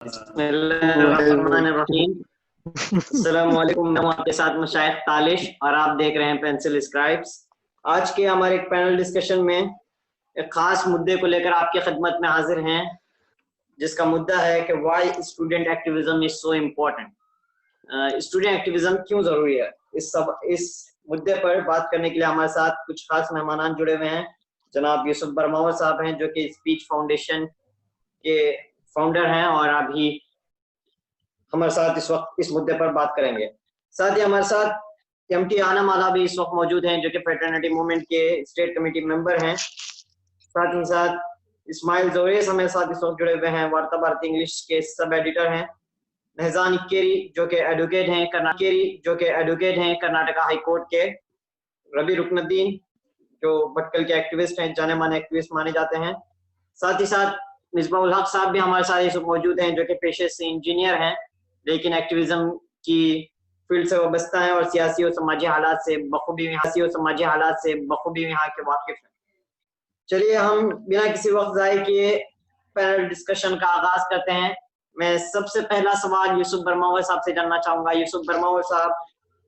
बिस्मिल्लाहिर्रहमानिर्रहीम। अस्सलामुअलैकुम। मैं हूं आपके साथ मुशाइख तालिश और आप देख रहे हैं पेंसिल स्क्राइब्स। आज के हमारे एक पैनल डिस्कशन में एक खास मुद्दे को लेकर आपकी खिदमत में हाजिर हैं, जिसका मुद्दा है कि why student activism is so important. Student activism क्यों जरूरी है। इस मुद्दे पर बात करने के लिए हमारे साथ कुछ खास मेहमान जुड़े हुए हैं। जनाब यूसुफ बरमावर साहब हैं, जो कि स्पीच फाउंडेशन के फाउंडर हैं और अभी हमारे साथ इस वक्त इस मुद्दे पर बात करेंगे। साथ ही हमारे साथ एमटी आनम आला भी इस वक्त मौजूद हैं, जो कि फ्रेटर्निटी मूवमेंट के स्टेट कमेटी मेंबर हैं। साथ ही साथ इस्माइल जोरेस हमारे साथ इस वक्त जुड़े हुए हैं, वार्ता भारती इंग्लिश के सब एडिटर हैं। नहजान इक्केरी जो कि एडवोकेट हैं कर्नाटका हाई कोर्ट के। रवि रुकनुद्दीन जो भटकल के एक्टिविस्ट हैं, जाने माने एक्टिविस्ट माने जाते हैं। साथ ही साथ मिसबाह उल हक साहब भी हमारे साथ इस वक्त मौजूद हैं, जो कि पेशे से इंजीनियर हैं, लेकिन एक्टिविज्म की फील्ड से वाबस्ता है और सियासी और समाजी हालात से बखूबी यहाँ के वाकिफ हैं। चलिए हम बिना किसी वक्त ज़ाय किए पैनल डिस्कशन का आगाज करते हैं। मैं सबसे पहला सवाल यूसुफ बरमावर साहब से जानना चाहूंगा। यूसुफ बरमावर साहब,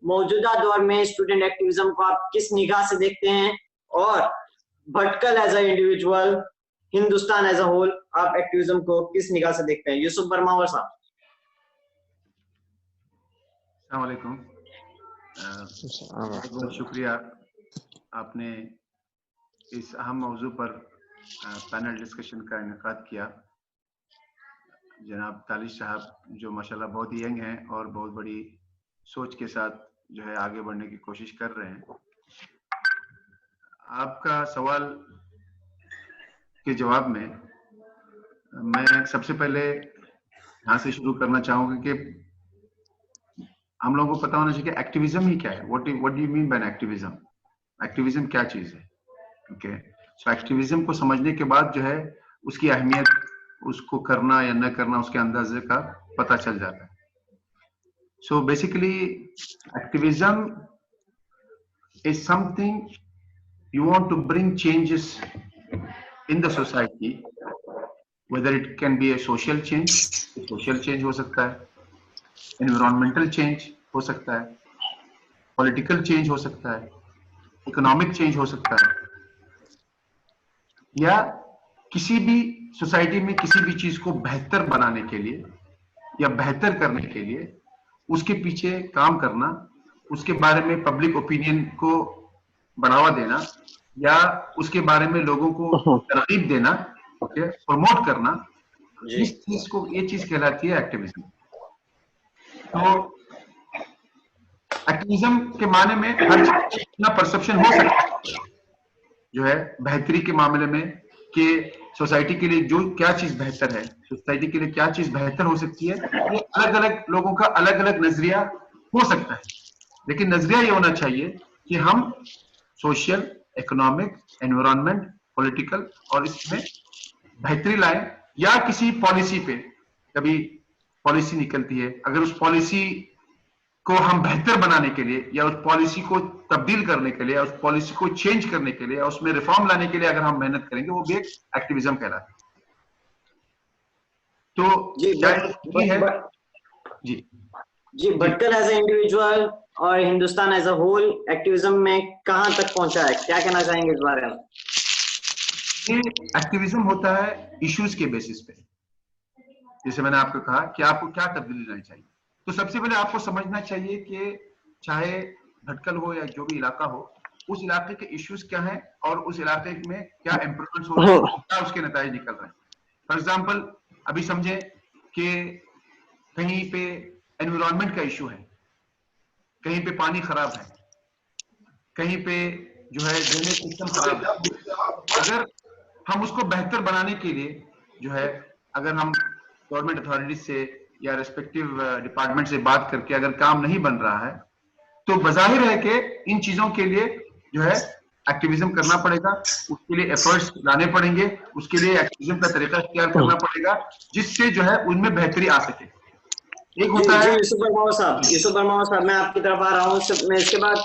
मौजूदा दौर में स्टूडेंट एक्टिविज्म को आप किस निगाह से देखते हैं, और Bhatkal as a individual, Hindustan as a whole, आप एक्टिविज्म को किस निगाह से देखते हैं? यूसुफ बरमावर साहब। अस्सलाम वालेकुम। बहुत शुक्रिया, आपने इस अहम मौजू पर पैनल डिस्कशन का इनेकाद किया। जनाब तालिश साहब जो माशाल्लाह बहुत ही यंग हैं और बहुत बड़ी सोच के साथ जो है आगे बढ़ने की कोशिश कर रहे हैं। आपका सवाल के जवाब में मैं सबसे पहले यहाँ से शुरू करना चाहूँगा कि हम लोगों को पता होना चाहिए कि एक्टिविज्म ही क्या है। What do you mean by activism? Activism क्या चीज है? ओके, सो एक्टिविज्म को समझने के बाद जो है उसकी अहमियत, उसको करना या न करना, उसके अंदाजे का पता चल जाता है। So basically activism is something you want to bring changes in the society, whether it can be a social change हो सकता है, environmental change हो सकता है, political change हो सकता है, economic change हो सकता है, या किसी भी सोसाइटी में किसी भी चीज को बेहतर बनाने के लिए या बेहतर करने के लिए उसके पीछे काम करना, उसके बारे में पब्लिक ओपिनियन को बढ़ावा देना या उसके बारे में लोगों को तरगीब देना, प्रमोट करना, इस चीज को, ये चीज कहलाती है एक्टिविज्म। तो एक्टिविज्म के माने में हर चीज अपना परसेप्शन हो सकता है जो है बेहतरी के मामले में, कि सोसाइटी के लिए जो क्या चीज बेहतर है, सोसाइटी के लिए क्या चीज बेहतर हो सकती है, ये अलग अलग लोगों का अलग अलग नजरिया हो सकता है। लेकिन नजरिया ये होना चाहिए कि हम सोशल, इकोनॉमिक, एनवायरनमेंट, पॉलिटिकल और इसमें बेहतरी लाए, या किसी पॉलिसी पे कभी पॉलिसी निकलती है, अगर उस पॉलिसी को हम बेहतर बनाने के लिए या उस पॉलिसी को तब्दील करने के लिए या उस पॉलिसी को चेंज करने के लिए या उसमें रिफॉर्म लाने के लिए अगर हम मेहनत करेंगे, वो भी एक एक्टिविज्म कहलाता है। तो जी भटकल एज ए इंडिविजुअल और Hindustan as a whole activism में कहां तक पहुंचा है, क्या कहना चाहेंगे इस बारे में? ये एक्टिविज्म होता है इश्यूज के बेसिस पे। जैसे मैंने आपको कहा कि आपको क्या तब्दीली लानी चाहिए, तो सबसे पहले आपको समझना चाहिए कि चाहे भटकल हो या जो भी इलाका हो, उस इलाके के इश्यूज क्या हैं और उस इलाके में क्या इंप्रूवमेंट्स हो रहे हैं, क्या उसके नतीजे निकल रहे हैं। फॉर एग्जाम्पल, अभी समझे कि कहीं पे एनवायरनमेंट का इशू है, कहीं पे पानी खराब है, कहीं पे जो है ड्रेनेज सिस्टम खराब है। अगर हम उसको बेहतर बनाने के लिए जो है, अगर हम गवर्नमेंट अथॉरिटीज से या रेस्पेक्टिव डिपार्टमेंट से बात करके अगर काम नहीं बन रहा है, तो बजाहिर है कि इन चीजों के लिए जो है एक्टिविज्म करना पड़ेगा, उसके लिए एफर्ट्स लाने पड़ेंगे, उसके लिए एक्टिविज्म का तरीका इख्तियार करना पड़ेगा जिससे जो है उनमें बेहतरी आ सके। एक होता है यूसुफ बरमावर साहब, मैं आपकी तरफ आ रहा हूँ। मैं इसके बाद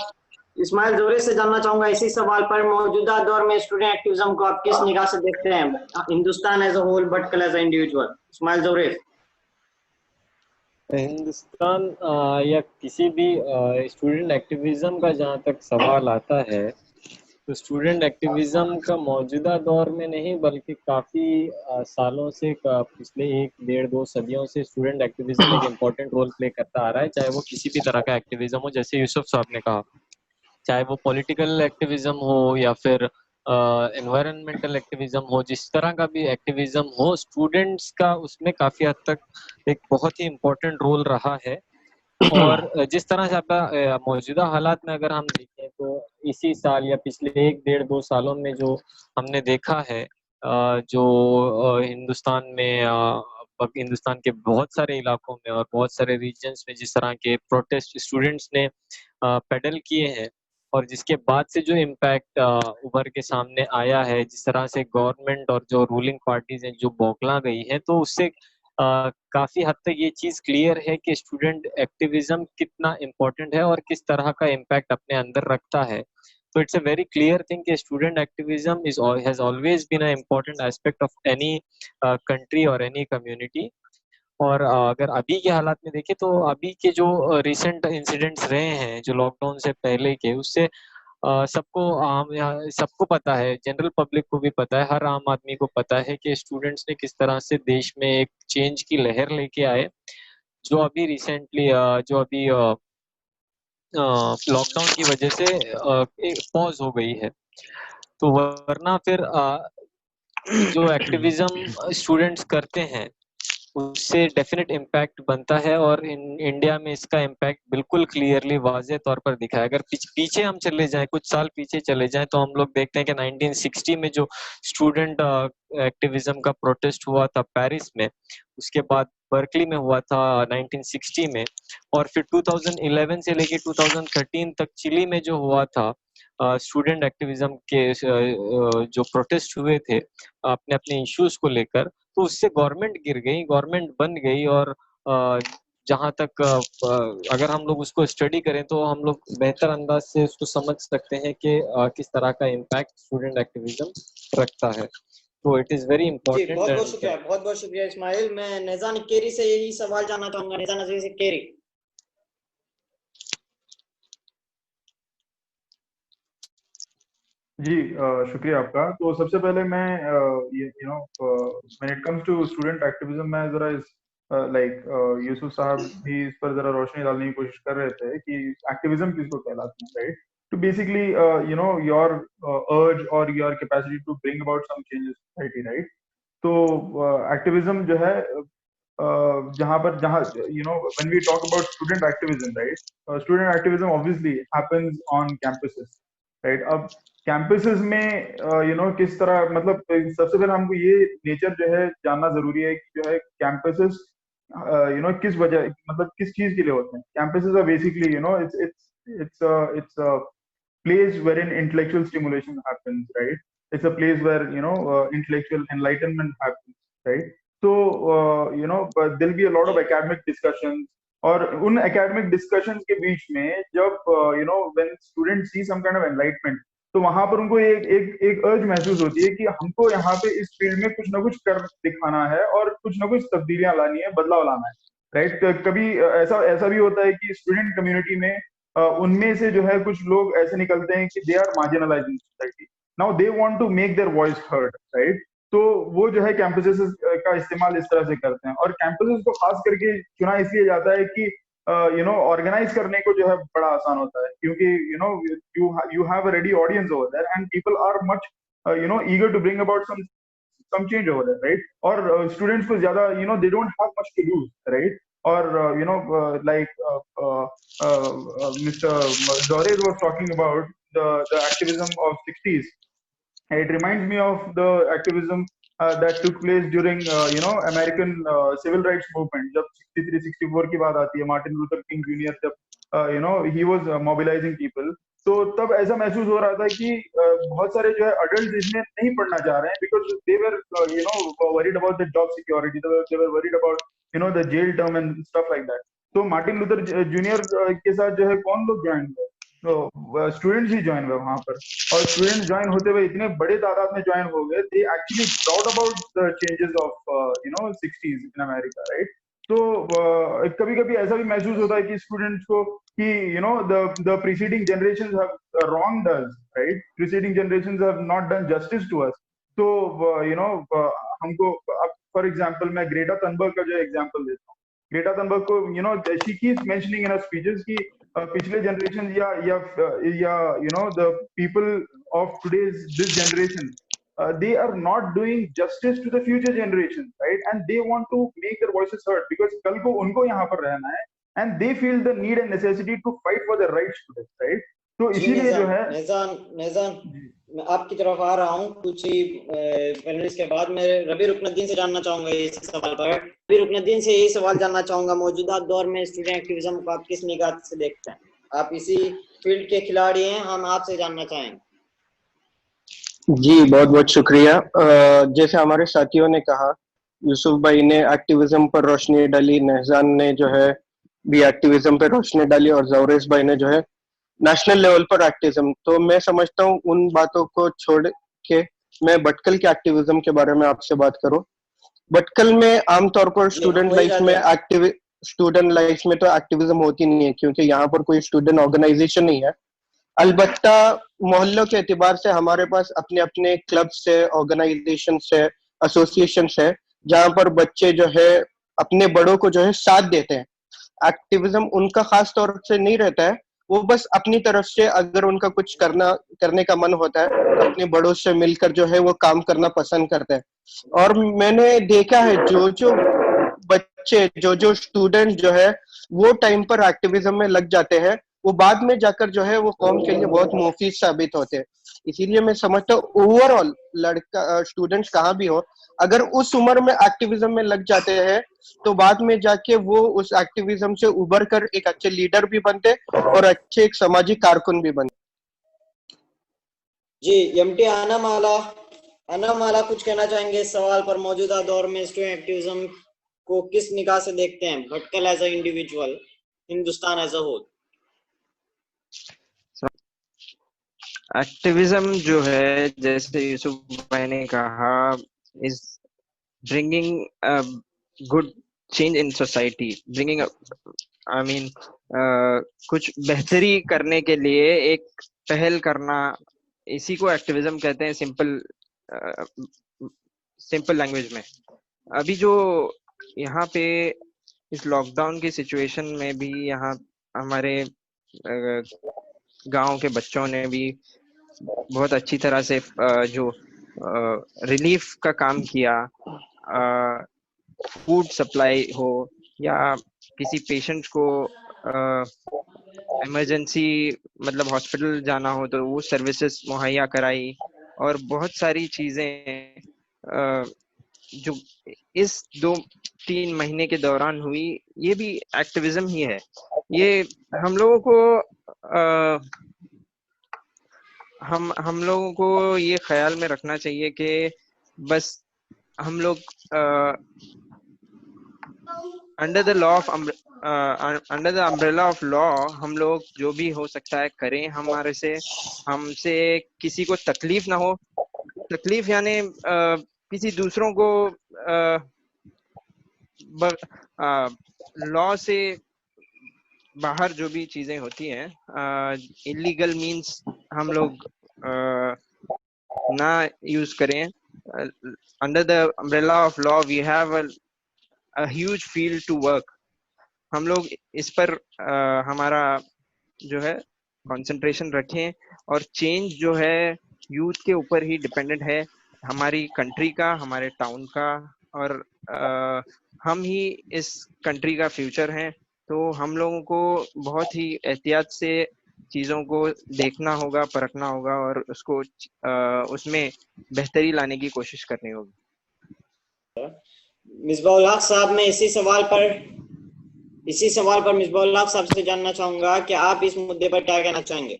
इस्माइल जोरे से जानना चाहूंगा इसी सवाल पर, मौजूदा दौर में स्टूडेंट एक्टिविज्म को आप किस निगाह से देखते हैं, Hindustan as a whole, Bhatkal as a individual? Ismail Jore. Hindustan या किसी भी स्टूडेंट एक्टिविज्म का जहाँ तक सवाल आता है, तो स्टूडेंट एक्टिविज्म का मौजूदा दौर में नहीं बल्कि काफ़ी सालों से पिछले 1 डेढ़ 2 सदियों से स्टूडेंट एक्टिविज्म एक इम्पोर्टेंट रोल प्ले करता आ रहा है, चाहे वो किसी भी तरह का एक्टिविज्म हो, जैसे यूसुफ साहब ने कहा, चाहे वो पॉलिटिकल एक्टिविज्म हो या फिर एनवायरमेंटल एक्टिविज्म हो, जिस तरह का भी एक्टिविज्म हो, स्टूडेंट्स का उसमें काफ़ी हद तक एक बहुत ही इम्पोर्टेंट रोल रहा है। और जिस तरह से आपका मौजूदा हालात में अगर हम देखें तो इसी साल या पिछले 1 डेढ़ 2 सालों में जो हमने देखा है, जो हिंदुस्तान में हिंदुस्तान के बहुत सारे इलाकों में और बहुत सारे रीजन्स में जिस तरह के प्रोटेस्ट स्टूडेंट्स ने पेडल किए हैं, और जिसके बाद से जो इम्पैक्ट उभर के सामने आया है, जिस तरह से गवर्नमेंट और जो रूलिंग पार्टीज हैं जो बौखला गई हैं, तो उससे काफ़ी हद तक ये चीज़ क्लियर है कि स्टूडेंट एक्टिविज्म कितना इम्पोर्टेंट है और किस तरह का इम्पैक्ट अपने अंदर रखता है। तो it's a very clear thing कि student activism has always been a important aspect of any country और एनी कम्युनिटी। और अगर अभी के हालात में देखें तो अभी के जो रिसेंट इंसिडेंट्स रहे हैं, जो लॉकडाउन से पहले के, उससे सबको आम यहाँ सबको पता है, जनरल पब्लिक को भी पता है, हर आम आदमी को पता है कि स्टूडेंट्स ने किस तरह से देश में एक चेंज की लहर लेके आए, जो अभी रिसेंटली जो अभी लॉकडाउन की वजह से पॉज हो गई है। तो वरना फिर जो एक्टिविज्म स्टूडेंट्स करते हैं उससे डेफिनेट इम्पैक्ट बनता है, और इंडिया में इसका इम्पैक्ट बिल्कुल क्लियरली वाज़े तौर पर दिखा है। अगर पीछे हम चले जाएं, कुछ साल पीछे चले जाएं, तो हम लोग देखते हैं कि 1960 में जो स्टूडेंट एक्टिविज्म का प्रोटेस्ट हुआ था पेरिस में, उसके बाद बर्कली में हुआ था 1960 में, और फिर 2011 से लेके 2013 तक चिली में जो हुआ था स्टूडेंट एक्टिविज्म के जो प्रोटेस्ट हुए थे अपने अपने इश्यूज को लेकर, तो उससे गवर्नमेंट गिर गई, गवर्नमेंट बन गई। और जहाँ तक अगर हम लोग उसको स्टडी करें तो हम लोग बेहतर अंदाज से उसको समझ सकते हैं कि किस तरह का इम्पैक्ट स्टूडेंट एक्टिविज्म रखता है। तो इट इज़ वेरी जी, इम्पोर्टेंट। बहुत बहुत शुक्रिया इस्माइल। मैं नेज़ान केरी से यही सवाल जानना चाहूंगा, नेज़ान अजीज से केरी। जी, शुक्रिया आपका। तो सबसे पहले मैं when it comes to student activism, मैं जरा इस लाइक यूसुफ साहब भी इस पर जरा रोशनी डालने की कोशिश कर रहे थे कि एक्टिविज्म किसको कहलाता है, राइट? तो बेसिकली योर अर्ज और your capacity to bring about some changes society, right? तो एक्टिविज्म जो है जहाँ when we talk about student activism, right, student activism obviously happens on campuses, right? अब कैंपसेस में किस तरह, मतलब सबसे पहले हमको ये नेचर जो है जानना जरूरी है कि जो है कैंपसेस किस वजह, मतलब किस चीज के लिए होते हैं। Campuses are basically it's a place wherein intellectual stimulation happens, right? It's a place where intellectual enlightenment happens, right? So but there'll be a lot of academic discussions, और उन academic discussions के बीच में जब when students see some kind of enlightenment, तो वहां पर उनको एक अर्ज महसूस होती है कि हमको यहाँ पे इस फील्ड में कुछ ना कुछ कर दिखाना है और कुछ ना कुछ तब्दीलियां लानी है, बदलाव लाना है, राइट? कभी ऐसा ऐसा भी होता है कि स्टूडेंट कम्युनिटी में उनमें से जो है कुछ लोग ऐसे निकलते हैं कि they are marginalised in society, now they want to make their voice heard, right? तो वो जो है कैंपसेस का इस्तेमाल इस तरह से करते हैं, और कैंपसेस को खास करके चुना इसलिए जाता है कि ऑर्गेनाइज करने को जो है बड़ा आसान होता है, क्योंकि you have a ready audience over there and people are much eager to bring about some change over there, right? और students को ज्यादा they don't have much to lose, right? और Mr. Dorez was talking about the activism of 60s. It reminds me of the activism that took place during American civil rights movement. जब 63-64 की बात आती है, Martin Luther King junior जब he was mobilizing people, तो तब ऐसा महसूस हो रहा था कि बहुत सारे जो है अडल्ट इसमें नहीं पढ़ना चाह रहे हैं, because they were worried about the job security, they were worried about the jail term and stuff like that. तो मार्टिन लूथर जूनियर के साथ जो है कौन लोग ज्वाइन हुए? तो स्टूडेंट्स ही ज्वाइन हुए वहां पर, और स्टूडेंट्स ज्वाइन होते हुए इतने बड़े तादाद में ज्वाइन हो गए, they actually brought about the changes of 60s in America, right? तो कभी कभी ऐसा भी महसूस होता है कि स्टूडेंट्स को कि the preceding generations have wronged us, right, preceding generations have not done justice to us. तो हमको, फॉर एग्जांपल मैं ग्रेटा थनबर्ग का जो एग्जांपल देता हूँ, ग्रेटा थनबर्ग को she keeps mentioning in her speeches कि पिछले जनरेशन या the people of today's this generation, they are not doing justice to the future generation, right? And they want to make their voices heard because कल को उनको यहाँ पर रहना है, and they feel the need and necessity to fight for their rights today, right? तो जी इसीलिए जो है नेजान मैं आपकी तरफ आ रहा हूँ कुछ ही पैनलिस्ट के बाद। मैं रबी रुकनुद्दीन से जानना चाहूंगा इस सवाल पर। रबी रुकनुद्दीन से यही सवाल जानना चाहूंगा, मौजूदा दौर में स्टूडेंट एक्टिविज्म को आप किस निगाह से देखते हैं? आप इसी फील्ड के खिलाड़ी हैं, हम आपसे जानना चाहेंगे। जी बहुत बहुत शुक्रिया। जैसे हमारे साथियों ने कहा, यूसुफ भाई ने एक्टिविज्म पर रोशनी डाली, नहजान ने जो है भी एक्टिविज्म पर रोशनी डाली, और जौरेस भाई ने जो है नेशनल लेवल पर एक्टिविज्म। तो मैं समझता हूँ उन बातों को छोड़ के मैं भटकल के एक्टिविज्म के बारे में आपसे बात करूं। भटकल में आमतौर पर स्टूडेंट लाइफ में तो एक्टिविज्म होती नहीं है, क्योंकि यहाँ पर कोई स्टूडेंट ऑर्गेनाइजेशन नहीं है। अलबत्ता मोहल्लों के एतबार से हमारे पास अपने अपने क्लब से, ऑर्गेनाइजेशन से, एसोसिएशन से, जहां पर बच्चे जो है अपने बड़ों को जो है साथ देते हैं। एक्टिविज्म उनका खास तौर से नहीं रहता है, वो बस अपनी तरफ से अगर उनका कुछ करने का मन होता है तो अपने बड़ों से मिलकर जो है वो काम करना पसंद करते हैं। और मैंने देखा है जो बच्चे, जो स्टूडेंट जो है वो टाइम पर एक्टिविज्म में लग जाते हैं, वो बाद में जाकर जो है वो कौम के लिए बहुत मुफीद साबित होते हैं। इसीलिए मैं समझता हूँ ओवरऑल लड़का स्टूडेंट्स कहाँ भी हो, अगर उस उम्र में एक्टिविज्म में लग जाते हैं तो बाद में जाके वो उस एक्टिविज्म से उभर कर एक अच्छे लीडर भी बनते और अच्छे एक सामाजिक कारकुन भी बनते। जी एमटी अनामाला कुछ कहना चाहेंगे इस सवाल पर? मौजूदा दौर में स्टूडेंट एक्टिविज्म को किस निगाह से देखते हैं? Bhatkal as a individual, Hindustan as a whole. Activism जो है, जैसे यूसुफ भाई ने कहा, is bringing a good change in society, bringing I mean कुछ बेहतरी करने के लिए एक पहल करना, इसी को एक्टिविज्म कहते हैं सिंपल लैंग्वेज में। अभी जो यहाँ पे इस लॉकडाउन की सिचुएशन में भी यहाँ हमारे गांव के बच्चों ने भी बहुत अच्छी तरह से जो रिलीफ का काम किया, फूड सप्लाई हो या किसी पेशेंट को इमरजेंसी मतलब हॉस्पिटल जाना हो तो वो सर्विसेज मुहैया कराई, और बहुत सारी चीजें जो इस 2-3 महीने के दौरान हुई, ये भी एक्टिविज्म ही है। ये हम लोगों को हम लोगों को ये ख्याल में रखना चाहिए कि बस हम लोग under the umbrella of law हम लोग जो भी हो सकता है करें। हमसे किसी को तकलीफ ना हो। तकलीफ यानी किसी दूसरों को लॉ से बाहर जो भी चीजें होती हैं, इलीगल मीन्स हम लोग ना यूज करें। Under the umbrella of law we have a huge field to work। हम लोग इस पर हमारा जो है कंसंट्रेशन रखें, और चेंज जो है यूथ के ऊपर ही डिपेंडेंट है, हमारी कंट्री का, हमारे टाउन का, और हम ही इस कंट्री का फ्यूचर हैं। तो हम लोगों को बहुत ही एहतियात से चीज़ों को देखना होगा, परखना होगा, और उसको उसमें बेहतरी लाने की कोशिश करनी होगी। मिसबाउल हक साहब, मैं इसी सवाल पर मिसबाउल हक साहब से जानना चाहूंगा कि आप इस मुद्दे पर क्या कहना चाहेंगे?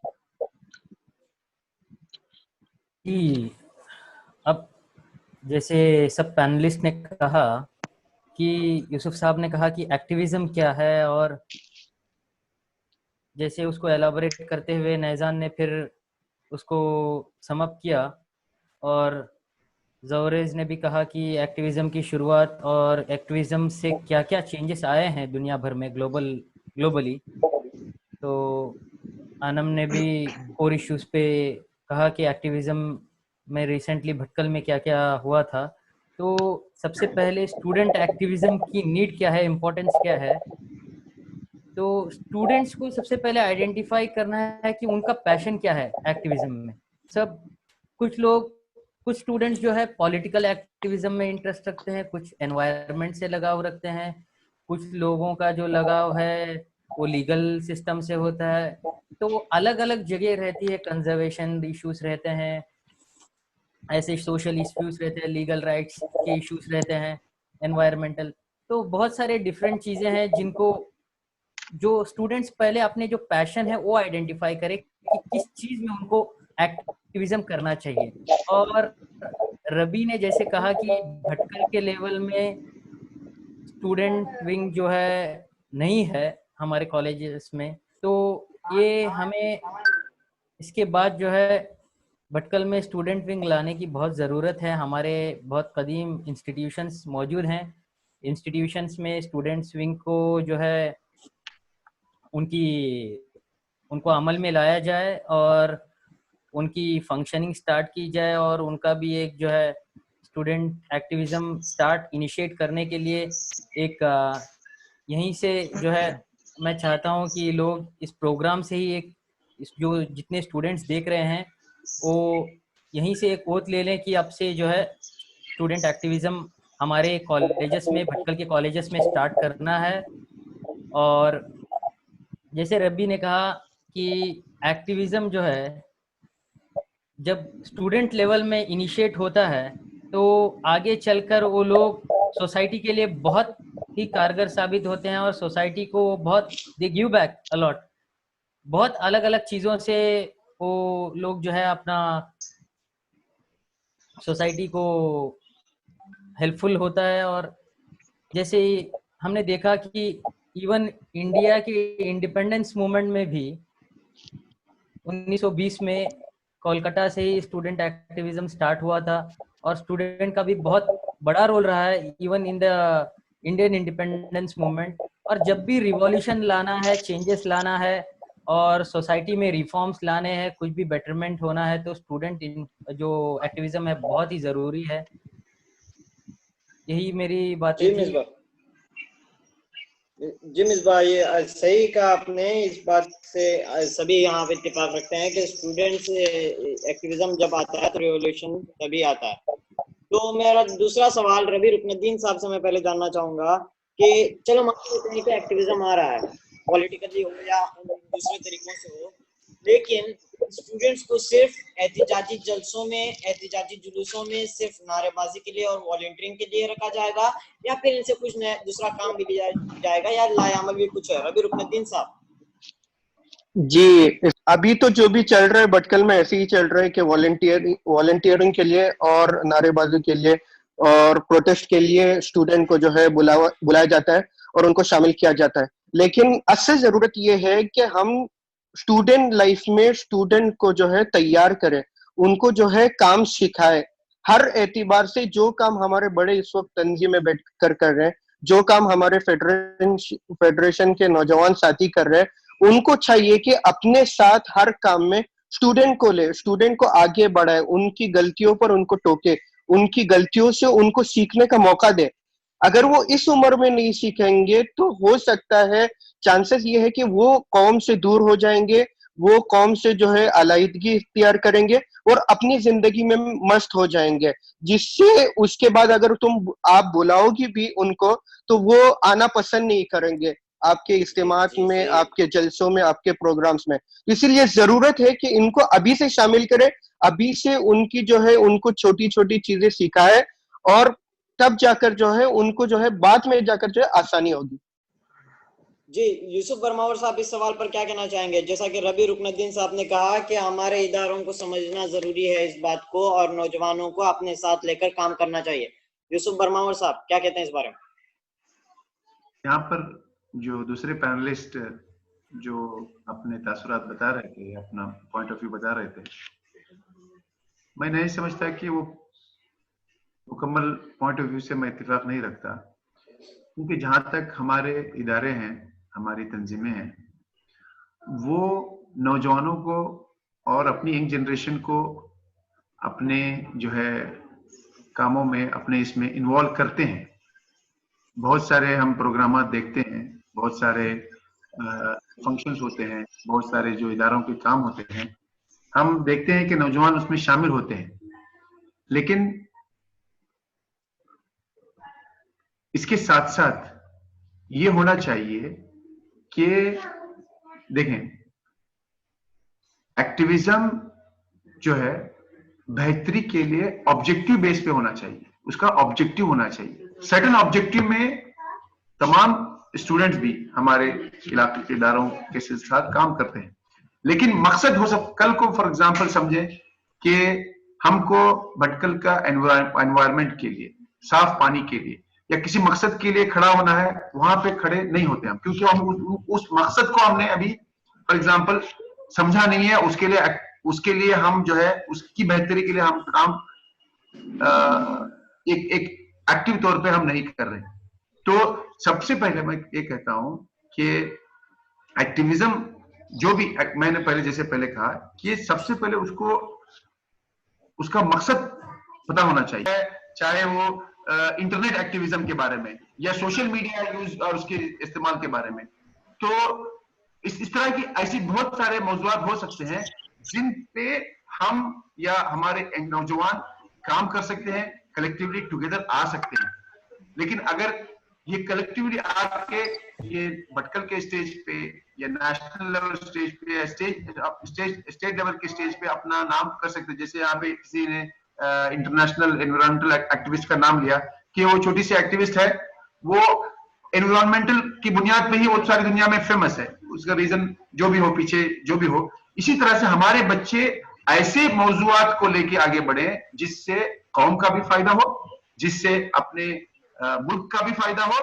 अब जैसे सब पैनलिस्ट ने कहा कि यूसुफ साहब ने कहा कि एक्टिविज्म क्या है, और जैसे उसको एलाबोरेट करते हुए नैजान ने फिर उसको समअप किया, और जोरेज ने भी कहा कि एक्टिविज्म की शुरुआत और एक्टिविज्म से क्या क्या चेंजेस आए हैं दुनिया भर में ग्लोबली। तो आनम ने भी कोर इश्यूज पे कहा कि एक्टिविज्म में रिसेंटली भटकल में क्या क्या हुआ था। तो सबसे पहले स्टूडेंट एक्टिविज्म की नीड क्या है, इम्पोर्टेंस क्या है। तो स्टूडेंट्स को सबसे पहले आइडेंटिफाई करना है कि उनका पैशन क्या है एक्टिविज्म में। सब कुछ स्टूडेंट्स जो है पॉलिटिकल एक्टिविज्म में इंटरेस्ट रखते हैं, कुछ एनवायरनमेंट से लगाव रखते हैं, कुछ लोगों का जो लगाव है वो लीगल सिस्टम से होता है। तो वो अलग अलग जगह रहती है, कंजर्वेशन इश्यूज रहते हैं, ऐसे सोशल इश्यूज रहते हैं, लीगल राइट्स के इश्यूज रहते हैं, एनवायरमेंटल। तो बहुत सारे डिफरेंट चीजें हैं जिनको जो स्टूडेंट्स पहले अपने जो पैशन है वो आइडेंटिफाई करें कि किस चीज में उनको एक्टिविज्म करना चाहिए। और रवि ने जैसे कहा कि भटकल के लेवल में स्टूडेंट विंग जो है नहीं है हमारे कॉलेजेस में, तो ये हमें इसके बाद जो है भटकल में स्टूडेंट विंग लाने की बहुत ज़रूरत है। हमारे बहुत कदीम इंस्टीट्यूशंस मौजूद हैं, इंस्टीट्यूशंस में स्टूडेंट्स विंग को जो है उनको अमल में लाया जाए और उनकी फंक्शनिंग स्टार्ट की जाए, और उनका भी एक जो है स्टूडेंट एक्टिविज्म स्टार्ट इनिशिएट करने के लिए एक यहीं से जो है मैं चाहता हूं कि लोग इस प्रोग्राम से ही जो जितने स्टूडेंट्स देख रहे हैं वो यहीं से एक ओथ ले लें कि अब से जो है स्टूडेंट एक्टिविज्म हमारे कॉलेजेस में, भटकल के कॉलेजेस में स्टार्ट करना है। और जैसे रब्बी ने कहा कि एक्टिविज्म जो है जब स्टूडेंट लेवल में इनिशिएट होता है तो आगे चलकर वो लोग सोसाइटी के लिए बहुत ही कारगर साबित होते हैं और सोसाइटी को बहुत दे गिव बैक अलॉट। बहुत अलग अलग चीज़ों से वो लोग जो है अपना सोसाइटी को हेल्पफुल होता है। और जैसे हमने देखा कि इवन इंडिया के इंडिपेंडेंस मूवमेंट में भी 1920 में कोलकाता से ही स्टूडेंट एक्टिविज्म स्टार्ट हुआ था, और स्टूडेंट का भी बहुत बड़ा रोल रहा है even in the Indian independence movement. और जब भी रिवॉल्यूशन लाना है, चेंजेस लाना है और सोसाइटी में रिफॉर्म्स लाने हैं, कुछ भी बेटरमेंट होना है, तो स्टूडेंट जो एक्टिविज्म है बहुत ही ज़रूरी है। यही मेरी बातें थी। जी मिसबा, ये सही कहा आपने। इस बात से सभी यहाँ पे इत्तेफाक रखते हैं कि स्टूडेंट्स एक्टिविज्म जब आता है तो रिवॉल्यूशन तभी आता है। तो मेरा दूसरा सवाल रवि रुकनुद्दीन साहब से मैं पहले जानना चाहूंगा कि चलो मान लेते हैं कि एक्टिविज्म आ रहा है, पॉलिटिकली हो या दूसरे तरीकों से हो, लेकिन स्टूडेंट्स को सिर्फ एहतिजाजी जलसों में, एहतिजाजी जुलूसों में सिर्फ नारेबाजी के लिए और वॉलंटियरिंग के लिए रखा जाएगा, या फिर इनसे कुछ दूसरा काम भी लिया जाएगा, या लायामल भी कुछ है? रवि रुकनुद्दीन साहब जी, अभी तो जो भी चल रहा है भटकल में ऐसे ही चल रहा है कि वॉलंटियरिंग के लिए और नारेबाजी के लिए और प्रोटेस्ट के लिए स्टूडेंट को जो है बुलाया जाता है और उनको शामिल किया जाता है। लेकिन असल जरूरत ये है कि हम स्टूडेंट लाइफ में स्टूडेंट को जो है तैयार करें, उनको जो है काम सिखाए। हर एतबार से जो काम हमारे बड़े इस वक्त तंजीम में बैठ कर रहे हैं, जो काम हमारे फेडरेशन के नौजवान साथी कर रहे हैं, उनको चाहिए कि अपने साथ हर काम में स्टूडेंट को ले, स्टूडेंट को आगे बढ़ाए, उनकी गलतियों पर उनको टोके, उनकी गलतियों से उनको सीखने का मौका दे। अगर वो इस उम्र में नहीं सीखेंगे तो हो सकता है, चांसेस ये है कि वो कौम से दूर हो जाएंगे, वो कौम से जो है अलाइदगी इख्तियार करेंगे और अपनी जिंदगी में मस्त हो जाएंगे, जिससे उसके बाद अगर आप बुलाओगी भी उनको तो वो आना पसंद नहीं करेंगे आपके इज्तिमात में, आपके जलसों में, आपके प्रोग्राम्स में। इसीलिए जरूरत है कि इनको अभी से शामिल करें, अभी से उनकी जो है उनको छोटी छोटी चीजें सिखाए, और तब जाकर जो है उनको जो है बाद में जाकर जो है आसानी होगी। जी यूसुफ बरमावर साहब, इस सवाल पर क्या कहना चाहेंगे? जैसा कि रवि रुकनुद्दीन साहब ने कहा कि हमारे इदारों को समझना जरूरी है इस बात को, और नौजवानों को अपने साथ लेकर काम करना चाहिए। यूसुफ बरमावर साहब क्या कहते हैं इस बारे में? यहाँ पर जो दूसरे पैनलिस्ट जो अपने तासुरात बता रहे थे, अपना पॉइंट ऑफ व्यू बता रहे थे, मैं नहीं समझता कि वो मुकम्मल पॉइंट ऑफ व्यू से मैं इत्तेफाक नहीं रखता, क्योंकि जहां तक हमारे इदारे हैं, हमारी तंजीमें हैं, वो नौजवानों को और अपनी यंग जनरेशन को अपने जो है कामों में, अपने इसमें इन्वॉल्व करते हैं। बहुत सारे हम प्रोग्राम देखते हैं, बहुत सारे फंक्शंस होते हैं, बहुत सारे जो इदारों के काम होते हैं, हम देखते हैं कि नौजवान उसमें शामिल होते हैं। लेकिन इसके साथ साथ ये होना चाहिए कि देखें, एक्टिविज्म जो है बेहतरी के लिए ऑब्जेक्टिव बेस पे होना चाहिए, उसका ऑब्जेक्टिव होना चाहिए। सर्टेन ऑब्जेक्टिव में तमाम स्टूडेंट्स भी हमारे इलाके के इदारों के साथ काम करते हैं, लेकिन मकसद हो सकता, कल को फॉर एग्जांपल समझें कि हमको भटकल का एनवायरनमेंट के लिए, साफ पानी के लिए या किसी मकसद के लिए खड़ा होना है, वहां पे खड़े नहीं होते हम, क्योंकि हम उस मकसद को हमने अभी फॉर एग्जांपल समझा नहीं है। उसके लिए हम जो है उसकी बेहतरी के लिए हम काम एक एक्टिव तौर पे हम नहीं कर रहे। तो सबसे पहले मैं ये कहता हूं कि एक्टिविज्म जो भी, मैंने पहले कहा कि सबसे पहले उसका मकसद पता होना चाहिए, चाहे वो इंटरनेट एक्टिविज्म के बारे में या सोशल मीडिया यूज और उसके इस्तेमाल के बारे में। तो इस तरह की ऐसी बहुत सारे मौजूद हो सकते हैं जिन पे हम या हमारे नौजवान काम कर सकते हैं, कलेक्टिवली टुगेदर आ सकते हैं। लेकिन अगर ये कलेक्टिवली आके ये भटकल के स्टेज पे या नेशनल लेवल स्टेज पे या स्टेट लेवल के स्टेज पे अपना नाम कर सकते हैं, जैसे यहाँ पे किसी ने इंटरनेशनल एनवायरमेंटल एक्टिविस्ट का नाम लिया कि वो छोटी सी एक्टिविस्ट है, वो एनवायरमेंटल की बुनियाद पे ही वो सारी दुनिया में फेमस है, उसका रीजन जो भी हो, पीछे जो भी हो। इसी तरह से हमारे बच्चे ऐसे मौजूआत को लेके आगे बढ़े जिससे कौम का भी फायदा हो, जिससे अपने मुल्क का भी फायदा हो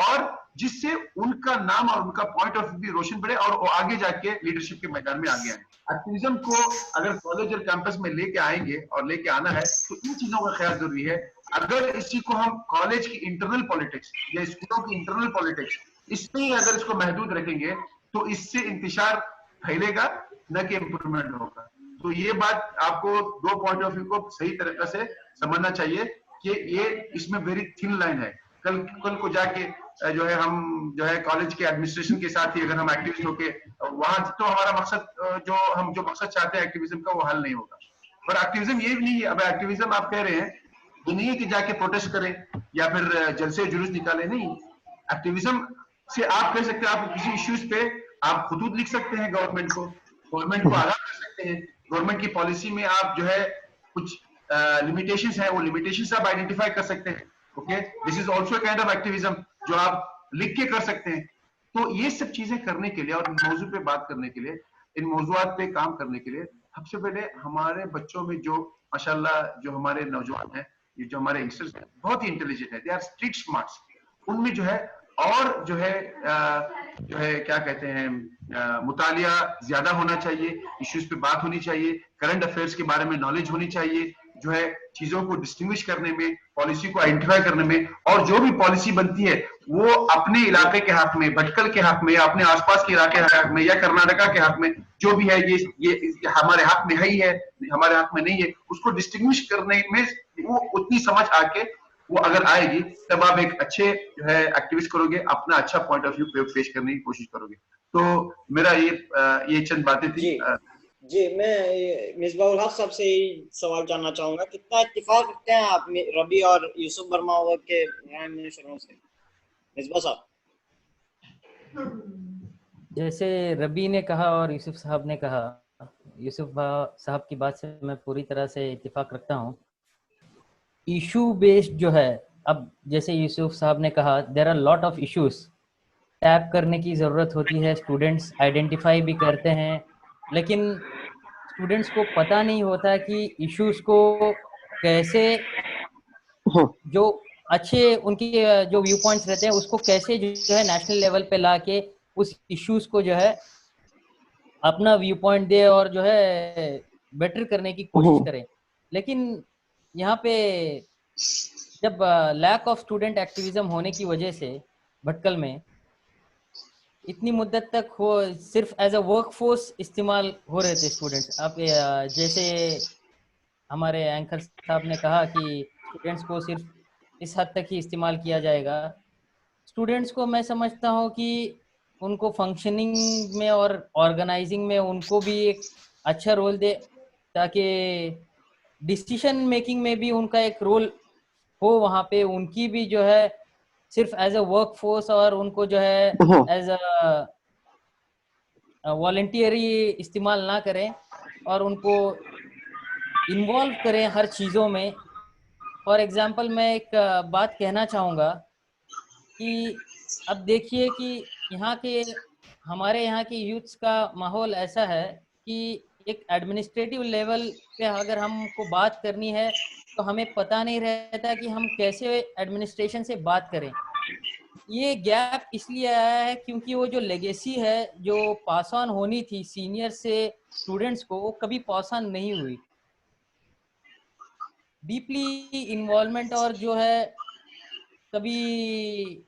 और जिससे उनका नाम और उनका पॉइंट ऑफ व्यू भी रोशन बढ़े और वो आगे जाके लीडरशिप के मैदान में आगे आए। एक्टिविज्म को अगर कॉलेज और कैंपस में लेके आएंगे और लेके आना है तो इन चीजों का ख्याल जरूरी है। अगर इसी को हम कॉलेज की इंटरनल पॉलिटिक्स या स्कूलों की इंटरनल पॉलिटिक्स इसमें ही अगर इसको महदूद रखेंगे तो इससे इंतशार फैलेगा, न कि इंप्रूवमेंट होगा। तो ये बात आपको दो पॉइंट ऑफ व्यू को सही तरीके से समझना चाहिए कि ये इसमें वेरी थिन लाइन है। कल को जाके जो है हम जो है कॉलेज के एडमिनिस्ट्रेशन के साथ ही अगर हम एक्टिविस्ट होके वहां, तो हमारा मकसद जो मकसद चाहते हैं एक्टिविज्म का, वो हल नहीं होगा। पर एक्टिविज्म ये भी नहीं है, अब एक्टिविज्म आप कह रहे हैं ये नहीं है कि जाके प्रोटेस्ट करें या फिर जलसे जुलूस निकाले, नहीं। एक्टिविज्म से आप कह सकते हैं, आप किसी इश्यूज पे आप खुतूत लिख सकते हैं गवर्नमेंट को आगाह कर सकते हैं। गवर्नमेंट की पॉलिसी में आप जो है कुछ लिमिटेशंस है, वो लिमिटेशंस आप आइडेंटिफाई कर सकते हैं। Okay, this is also kind of activism जो आप लिख के कर सकते हैं। तो ये सब चीजें करने के लिए और मौजू पे बात करने के लिए, इन मौजूआत पे काम करने के लिए सबसे पहले हमारे बच्चों में जो माशाल्लाह जो हमारे नौजवान हैं, ये जो हमारे यंगस्टर्स हैं, बहुत ही इंटेलिजेंट है, दे आर स्ट्रीट स्मार्ट्स। उनमें जो है और जो है क्या कहते हैं, मुतालिया ज्यादा होना चाहिए, इश्यूज पे बात होनी चाहिए, करंट अफेयर्स के बारे में नॉलेज होनी चाहिए, जो है चीजों को डिस्टिंग्विश करने में, पॉलिसी को आइडेंटिफाई करने में, और जो भी पॉलिसी बनती है वो अपने इलाके के हक में, भटकल के हक में या अपने आसपास के इलाके के हक में या कर्नाटका के हक में जो भी है, ये हमारे हक में है ही है, हमारे हक में नहीं है, उसको डिस्टिंग्विश करने में वो उतनी समझ आके वो अगर आएगी तब आप एक अच्छे जो है एक्टिविस्ट करोगे, अपना अच्छा पॉइंट ऑफ व्यू पेश करने की कोशिश करोगे। तो मेरा ये चंद बातें थी। जी, मैं मिसबाहुल हक साहब से ही सवाल जानना चाहूंगा, कितना इत्तेफाक रखते हैं आप रबी और यूसुफ वर्मा के शुरू से? मिसबा साहब, जैसे रबी ने कहा और यूसुफ साहब ने कहा, यूसुफ साहब की बात से मैं पूरी तरह से इत्तेफाक रखता हूँ। इशू बेस्ड जो है, अब जैसे यूसुफ साहब ने कहा, there are lot of issues, tap करने की ज़रूरत होती है, स्टूडेंट्स आइडेंटिफाई भी करते हैं, लेकिन स्टूडेंट्स को पता नहीं होता कि इश्यूज को कैसे, जो अच्छे उनकी जो व्यू पॉइंट्स रहते हैं उसको कैसे जो है नेशनल लेवल पे लाके उस इश्यूज को जो है अपना व्यू पॉइंट दे और जो है बेटर करने की कोशिश करें। लेकिन यहाँ पे जब लैक ऑफ स्टूडेंट एक्टिविज्म होने की वजह से भटकल में इतनी मुद्दत तक हो सिर्फ एज अ वर्क फोर्स इस्तेमाल हो रहे थे स्टूडेंट्स। अब जैसे हमारे एंकर साहब ने कहा कि स्टूडेंट्स को सिर्फ इस हद तक ही इस्तेमाल किया जाएगा। स्टूडेंट्स को मैं समझता हूँ कि उनको फंक्शनिंग में और ऑर्गेनाइजिंग में उनको भी एक अच्छा रोल दे, ताकि डिसीजन मेकिंग में भी उनका एक रोल हो। वहाँ पे उनकी भी जो है सिर्फ एज अ वर्क फोर्स और उनको जो है एज अ वॉलंटियरी इस्तेमाल ना करें और उनको इन्वॉल्व करें हर चीज़ों में। फॉर एग्जांपल मैं एक बात कहना चाहूँगा कि अब देखिए कि यहाँ के हमारे यहाँ के यूथ्स का माहौल ऐसा है कि एक एडमिनिस्ट्रेटिव लेवल पे अगर हमको बात करनी है तो हमें पता नहीं रहता कि हम कैसे एडमिनिस्ट्रेशन से बात करें। ये गैप इसलिए आया है क्योंकि वो जो लेगेसी है जो पास ऑन होनी थी सीनियर से स्टूडेंट्स को, वो कभी पास ऑन नहीं हुई। डीपली इन्वॉल्वमेंट और जो है कभी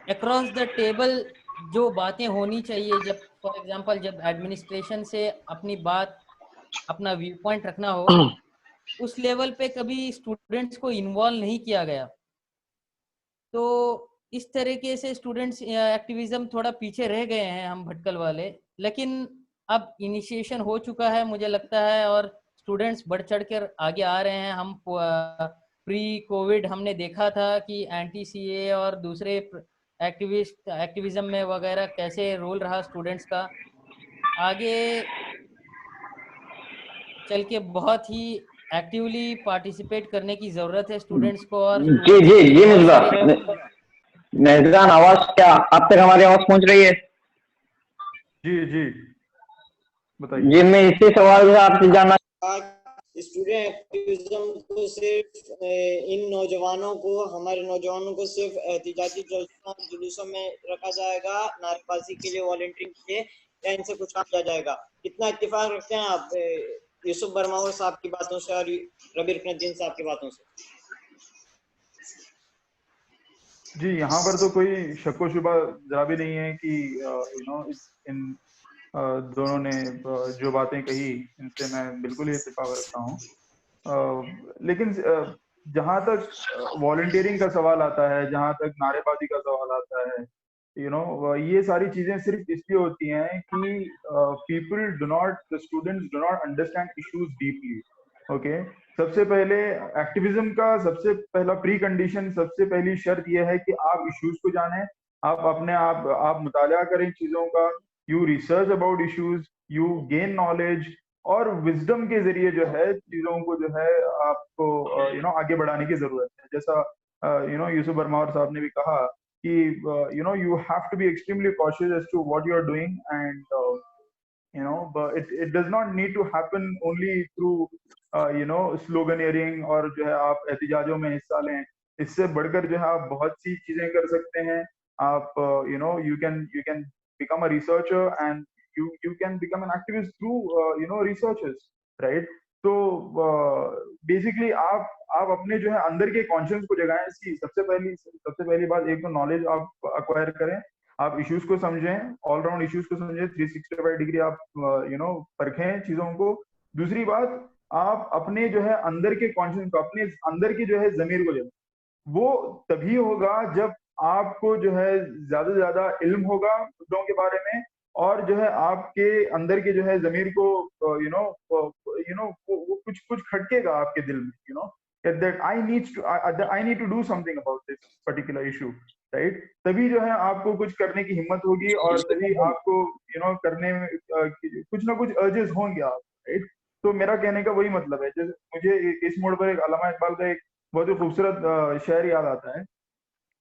अक्रॉस द टेबल जो बातें होनी चाहिए, जब फॉर एग्जांपल जब एडमिनिस्ट्रेशन से अपनी बात अपना व्यू पॉइंट रखना हो, उस लेवल पे कभी स्टूडेंट्स को इन्वॉल्व नहीं किया गया। तो इस तरीके से स्टूडेंट्स एक्टिविज्म थोड़ा पीछे रह गए हैं हम भटकल वाले। लेकिन अब इनिशिएशन हो चुका है मुझे लगता है, और स्टूडेंट्स बढ़ चढ़ कर आगे आ रहे हैं। हम प्री कोविड हमने देखा था कि एंटी सीए और दूसरे एक्टिविज्म में वगैरह कैसे रोल रहा स्टूडेंट्स का। आगे चल के बहुत ही एक्टिवली पार्टिसिपेट करने की जरूरत है स्टूडेंट्स को। और जी जी जी मिसबा मेहजान, आवाज क्या आप तक हमारी आवाज पहुंच रही है? जी जी बताइए। जी मैं इसी सवाल से आपसे जानना, स्टूडेंट एक्टिविज्म को सिर्फ इन नौजवानों को, हमारे नौजवानों को सिर्फ एहतिजाजी जुलूसों में रखा जाएगा, नारेबाजी के लिए, वॉलंटियरिंग के लिए, या इनसे कुछ काम किया जाएगा? कितना इत्तेफाक रखते हैं आप यूसुफ बरमावर साहब की बातों से और रबी रुकनुद्दीन साहब की बातों से? जी यहाँ पर तो कोई शक्को शुबा जरा भी नहीं है कि इन दोनों ने जो बातें कही इनसे मैं बिल्कुल ही इत्तेफाक रखता हूँ। लेकिन जहाँ तक वॉलंटियरिंग का सवाल आता है, जहाँ तक नारेबाजी का सवाल आता है, ये सारी चीजें सिर्फ इसलिए होती हैं कि the students do not understand issues deeply. Okay, सबसे पहले एक्टिविज्म का सबसे पहला प्री कंडीशन, सबसे पहली शर्त यह है कि आप इश्यूज को जानें, आप मुताला करें चीजों का, you research about issues, you gain knowledge, और विजडम के जरिए जो है चीजों को जो है आपको आगे बढ़ाने की जरूरत है। जैसा यूसुफ बरमावर साहब ने भी कहा कि you have to be extremely cautious as to what you are doing, and but it does not need to happen only through sloganeering और जो है आप एहतिजाजों में हिस्सा लें। इससे बढ़कर जो है आप बहुत सी चीजें कर सकते हैं। आप you can become a researcher, and you can become an activist through researches, right? तो बेसिकली आप अपने जो है अंदर के कॉन्शियस को जगाएं। सबसे पहली बात, एक तो नॉलेज आप अक्वायर करें, आप इश्यूज को समझें, ऑल राउंड इश्यूज को समझें, 365 डिग्री आप परखें चीजों को। दूसरी बात, आप अपने जो है अंदर के कॉन्शियस को, अपने अंदर की जो है जमीर को जगाएं। वो तभी होगा जब आपको जो है ज्यादा से ज्यादा इल्म होगा मुद्दों के बारे में, और जो है आपके अंदर के जो है जमीर को वो कुछ खटकेगा आपके दिल में, that I need to do something about this particular issue, right? तभी जो है आपको कुछ करने की हिम्मत होगी, और तभी आपको करने में कुछ ना कुछ अर्जेस होंगे आप, राइट? तो मेरा कहने का वही मतलब है। जैसे मुझे इस मोड़ पर एक अल्लामा इकबाल का एक बहुत ही खूबसूरत शेर याद आता है।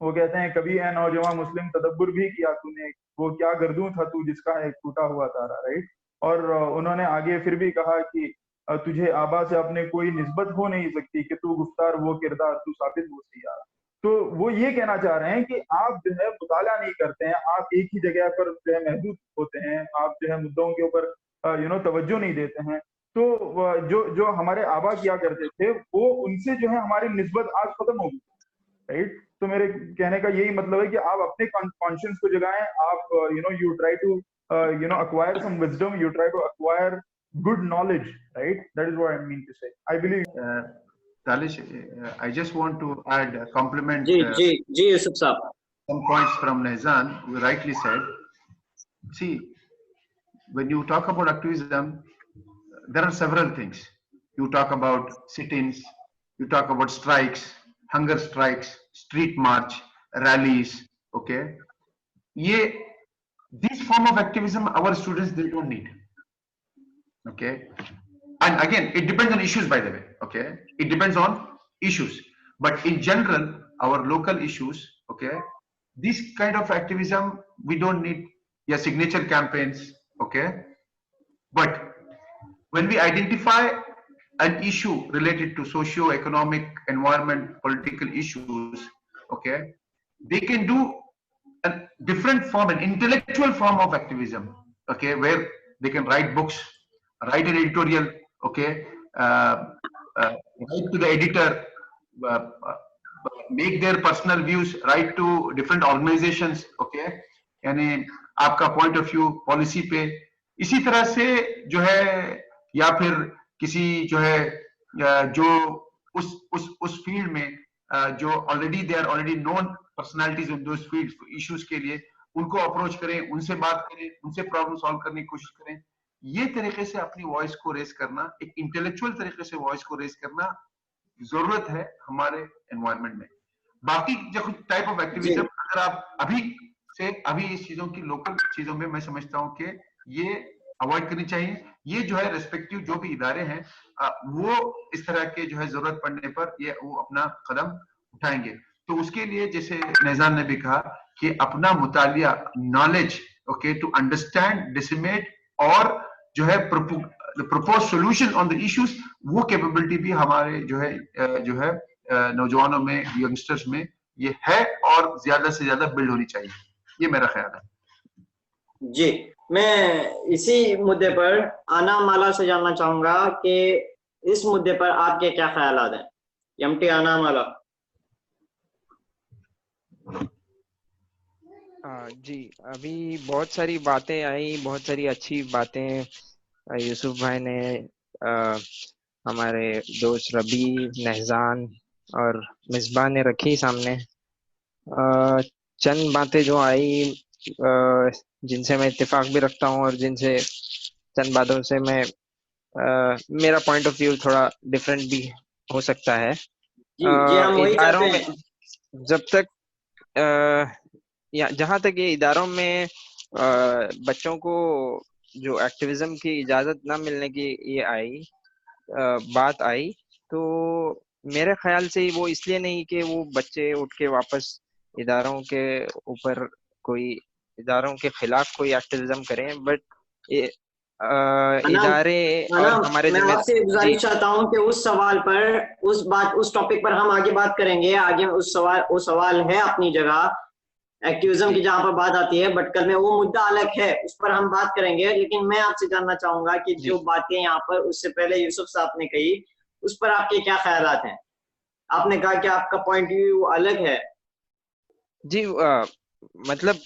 वो कहते हैं, कभी ए नौजवान मुस्लिम तदब्बुर भी किया तूने, वो क्या गर्दू था तू जिसका एक टूटा हुआ तारा, राइट? और उन्होंने आगे फिर भी कहा कि तुझे आबा से अपने कोई निस्बत हो नहीं सकती कि तू गुफ्तार वो किरदार तू साबित हो सियारा। तो वो ये कहना चाह रहे हैं कि आप जो है मुताला नहीं करते हैं, आप एक ही जगह पर जो है महदूद होते हैं, आप जो है मुद्दों के ऊपर तवज्जो नहीं देते हैं। तो जो हमारे आबा किया करते थे वो उनसे जो है हमारी निस्बत आज खत्म हो गई, राइट। तो मेरे कहने का यही मतलब है कि आप अपने कॉन्शियस को जगाएं, आप you try to acquire some wisdom, you try to acquire good knowledge, right? That is what I mean to say. I believe Talish, I just want to add a compliment जी यूसुफ साहब, some points from Nehzan, who rightly said. See, when you talk about activism, there are several things. You talk about sit-ins, you talk about strikes, hunger strikes, street march, rallies, okay? This form of activism, our students, they don't need, okay? And again, it depends on issues, by the way, okay? It depends on issues. But in general, our local issues, okay? This kind of activism, we don't need signature campaigns, okay? But when we identify an issue related to socio-economic, environment, political issues, okay, they can do a different form, an intellectual form of activism, okay, where they can write books, write an editorial, okay, write to the editor, make their personal views, write to different organizations, okay, यानी आपका point of view policy पे, इसी तरह से जो है, या फिर किसी जो है जो उस फील्ड में जो already they are already known personalities in those fields, issues के लिए उनको अप्रोच करें, उनसे बात करें, उनसे प्रॉब्लम सॉल्व करने की कोशिश करें। ये तरीके से अपनी वॉइस को रेस करना, एक इंटेलेक्चुअल तरीके से वॉइस को रेस करना जरूरत है हमारे एनवायरनमेंट में। बाकी जो टाइप ऑफ एक्टिविज्म, अगर आप अभी इस चीजों की लोकल चीजों में मैं समझता हूँ कि ये अवॉइड करनी चाहिए। ये जो है रेस्पेक्टिव जो भी इदारे हैं वो इस तरह के जो है जरूरत पड़ने पर ये वो अपना कदम उठाएंगे। तो उसके लिए जैसे नेज़ान ने भी कहा कि अपना मुतालिया, नॉलेज, ओके, टू अंडरस्टैंड, डिसिमेट और जो है propose solution on the issues, वो कैपेबिलिटी भी हमारे जो है नौजवानों में, यंगस्टर्स में ये है और ज्यादा से ज्यादा बिल्ड होनी चाहिए। ये मेरा ख्याल है। जी, मैं इसी मुद्दे पर आना माला से जानना चाहूंगा कि इस मुद्दे पर आपके क्या ख्यालात हैं। यमटी आना माला। जी, अभी बहुत सारी बातें आई, बहुत सारी अच्छी बातें यूसुफ भाई ने, हमारे दोस्त रबी, नेहजान और मिसबा ने रखी सामने। चंद बातें जो आई जिनसे मैं इत्तेफाक भी रखता हूँ और जिनसे चंद बातों से मैं मेरा पॉइंट ऑफ व्यू थोड़ा डिफरेंट भी हो सकता है। इदारों में जब तक या जहाँ तक ये इदारों में बच्चों को जो एक्टिविज्म की इजाज़त ना मिलने की ये बात आई, तो मेरे ख्याल से वो इसलिए नहीं कि वो बच्चे उठ के वापस इदारों के ऊपर कोई इदारों के खिलाफ कोई एक्टिविज्म करें, बट इदारे और हमारे मैं आपसे गुजारिश चाहता हूं कि उस सवाल पर, उस टॉपिक पर हम आगे बात करेंगे। आगे उस सवाल है अपनी जगह, एक्टिविज्म की जहां पर बात आती है, बट कल में वो मुद्दा अलग है, उस पर हम बात करेंगे। लेकिन मैं आपसे जानना चाहूंगा कि जो बातें यहाँ पर उससे पहले यूसुफ साहब ने कही, उस पर आपके क्या ख्यालात हैं। आपने कहा कि आपका पॉइंट व्यू अलग है। जी, मतलब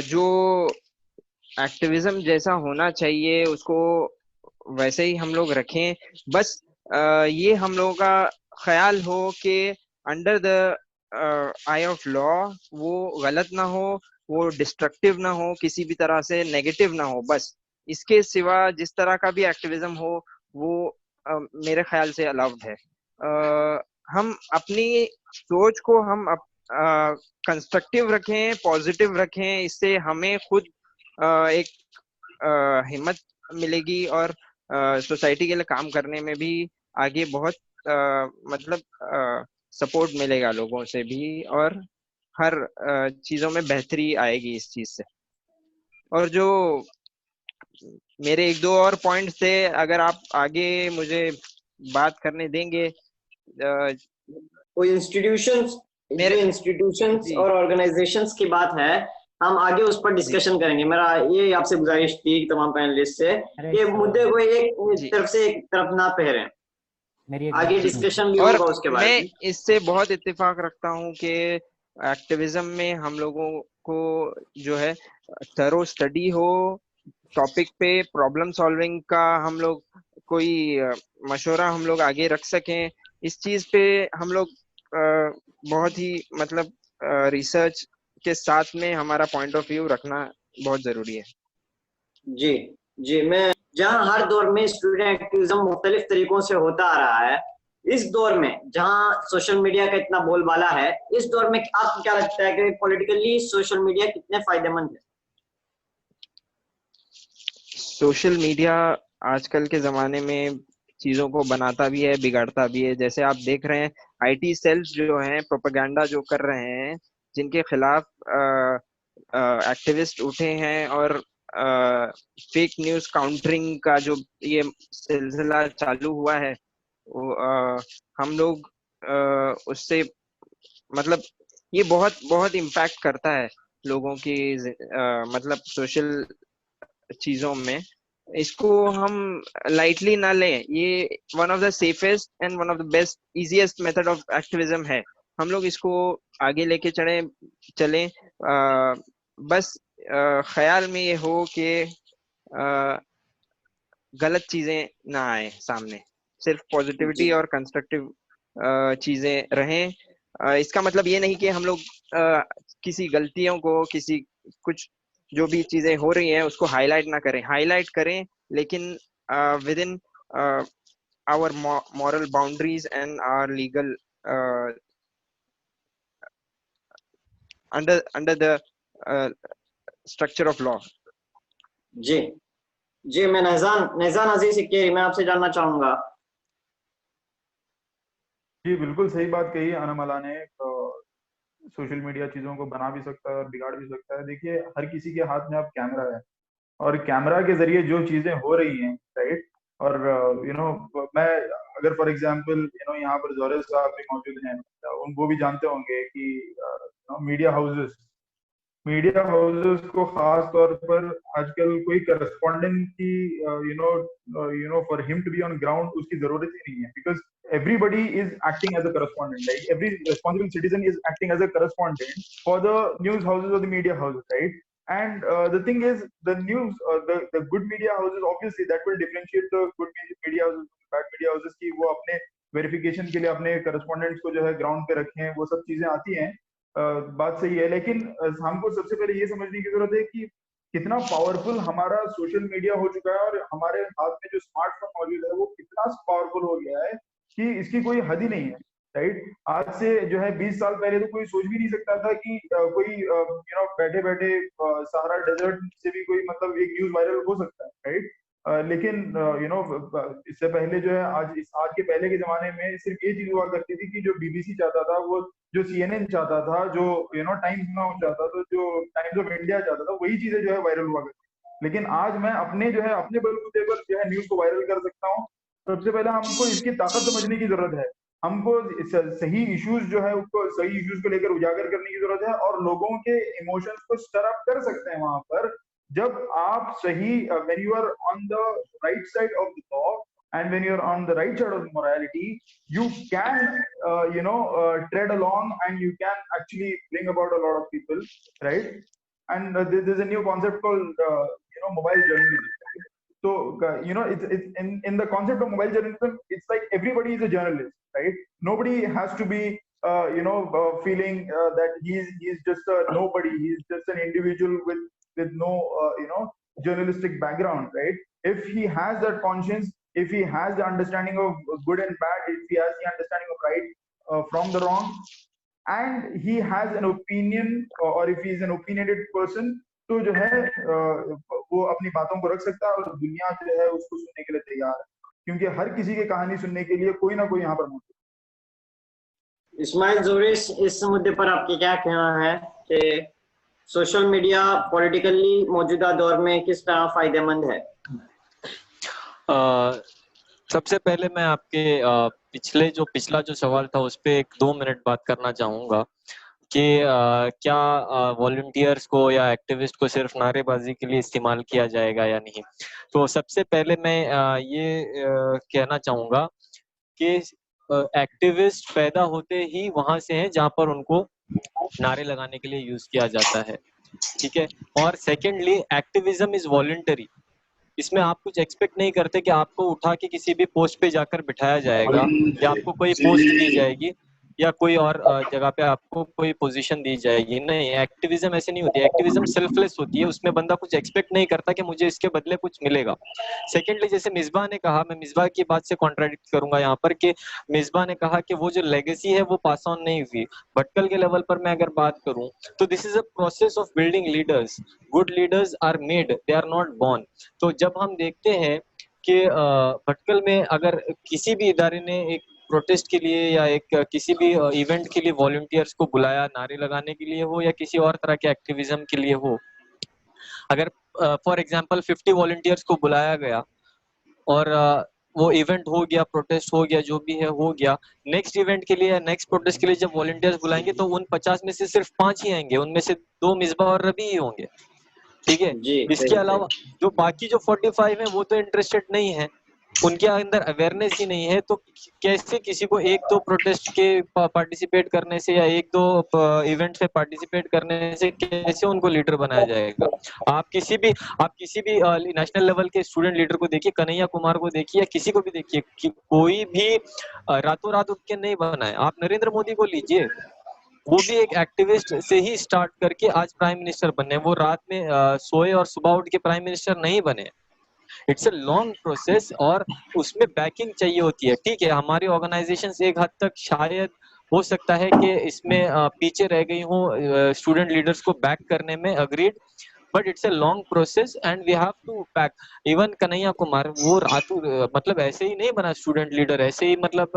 जो एक्टिविज्म जैसा होना चाहिए उसको वैसे ही हम लोग रखें। बस ये हम लोगों का ख्याल हो कि under the I of law वो गलत ना हो, वो डिस्ट्रक्टिव ना हो, किसी भी तरह से नेगेटिव ना हो। बस इसके सिवा जिस तरह का भी एक्टिविज्म हो वो मेरे ख्याल से अलाउड है। हम अपनी सोच को हम कंस्ट्रक्टिव रखें, पॉजिटिव रखें, इससे हमें खुद एक हिम्मत मिलेगी और सोसाइटी के लिए काम करने में भी आगे बहुत मतलब सपोर्ट मिलेगा लोगों से भी, और हर चीज़ों में बेहतरी आएगी इस चीज़ से। और जो मेरे एक दो और पॉइंट थे, अगर आप आगे मुझे बात करने देंगे। कोई इंस्टीट्यूशंस और ऑर्गेनाइजेशंस की बात है हम आगे उस पर डिस्कशन करेंगे। मेरा ये आपसे गुजारिश थी तमाम पैनलिस्ट से कि मुद्दे को एक तरफ से एक तरफ ना पहरें, आगे डिस्कशन भी और होगा उसके बारे मैं में। इससे बहुत इत्तेफाक रखता हूँ कि एक्टिविज्म में हम लोगों को जो है थरो स्टडी हो, टॉपिक पे प्रॉब्लम सॉल्विंग का हम लोग कोई मशवरा हम लोग आगे रख सकें। इस चीज पे हम लोग बहुत ही मतलब रिसर्च के साथ में हमारा पॉइंट ऑफ व्यू रखना बहुत जरूरी है। जी जी, मैं जहाँ हर दौर में स्टूडेंट एक्टिविज्म मुख्तलिफ तरीकों से होता आ रहा है, इस दौर में जहाँ सोशल मीडिया का इतना बोलबाला है, इस दौर में आपको क्या लगता है कि पॉलिटिकली सोशल मीडिया कितने फायदेमंद है? सोशल मीडिया आजकल के जमाने में चीजों को बनाता भी है, बिगाड़ता भी है। जैसे आप देख रहे हैं आईटी सेल्स जो हैं प्रोपेगेंडा जो कर रहे हैं, जिनके खिलाफ एक्टिविस्ट उठे हैं और फेक न्यूज काउंटरिंग का जो ये सिलसिला चालू हुआ है, वो हम लोग उससे मतलब ये बहुत बहुत इम्पैक्ट करता है लोगों की मतलब सोशल चीजों में। इसको हम लाइटली ना लें। ये one of the safest and one of the best easiest method of activism है। हम लोग इसको आगे लेके चलें। बस ख्याल में ये हो कि गलत चीजें ना आए सामने, सिर्फ पॉजिटिविटी और कंस्ट्रक्टिव चीजें रहें। इसका मतलब ये नहीं कि हम लोग किसी गलतियों को, किसी कुछ जो भी चीजें हो रही हैं उसको हाईलाइट ना करें। हाईलाइट करें लेकिन within our moral boundaries and our legal under the structure of law. जी जी, मैं नहजान अजीज सिक्केरी, मैं आपसे जानना चाहूंगा। जी बिल्कुल सही बात कही अनमला ने। सोशल मीडिया चीजों को बना भी सकता है और बिगाड़ भी सकता है। देखिए हर किसी के हाथ में अब कैमरा है और कैमरा के जरिए जो चीजें हो रही हैं, राइट, और मैं अगर फॉर एग्जांपल यहाँ पर जोरेस साहब भी मौजूद हैं, वो भी जानते होंगे कि मीडिया हाउसेस को खास तौर पर आजकल कोई करस्पॉन्डेंट की for him to be on ground उसकी जरूरत ही नहीं है, because everybody is acting as a correspondent, like every responsible citizen is acting as a correspondent for the news houses or the media houses, right? And the thing is, the good media houses, obviously that will differentiate the good media houses, bad media houses की वो अपने verification के लिए अपने correspondents को जो है ground पे रखे हैं, वो सब चीजें आती हैं। बात सही है, लेकिन हमको सबसे पहले ये समझने की जरूरत है कि कितना पावरफुल हमारा सोशल मीडिया हो चुका है और हमारे हाथ में जो स्मार्टफोन मौजूद है वो कितना पावरफुल हो गया है कि इसकी कोई हद ही नहीं है, राइट। आज से जो है 20 साल पहले तो कोई सोच भी नहीं सकता था कि कोई बैठे बैठे सहारा डेजर्ट से भी कोई मतलब एक न्यूज वायरल हो सकता है, राइट। लेकिन इससे पहले जो है आज के पहले के जमाने में सिर्फ ये चीज हुआ करती थी कि जो बीबीसी चाहता था, वो जो सीएनएन चाहता था, जो टाइम्स नाउ चाहता था, जो टाइम्स ऑफ इंडिया चाहता था, वही चीजें जो है वायरल हुआ करती। लेकिन आज मैं अपने बलबूते पर जो है न्यूज को वायरल कर सकता हूँ। सबसे पहले हमको इसकी ताकत समझने की जरूरत है। हमको सही इश्यूज जो है उसको सही इश्यूज को लेकर उजागर करने की जरूरत है और लोगों के इमोशंस को स्टर अप कर सकते हैं वहां पर, जब आप सही when you are on the right side of the law and when you are on the right side of the morality, you can tread along and you can actually bring about a lot of people, right? And there's a new concept called mobile journalism. So it's in the concept of mobile journalism, it's like everybody is a journalist, right? Nobody has to be feeling that he's just a nobody, he's just an individual with no journalistic background, right? If he has that conscience, if he has the understanding of good and bad, if he has the understanding of right from the wrong, and he has an opinion or if he is an opinionated person, तो जो है वो अपनी बातों को रख सकता है और दुनिया जो है उसको सुनने के लिए तैयार है, क्योंकि हर किसी की कहानी सुनने के लिए कोई ना कोई यहाँ पर मौजूद है। इस्माइल जोरिस, इस मुद्दे पर आपके क्या कहना है कि सोशल मीडिया पॉलिटिकली मौजूदा दौर में किस तरह फायदेमंद है? सबसे पहले मैं आपके पिछला जो सवाल था उस पर 1-2 मिनट बात करना चाहूंगा। कि क्या वॉलंटियर्स को या एक्टिविस्ट को सिर्फ नारेबाजी के लिए इस्तेमाल किया जाएगा या नहीं। तो सबसे पहले मैं ये कहना चाहूँगा कि एक्टिविस्ट पैदा होते ही वहाँ से हैं जहाँ पर उनको नारे लगाने के लिए यूज किया जाता है, ठीक है। और सेकेंडली एक्टिविज्म इज वॉलंटरी, इसमें आप कुछ एक्सपेक्ट नहीं करते कि आपको उठा के किसी भी पोस्ट पे जाकर बिठाया जाएगा या आपको कोई पोस्ट दी जाएगी या कोई और जगह पे आपको कोई पोजीशन दी जाएगी। नहीं, एक्टिविज्म ऐसे नहीं होती है। एक्टिविज्म सेल्फलेस होती है, उसमें बंदा कुछ एक्सपेक्ट नहीं करता कि मुझे इसके बदले कुछ मिलेगा। सेकेंडली, जैसे मिसबा ने कहा, मैं मिसबा की बात से कॉन्ट्राडिक्ट करूंगा यहाँ पर कि मिसबा ने कहा कि वो जो लेगेसी है वो पास ऑन नहीं हुई। भटकल के लेवल पर मैं अगर बात करूं तो this is a process of building leaders. Good leaders are made, they are not born. तो जब हम देखते हैं कि भटकल में अगर किसी भी इदारे ने एक प्रोटेस्ट के लिए या एक किसी भी इवेंट के लिए वॉलंटियर्स को बुलाया, नारे लगाने के लिए हो या किसी और तरह के एक्टिविज्म के लिए हो, अगर फॉर एग्जांपल 50 वॉलंटियर्स को बुलाया गया और वो इवेंट हो गया, प्रोटेस्ट हो गया, जो भी है हो गया, नेक्स्ट इवेंट के लिए या नेक्स्ट प्रोटेस्ट के लिए जब वॉलंटियर्स बुलाएंगे तो उन 50 में से सिर्फ 5 ही आएंगे, उनमें से 2 मिसबा और रबी ही होंगे, ठीक है। इसके अलावा जो बाकी जो 45 है वो तो इंटरेस्टेड नहीं है, उनके अंदर अवेयरनेस ही नहीं है। तो कैसे किसी को एक दो प्रोटेस्ट के पार्टिसिपेट करने से या एक दो इवेंट में पार्टिसिपेट करने से कैसे उनको लीडर बनाया जाएगा। आप किसी भी नेशनल लेवल के स्टूडेंट लीडर को देखिए, कन्हैया कुमार को देखिए या किसी को भी देखिए, कि कोई भी रातों रात उठ के नहीं बना है। आप नरेंद्र मोदी को लीजिए, वो भी एक एक्टिविस्ट से ही स्टार्ट करके आज प्राइम मिनिस्टर बने। वो रात में सोए और सुबह उठ के प्राइम मिनिस्टर नहीं बने। इट्स अ लॉन्ग प्रोसेस और उसमें बैकिंग चाहिए होती है, ठीक है। हमारी ऑर्गेनाइजेशंस एक हद तक शायद हो सकता है कि इसमें पीछे रह गई हूँ स्टूडेंट लीडर्स को बैक करने में, agreed, but it's a long process and we have to back. Even Kanhaiya Kumar वो रातों मतलब ऐसे ही नहीं बना स्टूडेंट लीडर, ऐसे ही मतलब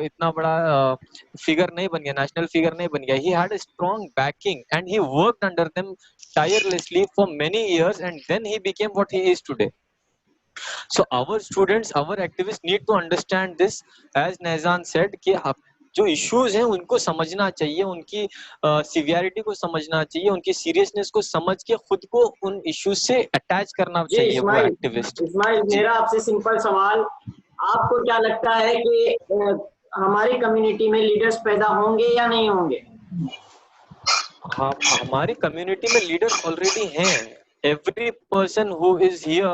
इतना बड़ा फिगर नहीं बन गया, नेशनल फिगर नहीं बन गया। He had a strong backing and he worked under them tirelessly for many years and then he became what he is today. So our students, our activists need to understand this, as Nehzan said, कि जो issues हैं उनको समझना चाहिए, उनकी severity को समझना चाहिए, उनकी सीरियसनेस को समझ के खुद को उन इश्यूज से अटैच करना चाहिए वो एक्टिविस्ट। इस्माइल, मेरा आपसे सिंपल सवाल, आपको क्या लगता है कि हमारी कम्युनिटी में लीडर्स पैदा होंगे या नहीं होंगे? हाँ, हमारी कम्युनिटी में लीडर्स ऑलरेडी हैं। Every person who is here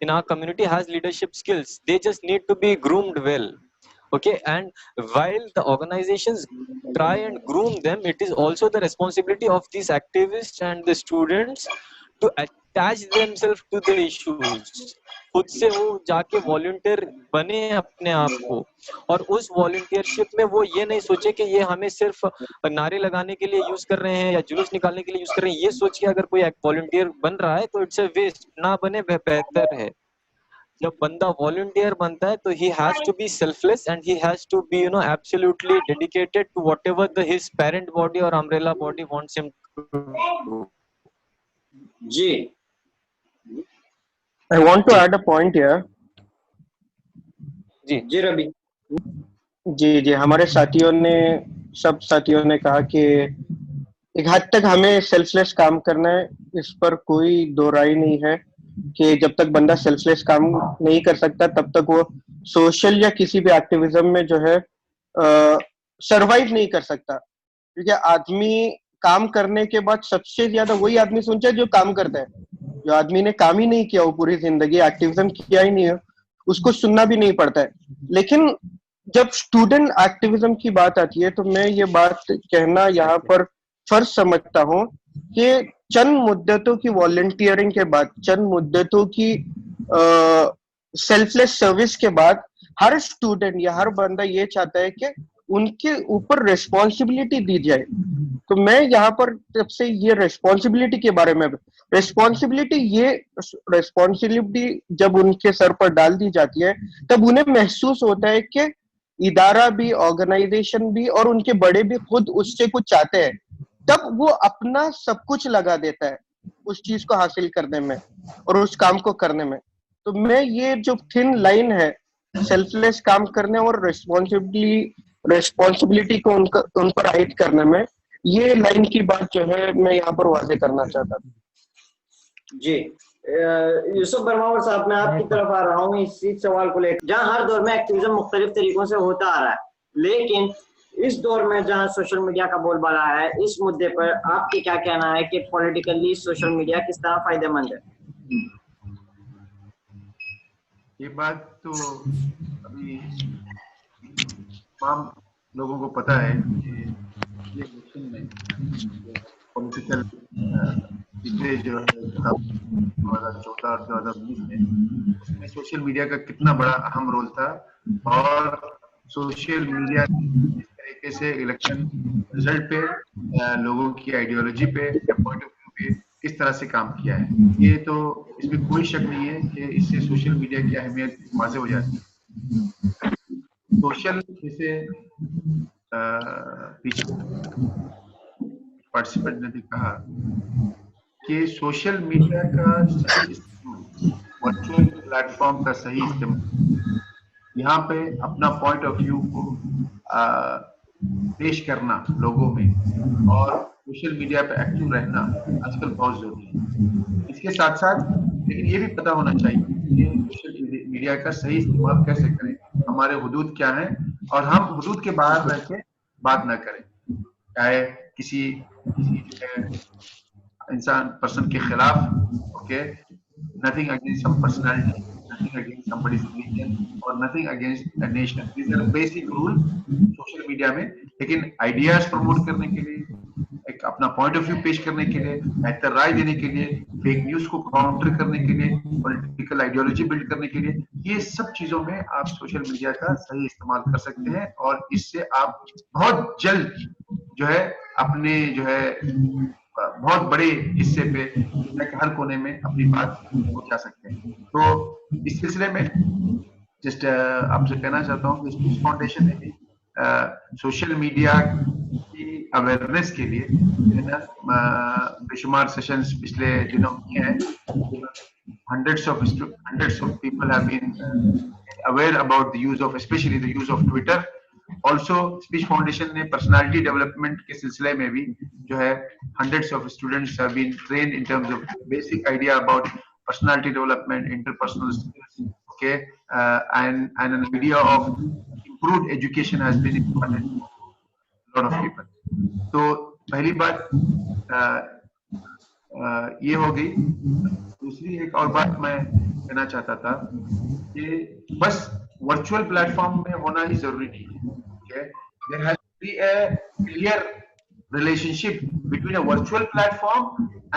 in our community has leadership skills. They just need to be groomed well. Okay, and while the organizations try and groom them, it is also the responsibility of these activists and the students to attach themselves to the issues. खुद से वो जाके volunteer बने अपने आप को, और उस वॉलंटियरशिप में वो ये नहीं सोचे कि ये हमें सिर्फ नारे लगाने के लिए यूज कर रहे हैं या जुलूस निकालने के लिए यूज कर रहे हैं। ये सोच के अगर कोई वॉलंटियर बन रहा है तो इट्स अ वेस्ट, ना बने वह बेहतर है। जब बंदा वॉलंटियर बनता है तो he has to be selfless and he has to be absolutely dedicated to whatever his parent body or umbrella body wants him to do. Ji, I want to add a point here. जी रवि। जी, हमारे सब साथियों ने कहा कि एक हद तक हमें सेल्फलेस काम करना है, इस पर कोई दो राय नहीं है कि जब तक बंदा सेल्फलेस काम नहीं कर सकता तब तक वो सोशल या किसी भी एक्टिविज्म में जो है सरवाइव नहीं कर सकता। क्योंकि आदमी काम करने के बाद सबसे ज्यादा वही आदमी सुनता है जो काम करता है। जो आदमी ने काम ही नहीं किया वो पूरी जिंदगी, एक्टिविज्म किया ही नहीं है, उसको सुनना भी नहीं पड़ता है। लेकिन जब स्टूडेंट एक्टिविज्म की बात आती है तो मैं ये बात कहना यहाँ पर फर्ज समझता हूँ कि चंद मुद्दतों की वॉलंटियरिंग के बाद, चंद मुद्दतों की सेल्फलेस सर्विस के बाद हर स्टूडेंट या हर बंदा ये चाहता है कि उनके ऊपर रिस्पॉन्सिबिलिटी दी जाए। तो मैं यहाँ पर सबसे ये रिस्पॉन्सिबिलिटी के बारे में, रिस्पॉन्सिबिलिटी जब उनके सर पर डाल दी जाती है तब उन्हें महसूस होता है कि इदारा भी, ऑर्गेनाइजेशन भी और उनके बड़े भी खुद उससे कुछ चाहते हैं, तब वो अपना सब कुछ लगा देता है उस चीज को हासिल करने में और उस काम को करने में। तो मैं ये जो थिन लाइन है सेल्फलेस काम करने और रिस्पॉन्सिबिलिटी को उन पर हाइड करने में, ये लाइन की बात जो है मैं यहाँ पर वाजे करना चाहता था। जी यूसुफ बरमावर साहब, मैं आपकी तरफ आ रहा हूँ इसी सवाल को लेकर। जहाँ हर दौर में एक्टिविज्म मुख्तलिफ तरीकों से होता आ रहा है, लेकिन इस दौर में जहाँ सोशल मीडिया का बोलबाला है, इस मुद्दे पर आपके क्या कहना है कि पॉलिटिकली सोशल मीडिया किस तरह फायदेमंद है? ये बात तो अभी तमाम लोगों को पता है कि ये इलेक्शन में पॉलिटिकल पिछले जो है 2014 और 2019 में, उसमें सोशल मीडिया का कितना बड़ा अहम रोल था और सोशल मीडिया इस तरीके से इलेक्शन रिजल्ट पे, लोगों की आइडियोलॉजी पे या पॉइंट ऑफ व्यू पे किस तरह से काम किया है, ये तो इसमें कोई शक नहीं है कि इससे सोशल मीडिया की अहमियत वाज़ेह हो जाती है। सोशल जैसे पीछे पार्टिसिपेंट ने भी कहा कि सोशल मीडिया का सही इस्तेमाल, वर्चुअल प्लेटफॉर्म का सही इस्तेमाल, यहाँ पे अपना पॉइंट ऑफ व्यू को पेश करना लोगों में और सोशल मीडिया पे एक्टिव रहना आजकल बहुत जरूरी है। इसके साथ साथ लेकिन ये भी पता होना चाहिए कि सोशल मीडिया का सही इस्तेमाल कैसे करें, हमारे हुदूद क्या हैं और हम हुदूद के बाहर रह के बात ना करें, चाहे किसी इंसान पर्सन के खिलाफ, okay, nothing against some personality, nothing against somebody's religion or nothing against a nation. These are basic rules social media में। लेकिन आइडियाज प्रमोट करने के लिए, एक अपना पॉइंट ऑफ व्यू पेश करने के लिए, बेहतर राय देने के लिए, फेक न्यूज को काउंटर करने के लिए, पॉलिटिकल आइडियोलॉजी बिल्ड करने के लिए, ये सब चीजों में आप सोशल मीडिया का सही इस्तेमाल कर सकते हैं और इससे आप बहुत जल्द जो है अपने जो है बहुत बड़े हिस्से पे हर कोने में अपनी बात पहुंचा सकते हैं। तो इस सिलसिले में जस्ट आपसे कहना चाहता हूँ कि स्पीच फाउंडेशन ने भी सोशल मीडिया की अवेयरनेस के लिए बेशुमार सेशंस पिछले दिनों किए हैं। hundreds of people have been aware about the use of, especially the use of Twitter. Also, speech foundation ने पर्सनालिटी डेवलपमेंट के सिलसिले में भी जो है hundreds of students have been trained in terms of basic idea about personality development, interpersonal skills, okay, and an idea of improved education has been important for a lot of people. तो पहली बात ये हो गई। दूसरी एक और बात मैं कहना चाहता था कि बस वर्चुअल प्लेटफॉर्म में होना ही जरूरी नहीं है। There has to be a clear relationship between a virtual platform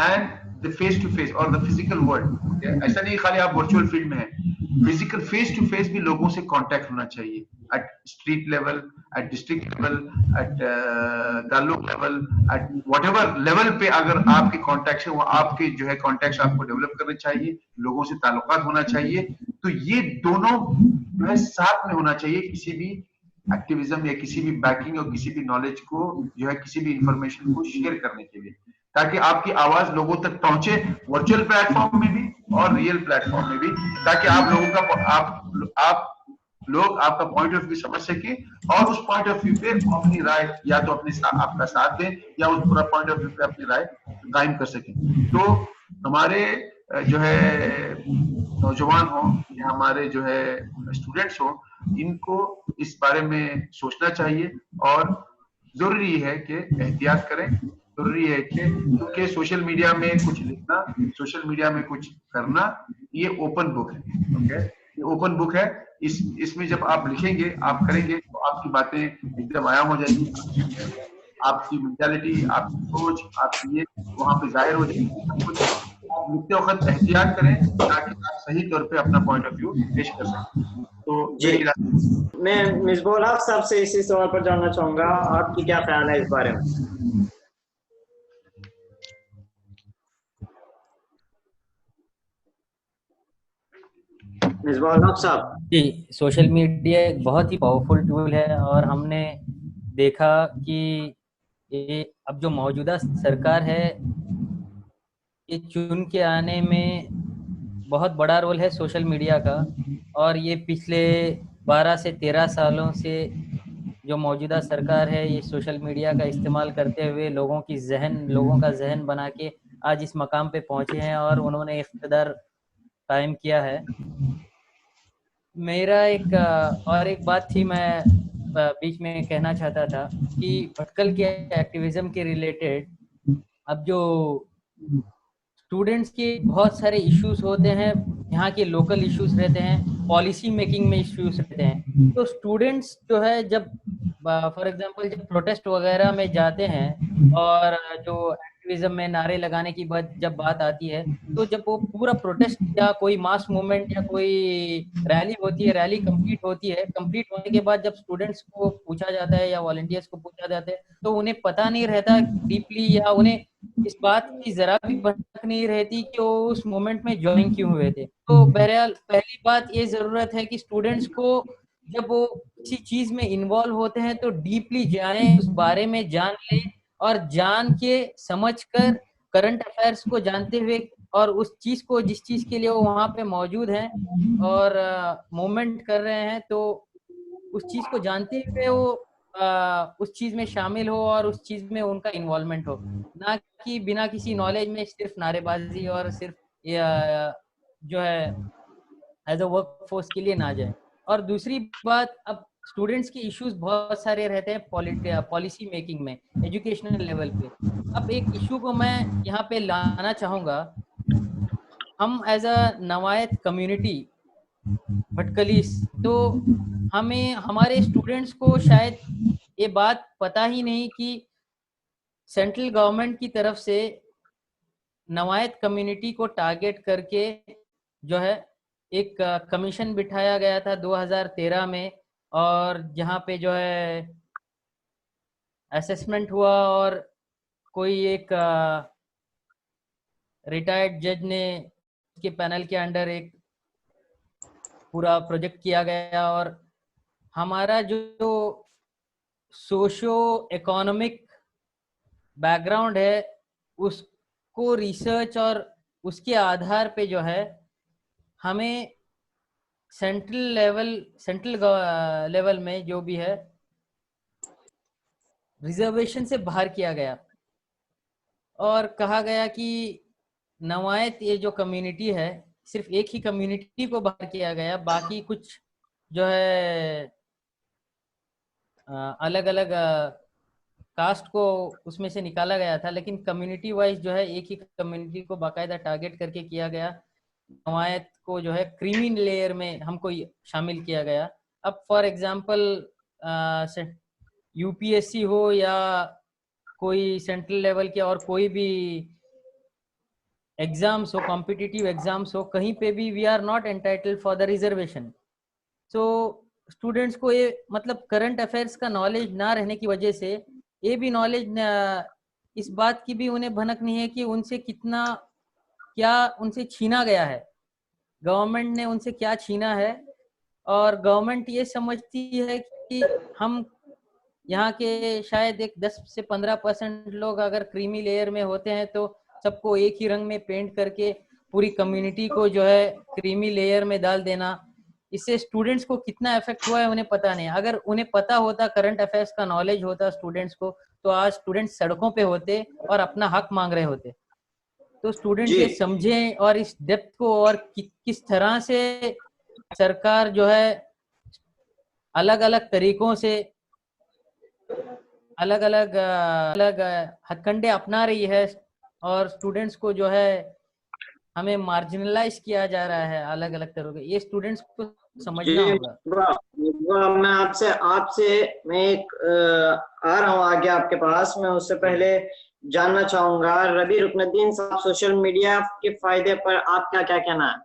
and the face-to-face or the physical world. ऐसा नहीं खाली आप वर्चुअल फील्ड में हैं, फिजिकल फेस टू फेस भी लोगों से कांटेक्ट होना चाहिए, at street level, at district level, at ताल्लुक level, at whatever level पे अगर आपके कॉन्टेक्ट है वो आपके जो है कॉन्टेक्ट आपको डेवलप करने चाहिए, लोगों से ताल्लुकात होना चाहिए। तो ये दोनों जो है साथ में होना चाहिए किसी भी एक्टिविज्म या किसी भी बैकिंग और किसी भी नॉलेज को जो है किसी भी इंफॉर्मेशन को शेयर करने के लिए, ताकि आपकी आवाज लोगों तक पहुंचे वर्चुअल प्लेटफॉर्म में भी और रियल प्लेटफॉर्म में भी, ताकि आप लोगों का आप लोग आपका पॉइंट ऑफ व्यू समझ सके और उस पॉइंट ऑफ व्यू पे अपनी राय या तो आपका साथ दें या उस पूरा पॉइंट ऑफ व्यू पे अपनी राय कायम कर सकें। तो हमारे जो है नौजवान हो या हमारे जो है स्टूडेंट्स हो, इनको इस बारे में सोचना चाहिए और जरूरी है कि एहतियात करें। जरूरी है कि क्योंकि सोशल मीडिया में कुछ लिखना, सोशल मीडिया में कुछ करना, ये ओपन बुक है। ओके, ये ओपन बुक है। इसमें जब आप लिखेंगे, आप करेंगे, तो आपकी बातें एकदम आया हो जाएगी, आपकी मेंटालिटी, आपकी सोच, आपकी ये वहां पे जाहिर हो जाएगी। लिखते वक्त एहतियात करें ताकि आप सही तौर पे अपना पॉइंट ऑफ व्यू पेश कर सकें। तो जी, मैं मिसबाहुल हक साहब से इसी सवाल पर जानना चाहूंगा, आपकी क्या ख्याल है इस बारे में? मिसबाहुल हक साहब जी, सोशल मीडिया एक बहुत ही पावरफुल टूल है और हमने देखा कि ये अब जो मौजूदा सरकार है, ये चुन के आने में बहुत बड़ा रोल है सोशल मीडिया का, और ये पिछले 12 से 13 सालों से जो मौजूदा सरकार है ये सोशल मीडिया का इस्तेमाल करते हुए लोगों का जहन बना के आज इस मकाम पे पहुंचे हैं और उन्होंने इख्तिदार कायम किया है। मेरा और एक बात थी, मैं बीच में कहना चाहता था कि भटकल के एक्टिविज्म के रिलेटेड अब जो स्टूडेंट्स के बहुत सारे इश्यूज होते हैं, यहाँ के लोकल इश्यूज रहते हैं, पॉलिसी मेकिंग में इश्यूज रहते हैं। तो स्टूडेंट्स जो है जब फॉर एग्जांपल जब प्रोटेस्ट वगैरह में जाते हैं और जो एक्टिविज्म में नारे लगाने की जब बात आती है, तो जब वो पूरा प्रोटेस्ट या कोई मास मूवमेंट या कोई रैली होती है, रैली कंप्लीट होती है, कंप्लीट होने के बाद जब स्टूडेंट्स को पूछा जाता है या वॉलंटियर्स को पूछा जाता है तो उन्हें पता नहीं रहता डीपली, या उन्हें इस बात की जरा भी भनक नहीं रहती कि वो उस मोमेंट में ज्वाइन क्यों हुए थे। तो बहरहाल पहली बात ये जरूरत है कि स्टूडेंट्स को जब वो किसी चीज में इन्वॉल्व होते हैं तो डीपली जाएं, उस बारे में जान लें और जान के समझ कर करंट अफेयर्स को जानते हुए और उस चीज को जिस चीज के लिए वो वहां पे मौजूद हैं और मूवमेंट कर रहे हैं, तो उस चीज को जानते हुए वो उस चीज में शामिल हो और उस चीज में उनका इन्वॉल्वमेंट हो, ना कि बिना किसी नॉलेज में सिर्फ नारेबाजी और सिर्फ जो है एज अ वर्क फोर्स के लिए ना जाए। और दूसरी बात, अब स्टूडेंट्स के इश्यूज बहुत सारे रहते हैं पॉलिसी मेकिंग में, एजुकेशनल लेवल पे। अब एक इशू को मैं यहाँ पे लाना चाहूँगा, हम एज अ नवायत कम्युनिटी भटकलीस, तो हमें हमारे स्टूडेंट्स को शायद ये बात पता ही नहीं कि सेंट्रल गवर्नमेंट की तरफ से नवायत कम्युनिटी को टारगेट करके जो है एक कमीशन बिठाया गया था 2013 में, और जहाँ पे जो है असेसमेंट हुआ और कोई एक रिटायर्ड जज ने के पैनल के अंडर एक पूरा प्रोजेक्ट किया गया और हमारा जो सोशो इकोनॉमिक बैकग्राउंड है उसको रिसर्च और उसके आधार पे जो है हमें सेंट्रल लेवल में जो भी है रिजर्वेशन से बाहर किया गया और कहा गया कि नवायत ये जो कम्युनिटी है सिर्फ एक ही कम्युनिटी को बाहर किया गया, बाकी कुछ जो है अलग अलग कास्ट को उसमें से निकाला गया था, लेकिन कम्युनिटी वाइज जो है एक ही कम्युनिटी को बाकायदा टारगेट करके किया गया। नवायत को जो है क्रीमी लेयर में हमको शामिल किया गया। अब फॉर एग्जांपल यूपीएससी हो या कोई सेंट्रल लेवल के और कोई भी एग्जाम्स हो, कॉम्पिटिटिव एग्जाम्स हो, कहीं पे भी we are not entitled for the reservation. So students को ये मतलब करंट अफेयर्स का नॉलेज ना रहने की वजह से ये भी नॉलेज इस बात की भी उन्हें भनक नहीं है कि उनसे क्या उनसे छीना गया है, गवर्नमेंट ने उनसे क्या छीना है। और गवर्नमेंट ये समझती है कि हम यहाँ के शायद एक 10 से 15% लोग अगर क्रीमी लेयर में होते हैं तो सबको एक ही रंग में पेंट करके पूरी कम्युनिटी को जो है क्रीमी लेयर में डाल देना, इससे स्टूडेंट्स को कितना इफेक्ट हुआ है उन्हें पता नहीं। अगर उन्हें पता होता, करंट अफेयर्स का नॉलेज होता स्टूडेंट्स को, तो आज स्टूडेंट्स सड़कों पे होते और अपना हक मांग रहे होते। तो स्टूडेंट्स ये समझें और इस डेप्थ को और किस तरह से सरकार जो है अलग अलग तरीकों से अलग अलग हथकंडे अपना रही है और स्टूडेंट्स को जो है हमें मार्जिनलाइज किया जा रहा है अलग अलग तरह के, ये स्टूडेंट्स को समझना होगा। मैं आपसे मैं एक आ रहा हूँ आगे आपके पास। मैं उससे पहले जानना चाहूंगा, रबी रुकनुद्दीन साहब, सोशल मीडिया के फायदे पर आपका क्या कहना है?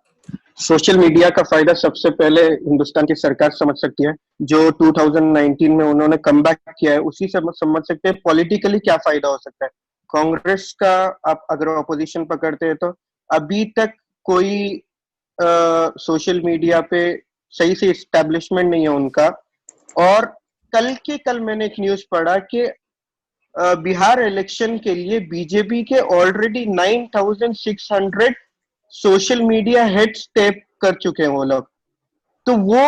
सोशल मीडिया का फायदा सबसे पहले हिंदुस्तान की सरकार समझ सकती है, जो 2019 में उन्होंने कमबैक किया है उसी से समझ सकते हैं पॉलिटिकली क्या फायदा हो सकता है। कांग्रेस का आप अगर ऑपोजिशन पकड़ते हैं तो अभी तक कोई सोशल मीडिया पे सही से इस्टेब्लिशमेंट नहीं है उनका। और कल मैंने एक न्यूज पढ़ा कि बिहार इलेक्शन के लिए बीजेपी के already 9,600 social media heads tap कर चुके हैं वो लोग। तो वो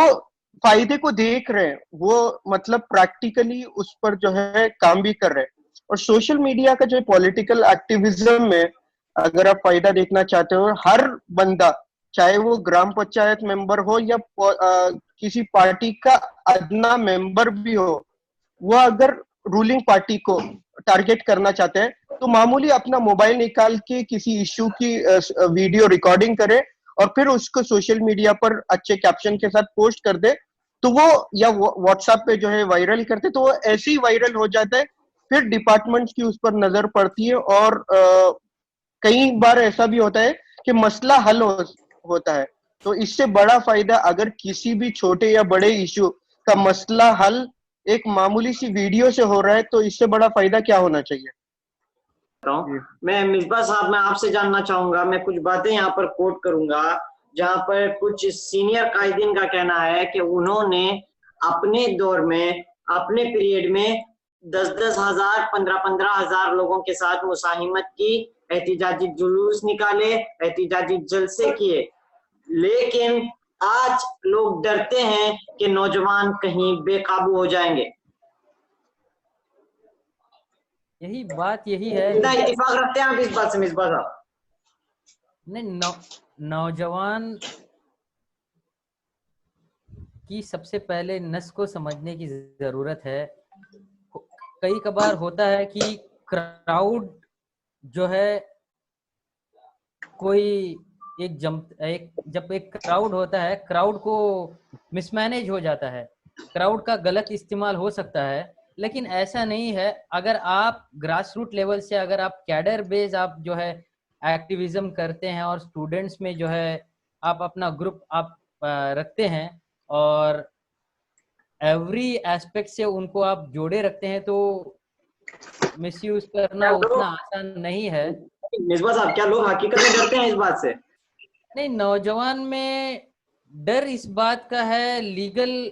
फायदे को देख रहे हैं, वो मतलब प्रैक्टिकली उस पर जो है काम भी कर रहे हैं। और सोशल मीडिया का जो पॉलिटिकल एक्टिविज्म में अगर आप फायदा देखना चाहते हो, हर बंदा चाहे वो ग्राम पंचायत मेंबर हो या किसी पार्टी का अदना मेंबर भी हो, वो अगर रूलिंग पार्टी को टारगेट करना चाहते हैं तो मामूली अपना मोबाइल निकाल के किसी इश्यू की वीडियो रिकॉर्डिंग करे और फिर उसको सोशल मीडिया पर अच्छे कैप्शन के साथ पोस्ट कर दे, तो वो या व्हाट्सएप पे जो है वायरल करते, तो वो ऐसे ही वायरल हो जाता है। फिर डिपार्टमेंट्स की उस पर नजर पड़ती है और कई बार ऐसा भी होता है कि मसला हल होता है। तो इससे बड़ा फायदा अगर किसी भी छोटे या बड़े इश्यू का मसला हल एक मामूली सी वीडियो से हो रहा है, तो इससे बड़ा फायदा क्या होना चाहिए? मैं मिसबा साहब, मैं आपसे जानना चाहूंगा, मैं कुछ बातें यहाँ पर कोट करूंगा जहाँ पर कुछ सीनियर कायदीन का कहना है कि उन्होंने अपने दौर में, अपने पीरियड में 10-10 हजार, 15-15 हजार लोगों के साथ मुसाहिमत की, एहतिजाजी जुलूस निकाले, एहतिजाजी जलसे किए, लेकिन आज लोग डरते हैं कि नौजवान कहीं बेकाबू हो जाएंगे। यही बात यही है। कितना इत्तेफाक रखते हैं आप इस बात से मिसबा साहब? नहीं, नौजवान की सबसे पहले नस को समझने की जरूरत है। कई कबार होता है कि क्राउड जो है, कोई जब एक क्राउड होता है, क्राउड को मिसमैनेज हो जाता है, क्राउड का गलत इस्तेमाल हो सकता है। लेकिन ऐसा नहीं है। अगर आप ग्रास रूट लेवल से, अगर आप कैडर बेस आप जो है एक्टिविज्म करते हैं और स्टूडेंट्स में जो है आप अपना ग्रुप आप रखते हैं और एवरी एस्पेक्ट से उनको आप जोड़े रखते हैं, तो मिसयूज करना उतना आसान नहीं है। मिसबा साहब, क्या लोग हकीकत में डरते हैं इस बात से? नहीं, नौजवान में डर इस बात का है, लीगल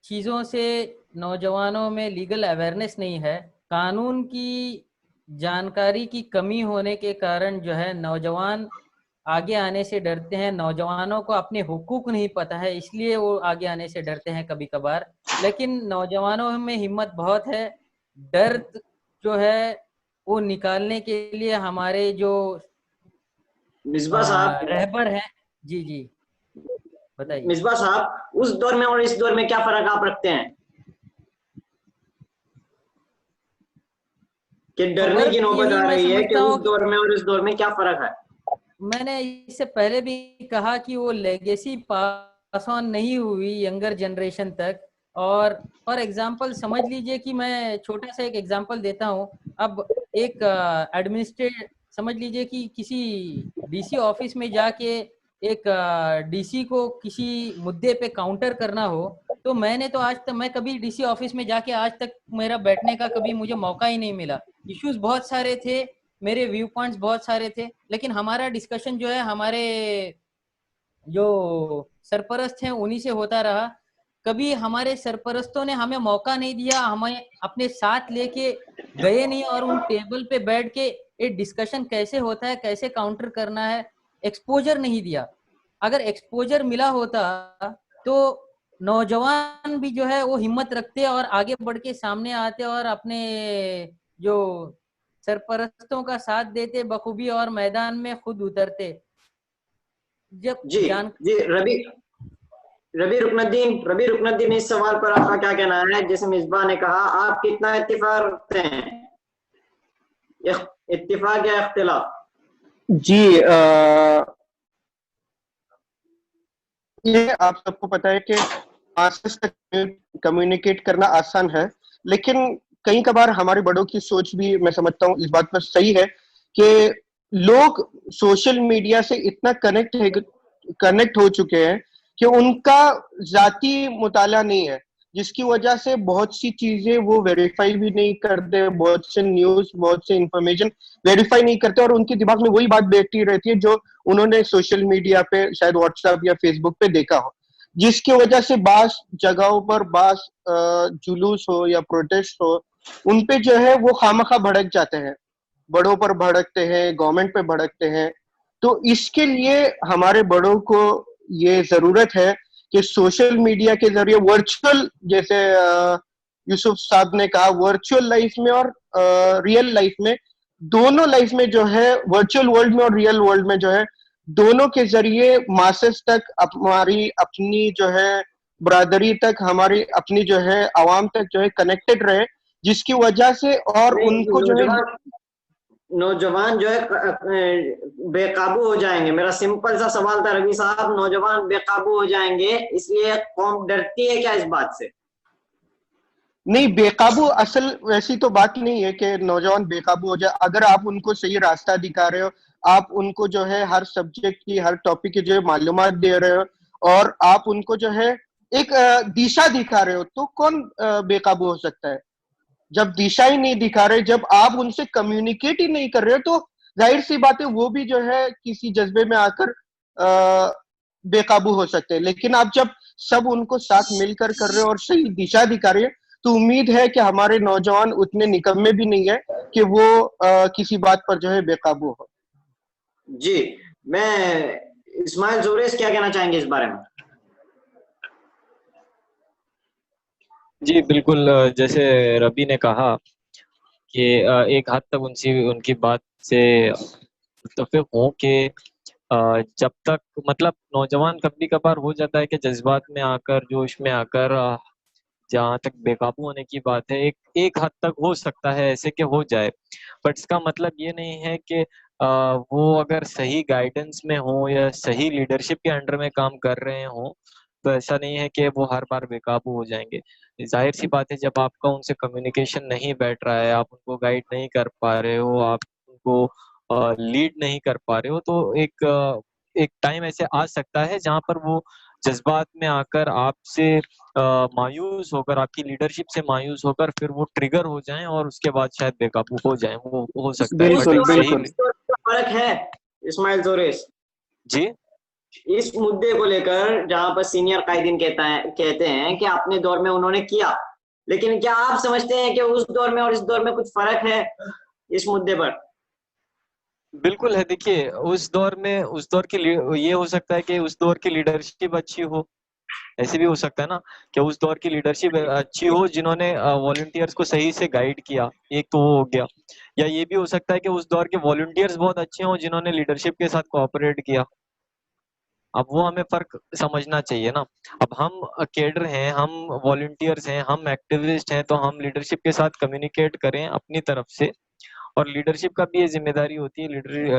चीज़ों से नौजवानों में लीगल अवेयरनेस नहीं है। कानून की जानकारी की कमी होने के कारण जो है नौजवान आगे आने से डरते हैं। नौजवानों को अपने हुकूक नहीं पता है, इसलिए वो आगे आने से डरते हैं कभी कभार। लेकिन नौजवानों में हिम्मत बहुत है। डर जो है वो निकालने के लिए हमारे जो मिसबा साहब रहबर हैं, जी जी बताइए। मिसबा साहब, उस दौर में और इस दौर में क्या फर्क आप रखते हैं कि डरने की नौबत आ रही है कि उस दौर में और इस दौर में क्या फर्क है? मैंने इससे पहले भी कहा कि वो लेगेसी पास ऑन नहीं हुई यंगर जनरेशन तक। और फॉर एग्जांपल समझ लीजिए कि मैं छोटा सा एक एग्जांपल देता हूँ। अब एक एडमिनिस्ट्रेट समझ लीजिए कि किसी डीसी ऑफिस में जाके एक डीसी को किसी मुद्दे पे काउंटर करना हो, तो मैंने तो आज तक, मैं कभी डीसी ऑफिस में जाके आज तक मेरा बैठने का कभी मुझे मौका ही नहीं मिला। इश्यूज बहुत सारे थे, मेरे व्यू पॉइंट्स बहुत सारे थे, लेकिन हमारा डिस्कशन जो है हमारे जो सरपरस्त हैं उन्हीं से होता रहा। कभी हमारे सरपरस्तों ने हमें मौका नहीं दिया, हमें अपने साथ लेके गए नहीं और उन टेबल पे बैठ के एक डिस्कशन कैसे होता है, कैसे काउंटर करना है, एक्सपोजर नहीं दिया। अगर एक्सपोजर मिला होता तो नौजवान भी जो है वो हिम्मत रखते और आगे बढ़ के सामने आते और अपने जो सरपरस्तों का साथ देते बखूबी और मैदान में खुद उतरते। जब जी रबी रुकनुद्दीन, इस सवाल पर आपका क्या कहना है? जैसे मिसबा ने कहा, आप कितना इत्तेफाक रखते हैं, इत्तेफाक या इख्तिलाफ? जी, ये आप सबको पता है कि मासेस तक कम्युनिकेट करना आसान है, लेकिन कई कबार हमारे बड़ों की सोच भी मैं समझता हूँ इस बात पर सही है कि लोग सोशल मीडिया से इतना कनेक्ट हो चुके हैं कि उनका जाती मुताला नहीं है, जिसकी वजह से बहुत सी चीजें वो वेरीफाई भी नहीं करते, बहुत से न्यूज, बहुत से इंफॉर्मेशन वेरीफाई नहीं करते और उनके दिमाग में वही बात बैठी रहती है जो उन्होंने सोशल मीडिया पे, शायद व्हाट्सएप या फेसबुक पे देखा हो, जिसकी वजह से बास जगहों पर बास जुलूस हो या प्रोटेस्ट हो, उनपे जो है वो खामखा भड़क जाते हैं, बड़ों पर भड़कते हैं, गवर्नमेंट पे भड़कते हैं। तो इसके लिए हमारे बड़ों को ये जरूरत है कि सोशल मीडिया के जरिए वर्चुअल, जैसे यूसुफ साहब ने कहा, वर्चुअल लाइफ में और रियल लाइफ में, दोनों लाइफ में जो है, वर्चुअल वर्ल्ड में और रियल वर्ल्ड में जो है, दोनों के जरिए मासेस तक हमारी अपनी जो है बरादरी तक, हमारी अपनी जो है आवाम तक जो है कनेक्टेड रहे, जिसकी वजह से और नहीं, उनको जो है नौजवान जो है बेकाबू हो जाएंगे। मेरा सिंपल सा सवाल था रवि साहब, नौजवान बेकाबू हो जाएंगे इसलिए कौम डरती है क्या इस बात से? नहीं, बेकाबू असल वैसी तो बात नहीं है कि नौजवान बेकाबू हो जाए। अगर आप उनको सही रास्ता दिखा रहे हो, आप उनको जो है हर सब्जेक्ट की, हर टॉपिक की जो है मालूमात दे रहे हो, और आप उनको जो है एक दिशा दिखा रहे हो, तो कौन बेकाबू हो सकता है? जब दिशा ही नहीं दिखा रहे, जब आप उनसे कम्युनिकेट ही नहीं कर रहे हो, तो जाहिर सी बात है वो भी जो है किसी जज्बे में आकर बेकाबू हो सकते हैं। लेकिन आप जब सब उनको साथ मिलकर कर रहे हो और सही दिशा दिखा रहे हो, तो उम्मीद है कि हमारे नौजवान उतने निकम्मे भी नहीं है कि वो किसी बात पर जो है बेकाबू हो। जी, मैं इस्माइल जोरेस क्या कहना चाहेंगे इस बारे में? जी बिल्कुल, जैसे रवि ने कहा कि एक हद तक उनकी बात से मुत्तफिक हूँ कि जब तक मतलब नौजवान कभी कभार हो जाता है कि जज्बात में आकर, जोश में आकर, जहाँ तक बेकाबू होने की बात है, एक हद तक हो सकता है ऐसे कि हो जाए, बट इसका मतलब ये नहीं है कि वो अगर सही गाइडेंस में हो या सही लीडरशिप के अंडर में काम कर रहे हो, तो ऐसा नहीं है कि वो हर बार बेकाबू हो जाएंगे। जाहिर सी बात है, जब आपका उनसे कम्युनिकेशन नहीं बैठ रहा है, आप उनको गाइड नहीं कर पा रहे हो, आप उनको लीड नहीं कर पा रहे हो, तो एक टाइम ऐसे आ सकता है जहाँ पर वो जज्बात में आकर आपसे मायूस होकर, आपकी लीडरशिप से मायूस होकर फिर वो ट्रिगर हो जाएं और उसके बाद शायद बेकाबू हो जाएं। वो हो सकता है, बट बिल्कुल एक सही बिल्कुल। फर्क है इस्माइल जोरेस जी इस मुद्दे को लेकर, जहां पर सीनियर कायदीन कहते हैं कि अपने दौर में उन्होंने किया, लेकिन क्या आप समझते हैं कि उस दौर में और इस दौर में कुछ फर्क है इस मुद्दे पर? बिल्कुल है। देखिए, उस दौर की ये हो सकता है कि उस दौर की लीडरशिप अच्छी हो, ऐसे भी हो सकता है ना कि उस दौर की लीडरशिप अच्छी हो जिन्होंने वॉलंटियर्स को सही से गाइड किया, एक तो वो हो गया। या ये भी हो सकता है कि उस दौर के वॉलंटियर्स बहुत अच्छे हों जिन्होंने लीडरशिप के साथ कोऑपरेट किया। अब वो हमें फर्क समझना चाहिए ना। अब हम कैडर हैं, हम वॉलंटियर्स हैं, हम एक्टिविस्ट हैं, तो हम लीडरशिप के साथ कम्युनिकेट करें अपनी तरफ से। और लीडरशिप का भी ये जिम्मेदारी होती है,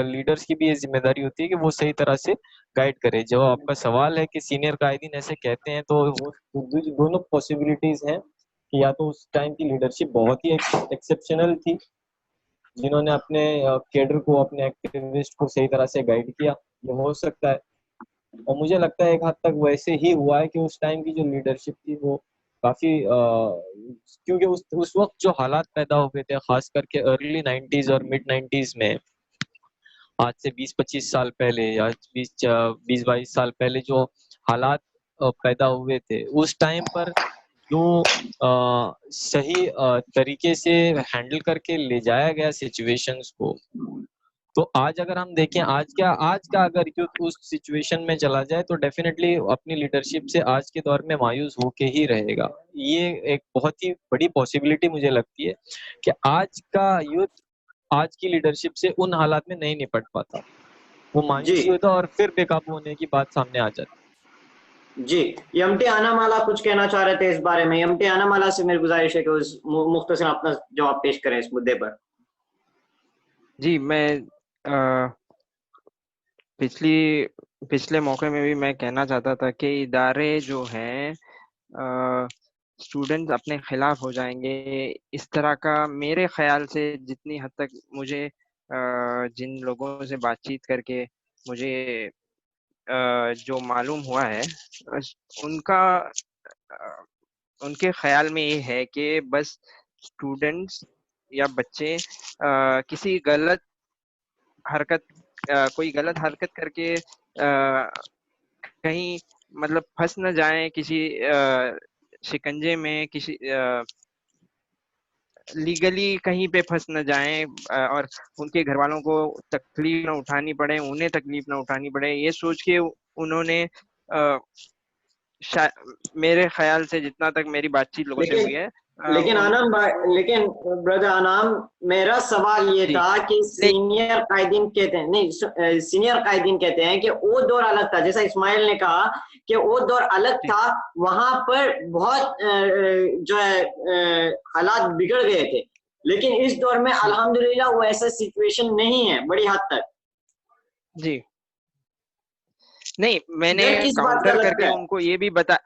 लीडर्स की भी ये जिम्मेदारी होती है कि वो सही तरह से गाइड करे। जो आपका सवाल है कि सीनियर कायदीन ऐसे कहते हैं, तो दोनों पॉसिबिलिटीज हैं कि या तो उस टाइम की लीडरशिप बहुत ही एक्सेप्शनल थी, जिन्होंने अपने कैडर को, अपने एक्टिविस्ट को सही तरह से गाइड किया, ये हो सकता है। और मुझे लगता है एक हद तक वैसे ही हुआ है कि उस टाइम की जो लीडरशिप थी वो काफी क्योंकि उस वक्त जो हालात पैदा हो गए थे, खास करके अर्ली 90s और मिड 90s में, आज से 20-25 साल पहले या 20-22 साल पहले जो हालात पैदा हुए थे, उस टाइम पर जो सही तरीके से हैंडल करके ले जाया गया सिचुएशंस को, तो आज अगर हम देखें, आज का अगर यूथ उस सिचुएशन में चला जाए, तो डेफिनेटली अपनी लीडरशिप से आज के दौर में मायूस होके ही रहेगा। ये एक बहुत ही बड़ी पॉसिबिलिटी मुझे लगती है कि आज का यूथ आज की लीडरशिप से उन हालात में नहीं निपट पाता, वो मायूस ही होता और फिर बेकाबू होने की बात सामने आ जाती। जी, यमटी आनामाला कुछ कहना चाह रहे थे इस बारे में। यमटी आनामाला से मेरी गुजारिश है कि उस मुख्तसर अपना जवाब पेश करें इस मुद्दे पर। जी, मैं पिछले मौके में भी मैं कहना चाहता था कि इदारे जो हैं स्टूडेंट्स अपने खिलाफ हो जाएंगे, इस तरह का मेरे ख्याल से, जितनी हद तक मुझे जिन लोगों से बातचीत करके मुझे जो मालूम हुआ है, उनके ख्याल में ये है कि बस स्टूडेंट्स या बच्चे किसी गलत हरकत कोई गलत हरकत करके कहीं मतलब फंस न जाएं किसी शिकंजे में, किसी लीगली कहीं पे फंस न जाएं, और उनके घर वालों को तकलीफ ना उठानी पड़े, उन्हें तकलीफ ना उठानी पड़े, ये सोच के उन्होंने मेरे ख्याल से जितना तक मेरी बातचीत लोगों से हुई है, लेकिन आनंद भाई, लेकिन ब्रदर आनंद, मेरा सवाल ये था कि सीनियर कायदीन कहते हैं, नहीं सीनियर कायदीन कहते हैं कि वो दौर अलग था, जैसा इस्माइल ने कहा कि वो दौर अलग था, वहां पर बहुत जो है हालात बिगड़ गए थे, लेकिन इस दौर में अल्हम्दुलिल्लाह वो ऐसा सिचुएशन नहीं है बड़ी हद तक। जी नहीं, मैंने काउंटर करके उनको ये भी बता,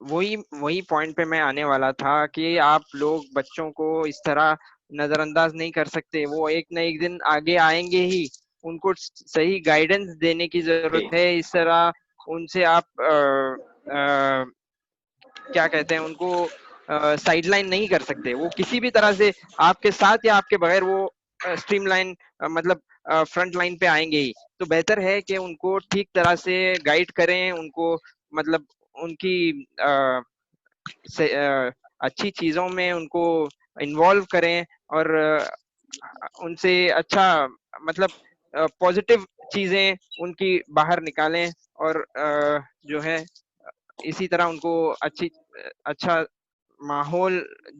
वही पॉइंट पे मैं आने वाला था कि आप लोग बच्चों को इस तरह नजरअंदाज नहीं कर सकते, वो एक न एक दिन आगे आएंगे ही, उनको सही गाइडेंस देने की जरूरत है। इस तरह उनसे आप क्या कहते हैं, उनको साइडलाइन नहीं कर सकते, वो किसी भी तरह से आपके साथ या आपके बगैर वो स्ट्रीमलाइन मतलब फ्रंट लाइन पे आएंगे ही। तो बेहतर है कि उनको ठीक तरह से गाइड करें, उनको मतलब उनकी अच्छी चीजों में उनको इन्वॉल्व करें और उनसे अच्छा मतलब पॉजिटिव चीजें उनकी बाहर निकालें और जो है इसी तरह उनको अच्छा माहौल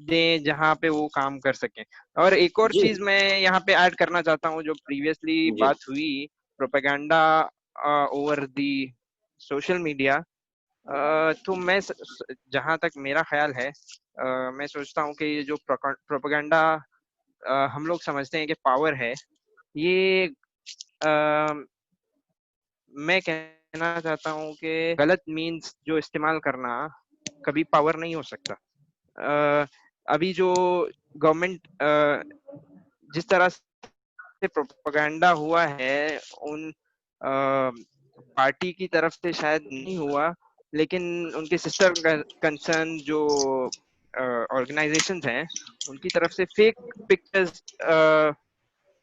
दें जहाँ पे वो काम कर सकें। और एक और चीज मैं यहाँ पे ऐड करना चाहता हूँ, जो प्रीवियसली बात हुई propaganda over the social media, तो मैं जहाँ तक मेरा ख्याल है, मैं सोचता हूँ कि ये जो प्रोपेगेंडा हम लोग समझते हैं कि पावर है, ये मैं कहना चाहता हूँ कि गलत मीन्स जो इस्तेमाल करना कभी पावर नहीं हो सकता। अभी जो गवर्नमेंट जिस तरह से प्रोपेगेंडा हुआ है, उन पार्टी की तरफ से शायद नहीं हुआ, लेकिन उनके सिस्टर कंसर्न जो ऑर्गेनाइजेशंस हैं उनकी तरफ से फेक पिक्चर्स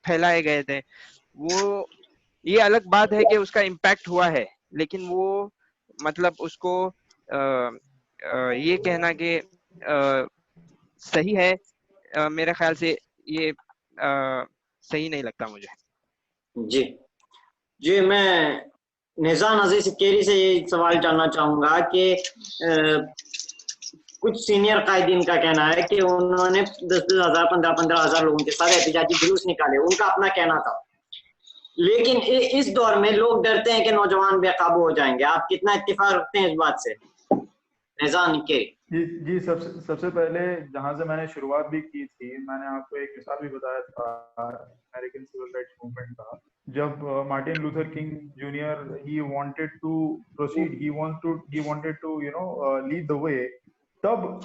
फैलाए गए थे। वो ये अलग बात है कि उसका इम्पैक्ट हुआ है, लेकिन वो मतलब उसको ये कहना कि सही है, मेरे ख्याल से ये सही नहीं लगता मुझे। जी मैं निज़ान अजीज केरी से ये सवाल जानना चाहूंगा कि कुछ सीनियर कायदीन का कहना है कि उन्होंने 10-10 हजार 15-15 हजार लोगों के साथ एहतजाजी जुलूस निकाले, उनका अपना कहना था, लेकिन इस दौर में लोग डरते हैं कि नौजवान बेकाबू हो जाएंगे। आप कितना इत्तेफाक रखते हैं इस बात से? निज़ान के जी सबसे पहले जहां से मैंने शुरुआत भी की थी, मैंने आपको एक मिसाल भी बताया था अमेरिकन सिविल राइट्स मूवमेंट का, जब Martin Luther King Junior he wanted to proceed, he wanted to you know lead the way, तब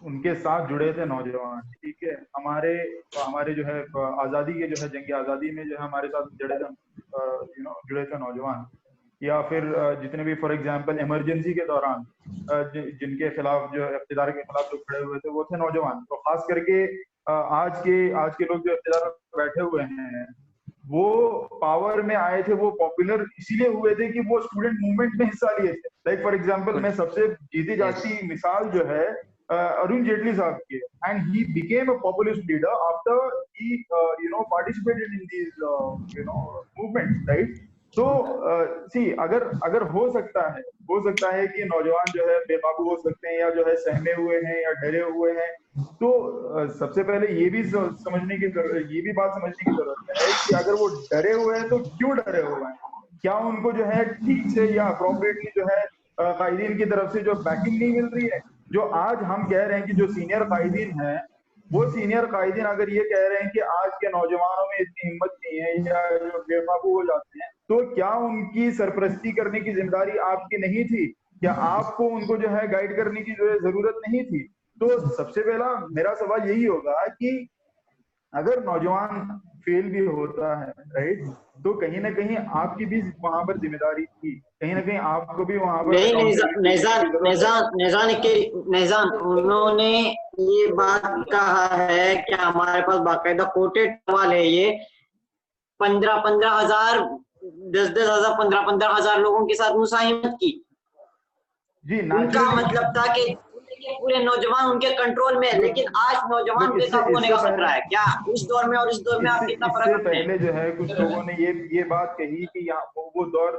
उनके साथ जुड़े थे नौजवान। ठीक है, हमारे जो है आजादी के जो है जंग आजादी में जो है हमारे साथ जुड़े थे नौजवान, या फिर जितने भी फॉर एग्जांपल इमरजेंसी के दौरान जिनके खिलाफ जो इख्तियार के खिलाफ जो खड़े हुए थे वो थे नौजवान। तो खास करके आज के लोग जो इख्तियार में बैठे हुए हैं वो पावर में आए थे, वो पॉपुलर इसीलिए हुए थे कि वो स्टूडेंट मूवमेंट में हिस्सा लिए थे। लाइक फॉर एग्जांपल मैं सबसे जीती जाती मिसाल जो है अरुण जेटली साहब की, and he became a populist leader after he participated in these movements, right. तो सी अगर हो सकता है कि नौजवान जो है बेकाबू हो सकते हैं या जो है सहमे हुए हैं या डरे हुए हैं, तो सबसे पहले ये भी बात समझने की जरूरत है कि अगर वो डरे हुए हैं तो क्यों डरे हुए हैं, क्या उनको जो है ठीक से या अप्रोप्रिएटली जो है कायदीन की तरफ से जो बैकिंग नहीं मिल रही है। जो आज हम कह रहे हैं कि जो सीनियर कायदीन हैं, वो सीनियर कायदीन अगर ये कह रहे हैं कि आज के नौजवानों में इतनी हिम्मत नहीं है या जो बेकाबू हो जाते हैं, तो क्या उनकी सरपरस्ती करने की जिम्मेदारी आपकी नहीं थी? क्या आपको उनको जो है गाइड करने की जो है जरूरत नहीं थी? तो सबसे पहला मेरा सवाल यही होगा कि अगर नौजवान फेल भी होता है, राइट, तो कहीं ना कहीं आपकी भी वहां पर जिम्मेदारी थी, कहीं ना कहीं आपको भी वहां पर निज़ान उन्होंने ये बात कहा है कि हमारे पास बाकायदा कोटेड सवाल है, ये 15-15 हजार 10-10 हजार 15-15 हजार लोगों के साथ मुसाहिमत की। जी, उनका मतलब था कि पूरे नौजवान उनके कंट्रोल में है, लेकिन आज नौजवान बेकाबू होने का खतरा है। क्या इस दौर में और इस दौर में आप कितना फर्क रखते हैं? पहले जो है कुछ लोगों ने ये बात कही कि वो दौर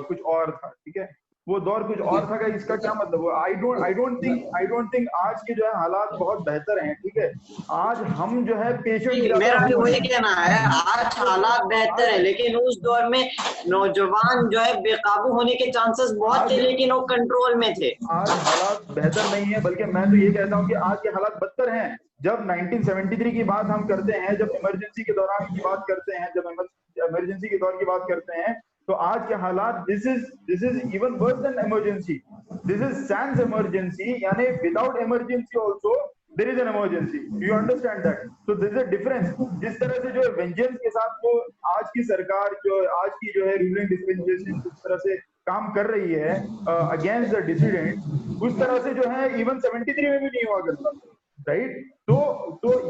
कुछ और था, ठीक है, वो दौर कुछ और था, इसका क्या मतलब हुआ? आई डोंट थिंक आज के जो है हालात बहुत बेहतर हैं, ठीक है। आज हम जो है पेशेंट मेरा भी वही हैं। कहना है, आज हालात बेहतर है, लेकिन उस दौर में नौजवान जो है बेकाबू होने के चांसेस बहुत थे, लेकिन वो कंट्रोल में थे। आज हालात बेहतर नहीं है, बल्कि मैं तो ये कहता हूँ कि आज के हालात बदतर हैं। जब 1973 की बात हम करते हैं, जब इमरजेंसी के दौरान की बात करते हैं, जब इमरजेंसी के दौर की बात करते हैं, तो आज के हालात this is even worse than emergency. This is sans emergency, यानी without emergency also there is an emergency. You understand that? So this is a difference. जिस तरह से जो है वेंजेंस के साथ वो आज की सरकार जो आज की जो है रूलिंग डिस्पेंसेशन जिस तरह से काम कर रही है अगेंस्ट द डिसिडेंट, उस तरह से जो है इवन 73 में भी नहीं हुआ करता, राइट? तो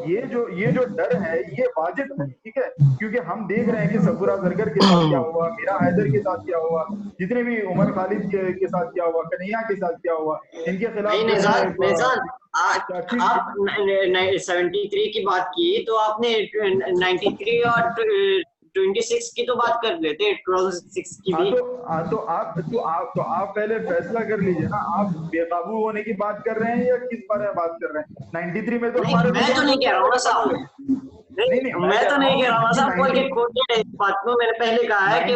ये जो डर है ये वाजिब है, ठीक है, क्योंकि हम देख रहे हैं कि सफूरा जरगर के साथ क्या हुआ, मीरा हैदर के साथ क्या हुआ, जितने भी उमर खालिद के साथ क्या हुआ, कन्हैया के साथ क्या हुआ, इनके खिलाफ नहीं निजान, आप 73 की बात की तो आपने 93 और 26 की तो बात कर लेते, 2006 की भी। तो आप पहले फैसला कर लीजिए ना, आप बेकाबू होने की बात कर रहे हैं या किस बारे में बात कर रहे हैं? 93 में तो हमारे मैं तो नहीं कह रहा हूँ ना साहब, मैं तो नहीं कह रहा हूँ साहब, कोई कोटेड है इस बात को। मैंने पहले कहा है कि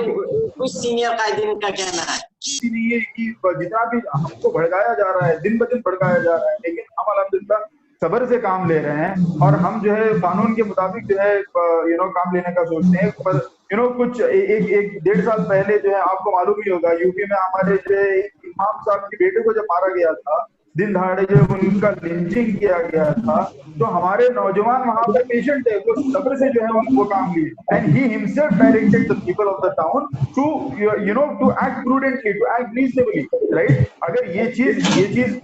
कुछ सीनियर कायदीन का कहना है नहीं है कि जितना भी हमको भड़काया जा रहा है, दिन ब दिन भड़काया जा रहा है, लेकिन हम अल्हम्दुलिल्लाह सब्र से काम ले रहे हैं और हम जो है कानून के मुताबिक जो है काम लेने का सोचते हैं। पर कुछ एक 1.5 साल पहले जो है आपको मालूम ही होगा, यूपी में हमारे जो इमाम साहब के बेटे को जब मारा गया था, दिन दहाड़े जो उनका लिंचिंग किया गया था, तो हमारे नौजवान वहां पर पेशेंट थे, वो सब्र से जो है उनको काम लिए। And he himself directed the people of the town to to act prudently, to act reasonably, right? अगर ये चीज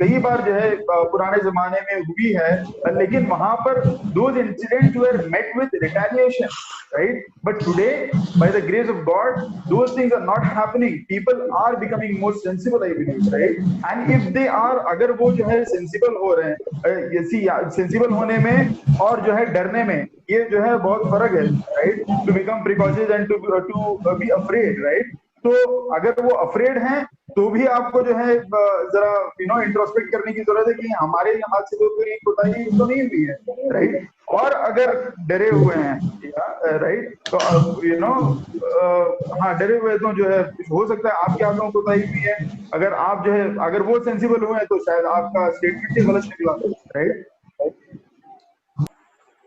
कई बार जो है पुराने जमाने में हुई है, लेकिन वहां पर those incidents were met with retaliation, right? But today, by the grace of God, those things are not happening. People are becoming more sensible, I believe, right? And if they are, अगर वो जो है sensible हो रहे हैं, sensible होने में और जो है डरने में, ये जो है बहुत फर्क है, right? To become precautious and to be afraid, right? तो अगर वो अफ्रेड हैं तो भी आपको जो है जरा इंट्रोस्पेक्ट करने की जरूरत है कि हमारे हाथ से तो कोई कोताही तो नहीं हुई है, राइट? और अगर डरे हुए हैं, राइट, तो हाँ, डरे हुए तो जो है हो सकता है आपके हाथों कोताही हुई है। अगर आप जो है अगर वो सेंसिबल हुए हैं तो शायद आपका स्टेटमेंट ही गलत निकला, राइट?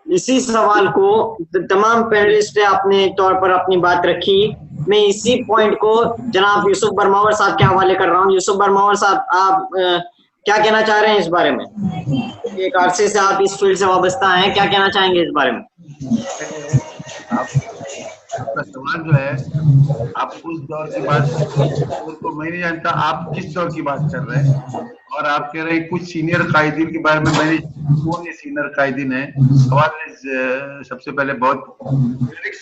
इसी सवाल को तमाम पैनलिस्ट ने अपने तौर पर अपनी बात रखी। मैं इसी पॉइंट को जनाब यूसुफ बरमावर साहब के हवाले कर रहा हूँ। यूसुफ बरमावर साहब, आप क्या कहना चाह रहे हैं इस बारे में? एक अरसे से आप इस फील्ड से वाबस्ता हैं, क्या कहना चाहेंगे इस बारे में? आपका सवाल जो है, आप उस दौर की बात, तो मैं नहीं जानता आप किस दौर की बात कर रहे हैं, और आप कह रहे हैं कुछ सीनियर कायदीन के बारे में। मैंने कौन ये सीनियर कायदीन है? सवाल सबसे पहले बहुत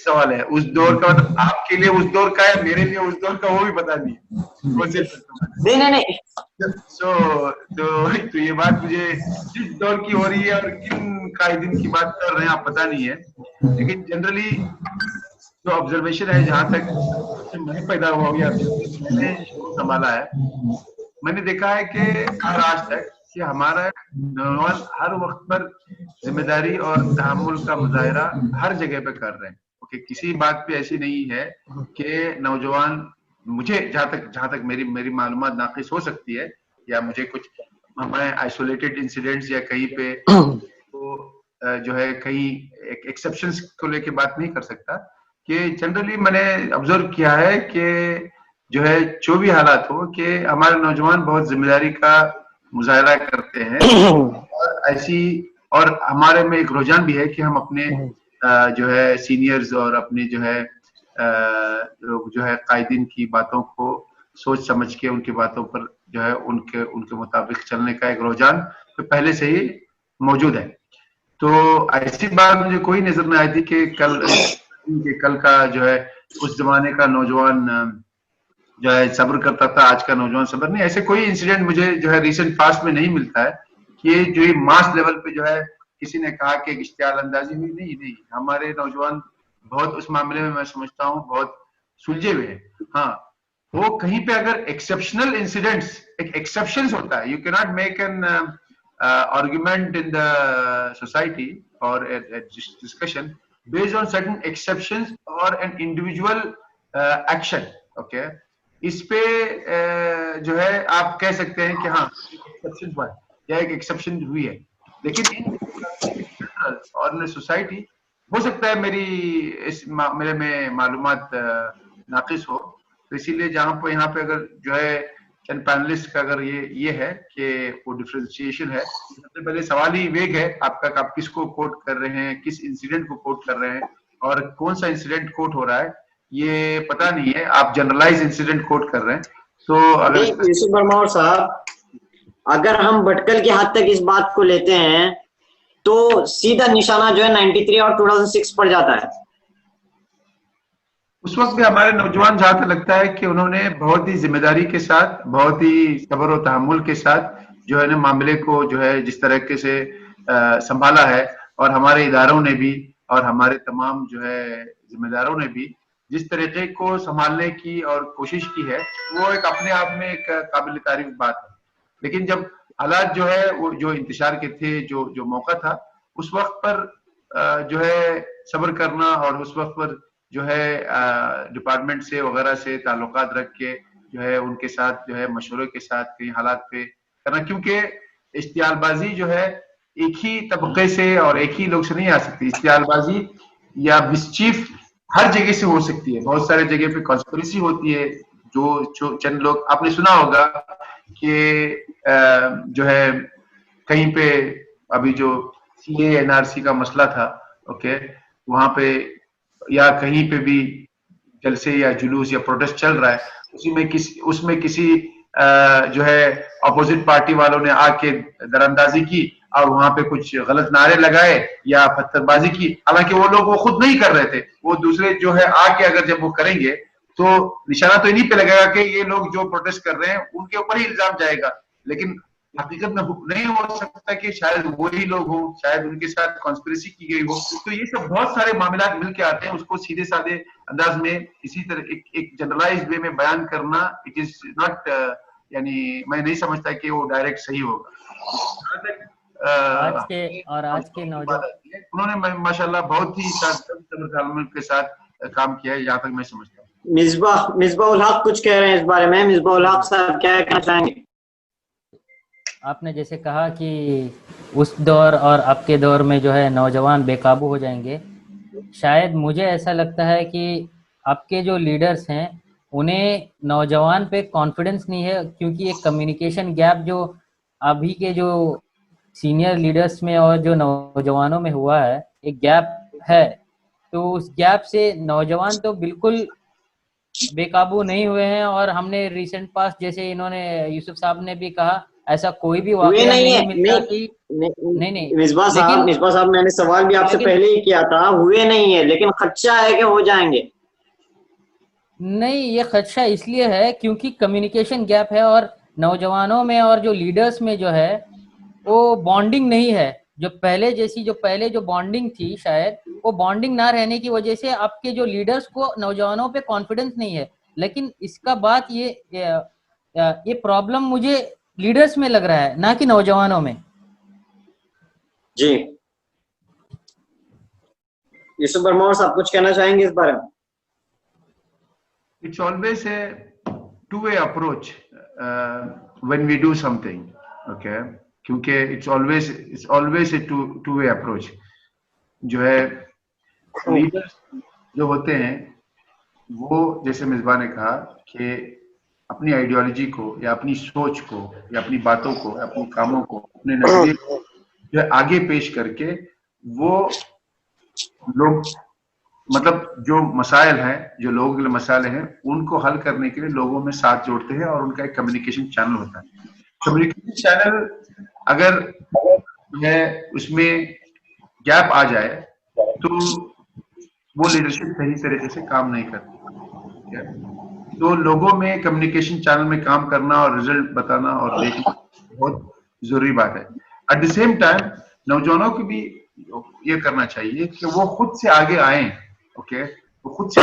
सवाल है। उस दौर का मतलब आपके लिए उस दौर का है, मेरे लिए उस दौर का वो भी पता नहीं। नहीं। तो ये बात मुझे किस दौर की हो रही है और किन कायदीन की बात कर रहे हैं आप पता नहीं है, लेकिन जनरली जो ऑब्जर्वेशन है, जहां तक मैं पैदा हुआ या मैंने संभाला है, मैंने देखा है कि हर आज तक कि हमारा नौजवान हर वक्त पर जिम्मेदारी और तहम्मुल का मुजाहरा हर जगह पे कर रहे हैं। ओके, किसी बात पे ऐसी नहीं है कि नौजवान, मुझे जहां तक मेरी मालूमात नाकिस हो सकती है, या मुझे कुछ, मैं आइसोलेटेड इंसिडेंट्स या कहीं पे तो जो है कहीं एक्सेप्शंस को लेके बात नहीं कर सकता, कि जनरली मैंने ऑब्जर्व किया है कि जो है जो भी हालात हो, कि हमारे नौजवान बहुत जिम्मेदारी का मुजाहरा करते हैं, और ऐसी, और हमारे में एक रुझान भी है कि हम अपने जो है सीनियर्स और अपने जो है कायदीन की बातों को सोच समझ के उनकी बातों पर जो है उनके मुताबिक चलने का एक रुझान तो पहले से ही मौजूद है। तो ऐसी बात मुझे कोई नजर नहीं आई थी कि कल का जो है उस जमाने का नौजवान जो है सब्र करता था, आज का नौजवान सब्र नहीं। ऐसे कोई इंसिडेंट मुझे जो है रिसेंट पास्ट में नहीं मिलता है कि जो ये मास लेवल पे जो है किसी ने कहा कि इश्तियाल अंदाजी हुई। नहीं, हमारे नौजवान बहुत उस मामले में मैं समझता हूँ बहुत सुलझे हुए हैं। हाँ, वो कहीं पे अगर एक्सेप्शनल इंसिडेंट्स, एक एक्सेप्शंस होता है, you can not make an argument in the society और discussion based on certain exceptions और एन इंडिविजुअल एक्शन। ओके, इस पे जो है आप कह सकते हैं कि हाँ एक्सेप्शन हुआ है या एक एक्सेप्शन हुई है, लेकिन इन और सोसाइटी हो सकता है मेरी इस मामले में मालूमात नाकिस हो, तो इसीलिए जहां पर यहाँ पे अगर जो है चंद पैनलिस्ट का अगर ये है कि वो डिफरेंशिएशन है, सबसे पहले सवाल ही वेग है आपका, आप किसको कोट कर रहे हैं, किस इंसिडेंट को कोट कर रहे हैं और कौन सा इंसिडेंट कोट हो रहा है ये पता नहीं है, आप जनरलाइज इंसिडेंट कोट कर रहे हैं। तो अगर यूसुफ बरमौर साहब, अगर हम भटकल के हद तक इस बात को लेते हैं तो सीधा निशाना जो है 93 और 2006 पर जाता है। उस वक्त भी हमारे नौजवान जहां तक लगता है कि उन्होंने बहुत ही जिम्मेदारी के साथ, बहुत ही सब्र और तहम्मुल के साथ जो है ना मामले को जो है जिस तरीके से संभाला है, और हमारे इदारों ने भी और हमारे तमाम जो है जिम्मेदारों ने भी जिस तरीके को संभालने की और कोशिश की है, वो एक अपने आप में एक काबिल तारीफ बात है। लेकिन जब हालात जो है वो जो इंतशार के थे, जो मौका था, उस वक्त पर जो है सब्र करना और उस वक्त पर जो है डिपार्टमेंट से वगैरह से ताल्लुकात रख के जो है उनके साथ जो है मशवरे के साथ कई हालात पे करना, क्योंकि इश्तियालबाजी जो है एक ही तबके से और एक ही लोग से नहीं आ सकती। इश्तियालबाजी या मिसचीफ हर जगह से हो सकती है, बहुत सारे जगह पे कॉन्स्पिरेसी होती है। जो चंद लोग आपने सुना होगा कि जो है कहीं पे अभी जो सीए एनआरसी का मसला था, ओके, वहां पे या कहीं पे भी जलसे या जुलूस या प्रोटेस्ट चल रहा है, उसमें किसी जो है अपोजिट पार्टी वालों ने आके दरअंदाजी की और वहां पे कुछ गलत नारे लगाए या पत्थरबाजी की, हालांकि वो लोग वो खुद नहीं कर रहे थे, वो दूसरे जो है आके अगर जब वो करेंगे तो निशाना तो इन्हीं पे लगेगा कि ये लोग जो प्रोटेस्ट कर रहे हैं उनके ऊपर ही इल्जाम जाएगा, लेकिन हकीकत में नहीं हो सकता कि शायद वही लोग हो, शायद उनके साथ कॉन्स्पिरेसी की गई हो। तो ये सब बहुत सारे मामला मिलके आते हैं, उसको सीधे साधे अंदाज में इसी तरह एक जनरलाइज्ड वे में बयान करना इट इज नॉट, यानी मैं नहीं समझता कि वो डायरेक्ट सही होगा। आज के नौजवान उन्होंने माशाल्लाह बहुत ही के साथ काम किया है, जहाँ तक मैं समझता हूँ। मिसबाह उल हक कुछ कह रहे हैं इस बारे में। मिसबाह उल हक साहब क्या कहना चाहेंगे? आपने जैसे कहा कि उस दौर और अब के दौर में जो है नौजवान बेकाबू हो जाएंगे, शायद मुझे ऐसा लगता है कि अब के जो लीडर्स हैं उन्हें नौजवान पे कॉन्फिडेंस नहीं है, क्योंकि एक कम्युनिकेशन गैप जो अभी के जो सीनियर लीडर्स में और जो नौजवानों में हुआ है, एक गैप है। तो उस गैप से नौजवान तो बिल्कुल बेकाबू नहीं हुए हैं, और हमने रिसेंट पास जैसे इन्होंने यूसुफ साहब ने भी कहा, ऐसा कोई भी वाकया नहीं मिलता कि नहीं मिसबाह साहब मैंने सवाल भी आपसे पहले ही किया था, हुए नहीं है, लेकिन खदशा है कि हो जाएंगे। नहीं, ये खदशा इसलिए है क्योंकि कम्युनिकेशन गैप है और नौजवानों में और जो लीडर्स में जो है वो बॉन्डिंग नहीं है, जो पहले जो बॉन्डिंग थी, शायद वो बॉन्डिंग ना रहने की वजह से आपके जो लीडर्स को नौजवानों पे कॉन्फिडेंस नहीं है। लेकिन इसका बात ये प्रॉब्लम मुझे लीडर्स में लग रहा है, ना कि नौजवानों में। जी, यूसुफ बरमौर साहब कुछ कहना चाहेंगे इस बारे में? It's always a two-way approach when we do something, okay? क्योंकि it's always a two-way approach. जो है लीडर्स जो होते हैं वो, जैसे मिसबा ने कहा कि अपनी आइडियोलॉजी को या अपनी सोच को या अपनी बातों को या अपने कामों को, अपने नजरिए को जो है आगे पेश करके वो लोग, मतलब जो मसाइल हैं, जो लोगों के लिए मसाइल हैं, उनको हल करने के लिए लोगों में साथ जोड़ते हैं और उनका एक कम्युनिकेशन चैनल होता है। कम्युनिकेशन चैनल अगर है उसमें गैप आ जाए तो वो लीडरशिप सही तरीके से काम नहीं करती। तो लोगों में कम्युनिकेशन चैनल में काम करना और रिजल्ट बताना और देखना बहुत जरूरी बात है। एट द सेम टाइम नौजवानों को भी ये करना चाहिए कि वो खुद से आगे आए, ओके, वो खुद से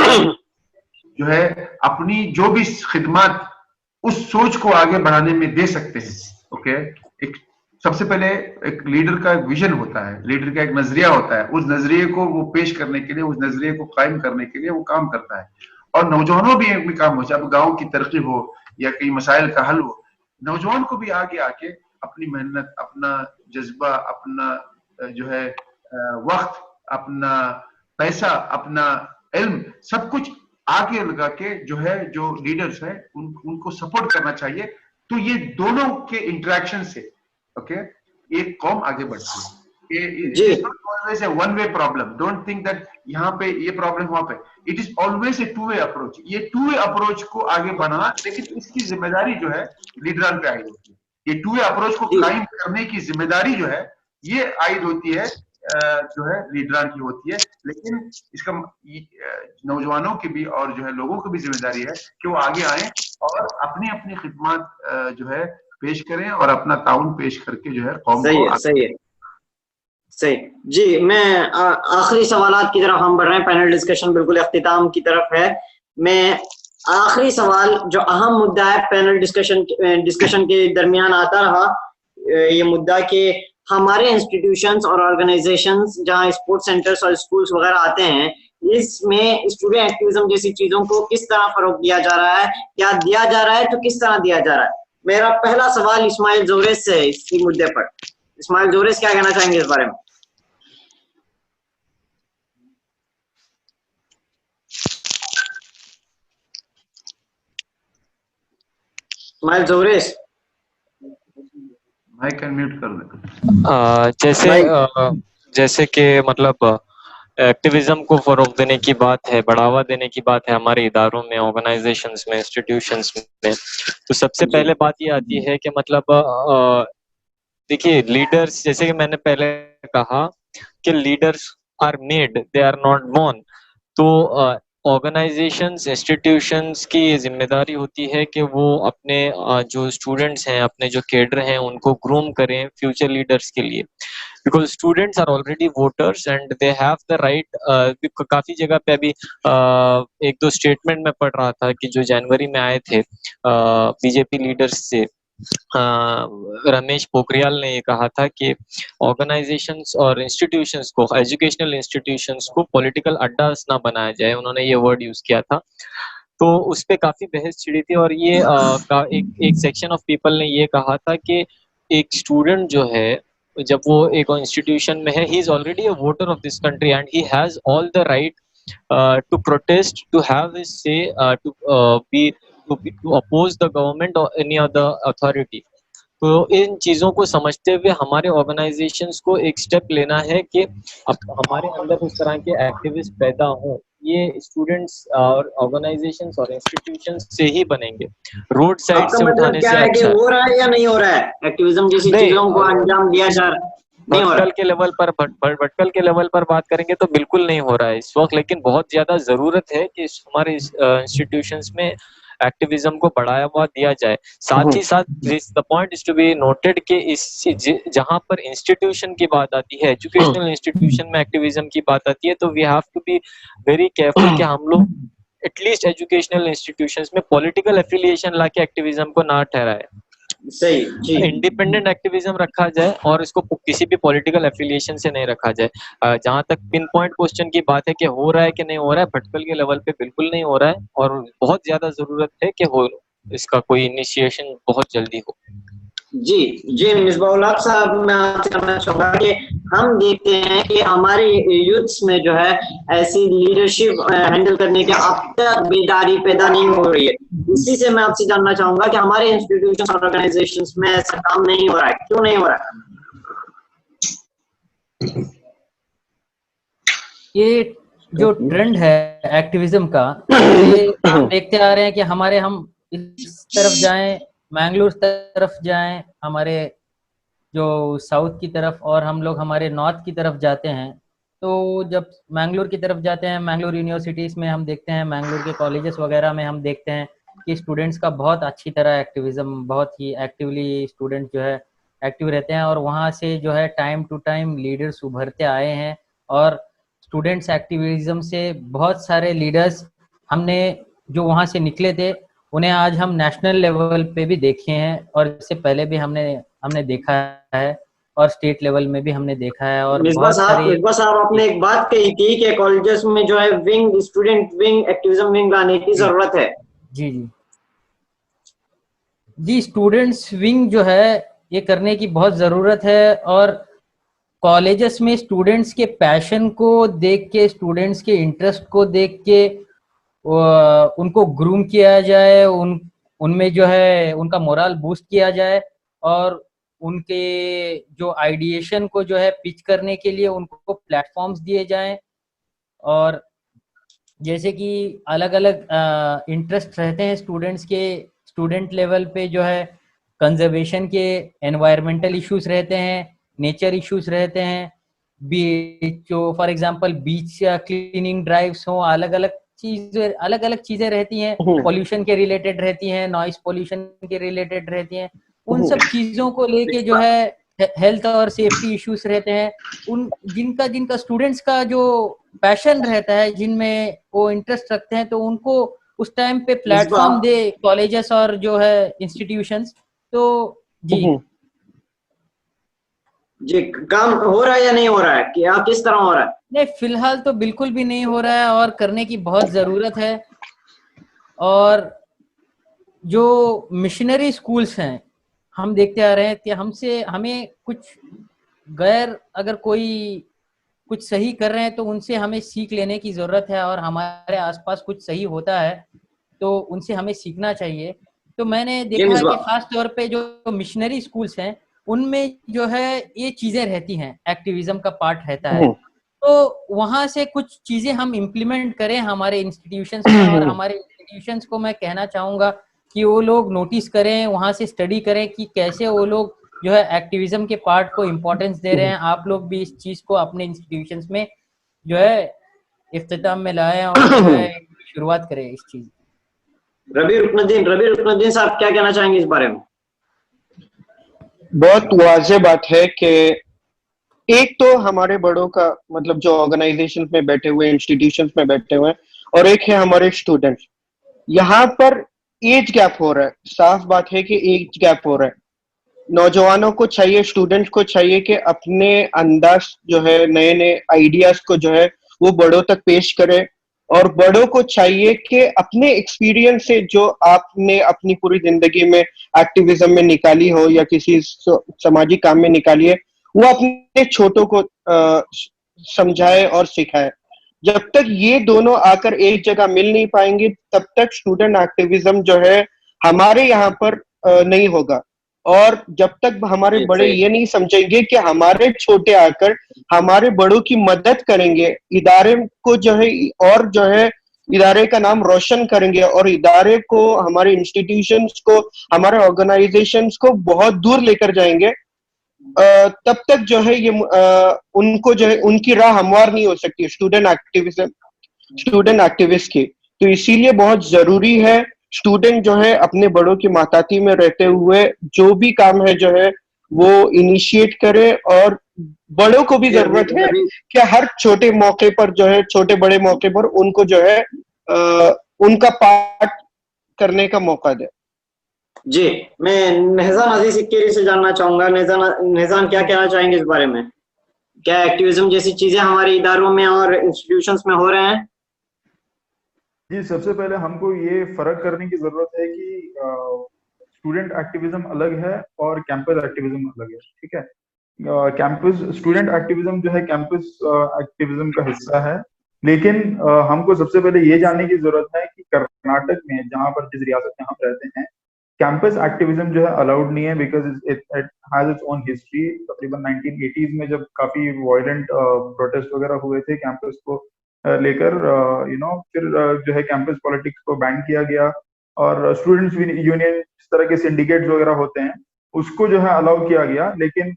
जो है अपनी जो भी खिदमत उस सोच को आगे बढ़ाने में दे सकते हैं। ओके, एक सबसे पहले एक लीडर का एक विजन होता है, लीडर का एक नजरिया होता है, उस नजरिए को वो पेश करने के लिए, उस नजरिए को कायम करने के लिए वो काम करता है। और नौजवानों भी काम हो, चाहे गांव की तरक्की हो या कई मसाइल का हल हो, नौजवान को भी आगे आके अपनी मेहनत, अपना जज्बा, अपना जो है वक्त, अपना पैसा, अपना इल्म, सब कुछ आगे लगा के जो है जो लीडर्स है उनको सपोर्ट करना चाहिए। तो ये दोनों के इंटरेक्शन से ओके एक कौम आगे बढ़ती है। It is not always a one way problem. Don't think that यहाँ पे ये प्रॉब्लम वहां पे, it is always a two way approach. ये two way approach को आगे बढ़ाना, लेकिन इसकी जिम्मेदारी जो है लीडरान पे आयद होती है। ये two way approach को कायम करने की जिम्मेदारी जो है ये आयद होती है जो है लीडरान की होती है, लेकिन इसका नौजवानों की भी और जो है लोगों की भी जिम्मेदारी है कि वो आगे आए और अपनी अपनी खिदमत जो है पेश करें और अपना ताउन पेश करके जो है कौम को सही जी। मैं आखिरी सवालात की तरफ हम बढ़ रहे हैं, पैनल डिस्कशन बिल्कुल अख्तिताम की तरफ है। मैं आखिरी सवाल जो अहम मुद्दा है पैनल डिस्कशन के दरमियान आता रहा, ये मुद्दा कि हमारे इंस्टीट्यूशंस और ऑर्गेनाइजेशंस जहां स्पोर्ट्स सेंटर्स और स्कूल्स वगैरह आते हैं, इसमें स्टूडेंट एक्टिविज्म जैसी चीजों को किस तरह फरोग दिया जा रहा है, क्या दिया जा रहा है तो किस तरह दिया जा रहा है। मेरा पहला सवाल इस्माइल जोरेस से है इसी मुद्दे पर। इस्माइल जोरेस क्या कहना चाहेंगे इस बारे में? इस्माइल जोरेस माइक अनम्यूट कर दे। जैसे कि मतलब एक्टिविज्म को फरोग देने की बात है, बढ़ावा देने की बात है हमारे इदारों में, ऑर्गेनाइजेशंस में, इंस्टीट्यूशंस में, तो सबसे पहले बात ये आती है कि मतलब देखिए लीडर्स, जैसे कि मैंने पहले कहा कि leaders are made, they are not born. तो ऑर्गेनाइजेशंस, इंस्टीट्यूशंस की ये जिम्मेदारी होती है कि वो अपने जो स्टूडेंट्स हैं, अपने जो कैडर हैं, उनको ग्रूम करें फ्यूचर लीडर्स के लिए, because students are already voters and they have the right. काफी जगह पे अभी एक दो स्टेटमेंट में पढ़ रहा था कि जो जनवरी में आए थे बीजेपी लीडर्स से, रमेश पोखरियाल ने ये कहा था कि ऑर्गेनाइजेशंस और इंस्टीट्यूशंस को, एजुकेशनल इंस्टीट्यूशंस को पॉलिटिकल अड्डा ना बनाया जाए, उन्होंने ये वर्ड यूज किया था। तो उस पे काफी बहस छिड़ी थी और ये एक सेक्शन ऑफ पीपल ने ये कहा था कि एक स्टूडेंट जो है जब वो एक इंस्टीट्यूशन में है, he is already a voter of this country and he has all the right to protest, to have his say, to oppose the government or any other authority। तो इन चीजों को समझते हुए हमारे ऑर्गेनाइजेशंस को एक स्टेप लेना है कि अब हमारे अंदर उस तरह के एक्टिविस्ट पैदा हों। ये स्टूडेंट्स और ऑर्गेनाइजेशंस और इंस्टीट्यूशंस से ही बनेंगे, रोड साइड से उठाने से अच्छा। हो रहा है या नहीं हो रहा है एक्टिविज्म जैसी चीजों को अंजाम दिया जा रहा है? भटकल के लेवल पर बात करेंगे तो बिल्कुल नहीं हो रहा है इस वक्त, लेकिन बहुत ज्यादा जरूरत है कि हमारे इंस्टीट्यूशंस में एक्टिविज्म को बढ़ावा दिया जाए। साथ ही साथ the point is to be noted कि इस जहां पर इंस्टीट्यूशन की बात आती है, एजुकेशनल इंस्टीट्यूशन में एक्टिविज्म की बात आती है, तो we have to be very careful कि हम लोग एटलीस्ट एजुकेशनल इंस्टीट्यूशंस में पॉलिटिकल एफिलिएशन लाके एक्टिविज्म को ना ठहराए। सही जी, इंडिपेंडेंट एक्टिविज्म रखा जाए और इसको किसी भी पॉलिटिकल एफिलिएशन से नहीं रखा जाए। जहां तक पिन पॉइंट क्वेश्चन की बात है कि हो रहा है कि नहीं हो रहा है, भटकल के लेवल पे बिल्कुल नहीं हो रहा है और बहुत ज्यादा जरूरत है कि हो इसका कोई इनिशिएशन बहुत जल्दी हो। जी जी मिसबाहुल हक साहब, मैं आपसे कहना चाहूंगा कि हम देखते हैं कि हमारे यूथ्स में जो है ऐसी लीडरशिप हैंडल करने की अब तक बेदारी पैदा नहीं हो रही है। इसी से मैं आपसे जानना चाहूंगा कि हमारे इंस्टीट्यूशन और ऑर्गेनाइजेशंस में ऐसा काम नहीं हो रहा है, क्यों नहीं हो रहा है? ये जो ट्रेंड है एक्टिविज्म का, ये हम देखते आ रहे हैं कि हम इस तरफ जाएं, मैंगलोर तरफ जाएं, हमारे जो साउथ की तरफ, और हम लोग हमारे नॉर्थ की तरफ जाते हैं। तो जब मैंगलोर की तरफ जाते हैं, मैंगलोर यूनिवर्सिटीज़ में हम देखते हैं, मैंगलोर के कॉलेजेस वगैरह में हम देखते हैं कि स्टूडेंट्स का बहुत अच्छी तरह एक्टिविज्म, बहुत ही एक्टिवली स्टूडेंट जो है एक्टिव रहते हैं, और वहाँ से जो है टाइम टू टाइम लीडर्स उभरते आए हैं। और स्टूडेंट्स एक्टिविज्म से बहुत सारे लीडर्स हमने जो वहाँ से निकले थे उन्हें आज हम नेशनल लेवल पे भी देखे हैं, और इससे पहले भी हमने देखा है, और स्टेट लेवल में भी हमने देखा है, और बहुत सारे मिसबा साहब आपने एक बात कही थी कि कॉलेजेस में जो है wing, student wing, activism wing लाने की जरूरत है। जी जी जी, स्टूडेंट्स विंग जो है ये करने की बहुत ज़रूरत है, और कॉलेजेस में स्टूडेंट्स के पैशन को देख के, स्टूडेंट्स के इंटरेस्ट को देख के उनको ग्रूम किया जाए, उनमें जो है उनका मोरल बूस्ट किया जाए, और उनके जो आइडिएशन को जो है पिच करने के लिए उनको प्लेटफॉर्म्स दिए जाएं। और जैसे कि अलग अलग इंटरेस्ट रहते हैं स्टूडेंट्स के, स्टूडेंट लेवल पे जो है कंजर्वेशन के एनवायरमेंटल इश्यूज रहते हैं, नेचर इश्यूज रहते हैं, बीच जो for example beach cleaning drives हो, अलग अलग चीजें रहती हैं, पॉल्यूशन के रिलेटेड रहती हैं, नॉइस पॉल्यूशन के रिलेटेड रहती हैं। उन सब चीजों को लेके जो है हेल्थ और सेफ्टी इश्यूज रहते हैं, उन जिनका स्टूडेंट्स का जो पैशन रहता है, जिनमें वो इंटरेस्ट रखते हैं, तो उनको उस टाइम पे प्लेटफॉर्म दे कॉलेजेस और जो है इंस्टीट्यूशंस। तो जी जी, काम हो रहा है या नहीं हो रहा है, क्या किस तरह हो रहा है? नहीं, फिलहाल तो बिल्कुल भी नहीं हो रहा है, और करने की बहुत जरूरत है। और जो मिशनरी स्कूल्स हैं, हम देखते आ रहे हैं कि हमें कुछ गैर, अगर कोई कुछ सही कर रहे हैं तो उनसे हमें सीख लेने की ज़रूरत है, और हमारे आसपास कुछ सही होता है तो उनसे हमें सीखना चाहिए। तो मैंने देखा है कि खास तौर पे जो मिशनरी स्कूल्स हैं उनमें जो है ये चीज़ें रहती हैं, एक्टिविज्म का पार्ट रहता है, तो वहाँ से कुछ चीज़ें हम इम्प्लीमेंट करें हमारे इंस्टीट्यूशंस में। और हमारे इंस्टीट्यूशंस को मैं कहना चाहूँगा कि वो लोग नोटिस करें, वहाँ से स्टडी करें कि कैसे वो लोग जो है एक्टिविज्म के पार्ट को इम्पोर्टेंस दे रहे हैं। आप लोग भी इस चीज़ को अपने इंस्टीट्यूशंस में जो है इख्तिताम में लाएं, और जो है शुरुआत करें इस चीज़। रबी रुकनुद्दीन साहब क्या कहना चाहेंगे इस बारे में? बहुत वाज़ेह बात है कि एक तो हमारे बड़ों का मतलब जो ऑर्गेनाइजेशन में बैठे हुए, इंस्टीट्यूशंस में बैठे हुए हैं, और एक है हमारे स्टूडेंट्स। यहाँ पर एज गैप हो रहा है, साफ बात है कि एज गैप हो रहा है। नौजवानों को चाहिए, स्टूडेंट्स को चाहिए कि अपने अंदाज जो है, नए नए आइडियाज को जो है वो बड़ों तक पेश करे, और बड़ों को चाहिए कि अपने एक्सपीरियंस से जो आपने अपनी पूरी जिंदगी में एक्टिविज्म में निकाली हो या किसी सामाजिक काम में निकाली है, वो अपने छोटों को समझाए और सिखाए। जब तक ये दोनों आकर एक जगह मिल नहीं पाएंगे तब तक स्टूडेंट एक्टिविज्म जो है हमारे यहाँ पर नहीं होगा। और जब तक हमारे बड़े ये नहीं समझेंगे कि हमारे छोटे आकर हमारे बड़ों की मदद करेंगे, इदारे को जो है और जो है इदारे का नाम रोशन करेंगे, और इदारे को, हमारे इंस्टीट्यूशंस को, हमारे ऑर्गेनाइजेशंस को बहुत दूर लेकर जाएंगे, तब तक जो है ये उनको जो है उनकी राह हमवार नहीं हो सकती स्टूडेंट एक्टिविस्ट की। तो इसीलिए बहुत जरूरी है स्टूडेंट जो है अपने बड़ों की माताती में रहते हुए जो भी काम है जो है वो इनिशिएट करे, और बड़ों को भी जरूरत है कि हर छोटे मौके पर जो है, छोटे बड़े मौके पर उनको जो है उनका पार्ट करने का मौका दे। जी, मैं नेहजान अजीज सिक्केरी से जानना चाहूंगा, नेहजान क्या कहना चाहेंगे इस बारे में? क्या एक्टिविज्म जैसी चीजें हमारे इदारों में और इंस्टीट्यूशंस में हो रहे हैं? जी, सबसे पहले हमको ये फर्क करने की जरूरत है कि स्टूडेंट एक्टिविज्म अलग है और कैंपस एक्टिविज्म अलग है। ठीक है, कैंपस स्टूडेंट एक्टिविज्म जो है कैंपस एक्टिविज्म का हिस्सा है, लेकिन हमको सबसे पहले ये जानने की जरूरत है कि कर्नाटक में, जहां पर जिस रियासत में हम रहते हैं, कैंपस एक्टिविज्म जो है अलाउड नहीं है, because it has its own history. तकरीबन 1980s में जब काफी वायलेंट प्रोटेस्ट वगैरह हुए थे कैंपस को लेकर, फिर जो है कैंपस पॉलिटिक्स को बैन किया गया, और स्टूडेंट्स यूनियन, इस तरह के सिंडिकेट्स वगैरह होते हैं, उसको जो है अलाउ किया गया। लेकिन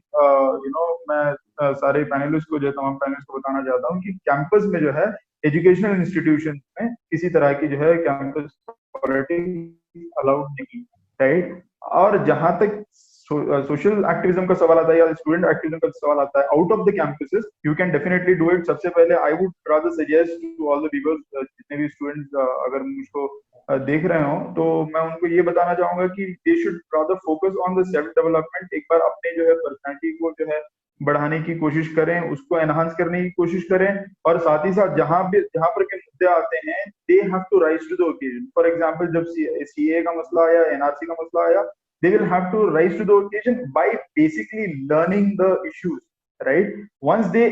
मैं सारे पैनलिस्ट को, जो तमाम पैनलिस्ट को बताना चाहता हूँ कि कैंपस में जो है एजुकेशनल इंस्टीट्यूशन में किसी तरह की जो है कैंपस पॉलिटिक्स अलाउड नहीं, राइट। और जहां तक सोशल एक्टिविज्म का सवाल आता है या स्टूडेंट एक्टिविज्म का सवाल आता है out of the campuses, you can definitely do it. सबसे पहले I would rather suggest to all the viewers, जितने भी स्टूडेंट्स अगर मुझको देख रहे हो, तो मैं उनको ये बताना चाहूंगा कि they should rather focus on the self development. एक बार अपने जो है पर्सनैलिटी को जो है बढ़ाने की कोशिश करें, उसको एनहांस करने की कोशिश करें, और साथ ही साथ जहां पर के मुद्दे आते हैं, they have to rise to the occasion. For example जब सीए का मसला आया, एनआरसी का मसला आया, they will have to rise to the occasion by basically learning the issues, right? Once they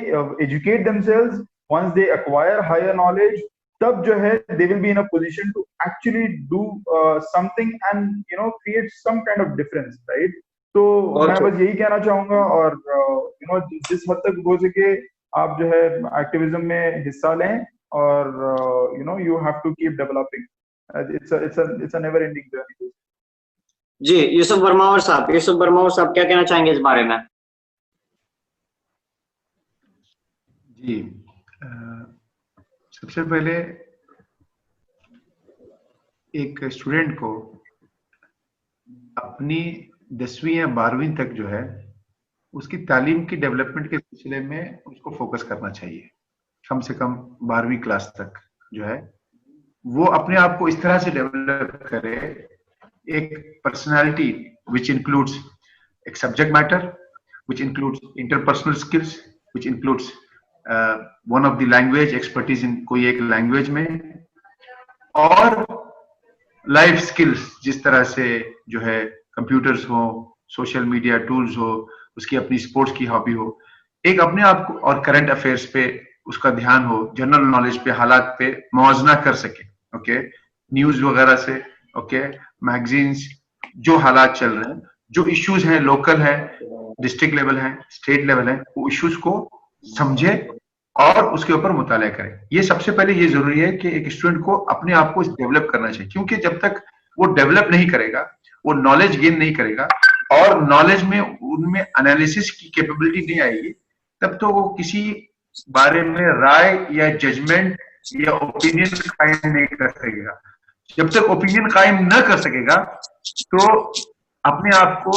educate themselves, once they acquire higher knowledge, tab jo hai they will be in a position to actually do something and create some kind of difference, right? तो मैं बस यही कहना चाहूंगा, और जिस हद तक हो सके आप जो है एक्टिविज्म में हिस्सा लें, और you have to keep developing. It's a never ending journey. जी, यूसुफ वर्मावर साहब क्या कहना चाहेंगे इस बारे में? जी, सबसे पहले एक स्टूडेंट को अपनी 10वीं या 12वीं तक जो है उसकी तालीम की डेवलपमेंट के सिलसिले में उसको फोकस करना चाहिए। कम से कम 12वीं क्लास तक जो है वो अपने आप को इस तरह से डेवलप करे, एक पर्सनालिटी which includes एक subject matter, which includes interpersonal skills, which includes one of the language expertise in कोई एक लैंग्वेज में, और लाइफ स्किल्स जिस तरह से जो है कंप्यूटर्स हो, सोशल मीडिया टूल्स हो, उसकी अपनी स्पोर्ट्स की हॉबी हो, एक अपने आप को और करंट अफेयर्स पे उसका ध्यान हो, जनरल नॉलेज पे, हालात पे मुआवजा कर सके, ओके, न्यूज वगैरह से, ओके, मैगजीन्स, जो हालात चल रहे हैं, जो इश्यूज हैं, लोकल है, डिस्ट्रिक्ट लेवल है, स्टेट लेवल है, वो इश्यूज को समझे और उसके ऊपर मुताला करें। ये सबसे पहले ये जरूरी है कि एक स्टूडेंट को अपने आप को डेवलप करना चाहिए, क्योंकि जब तक वो डेवलप नहीं करेगा, वो नॉलेज गेन नहीं करेगा और नॉलेज में उनमें एनालिसिस की कैपेबिलिटी नहीं आएगी, तब तो वो किसी बारे में राय या जजमेंट या ओपिनियन कायम नहीं कर सकेगा। जब तक ओपिनियन कायम न कर सकेगा तो अपने आप को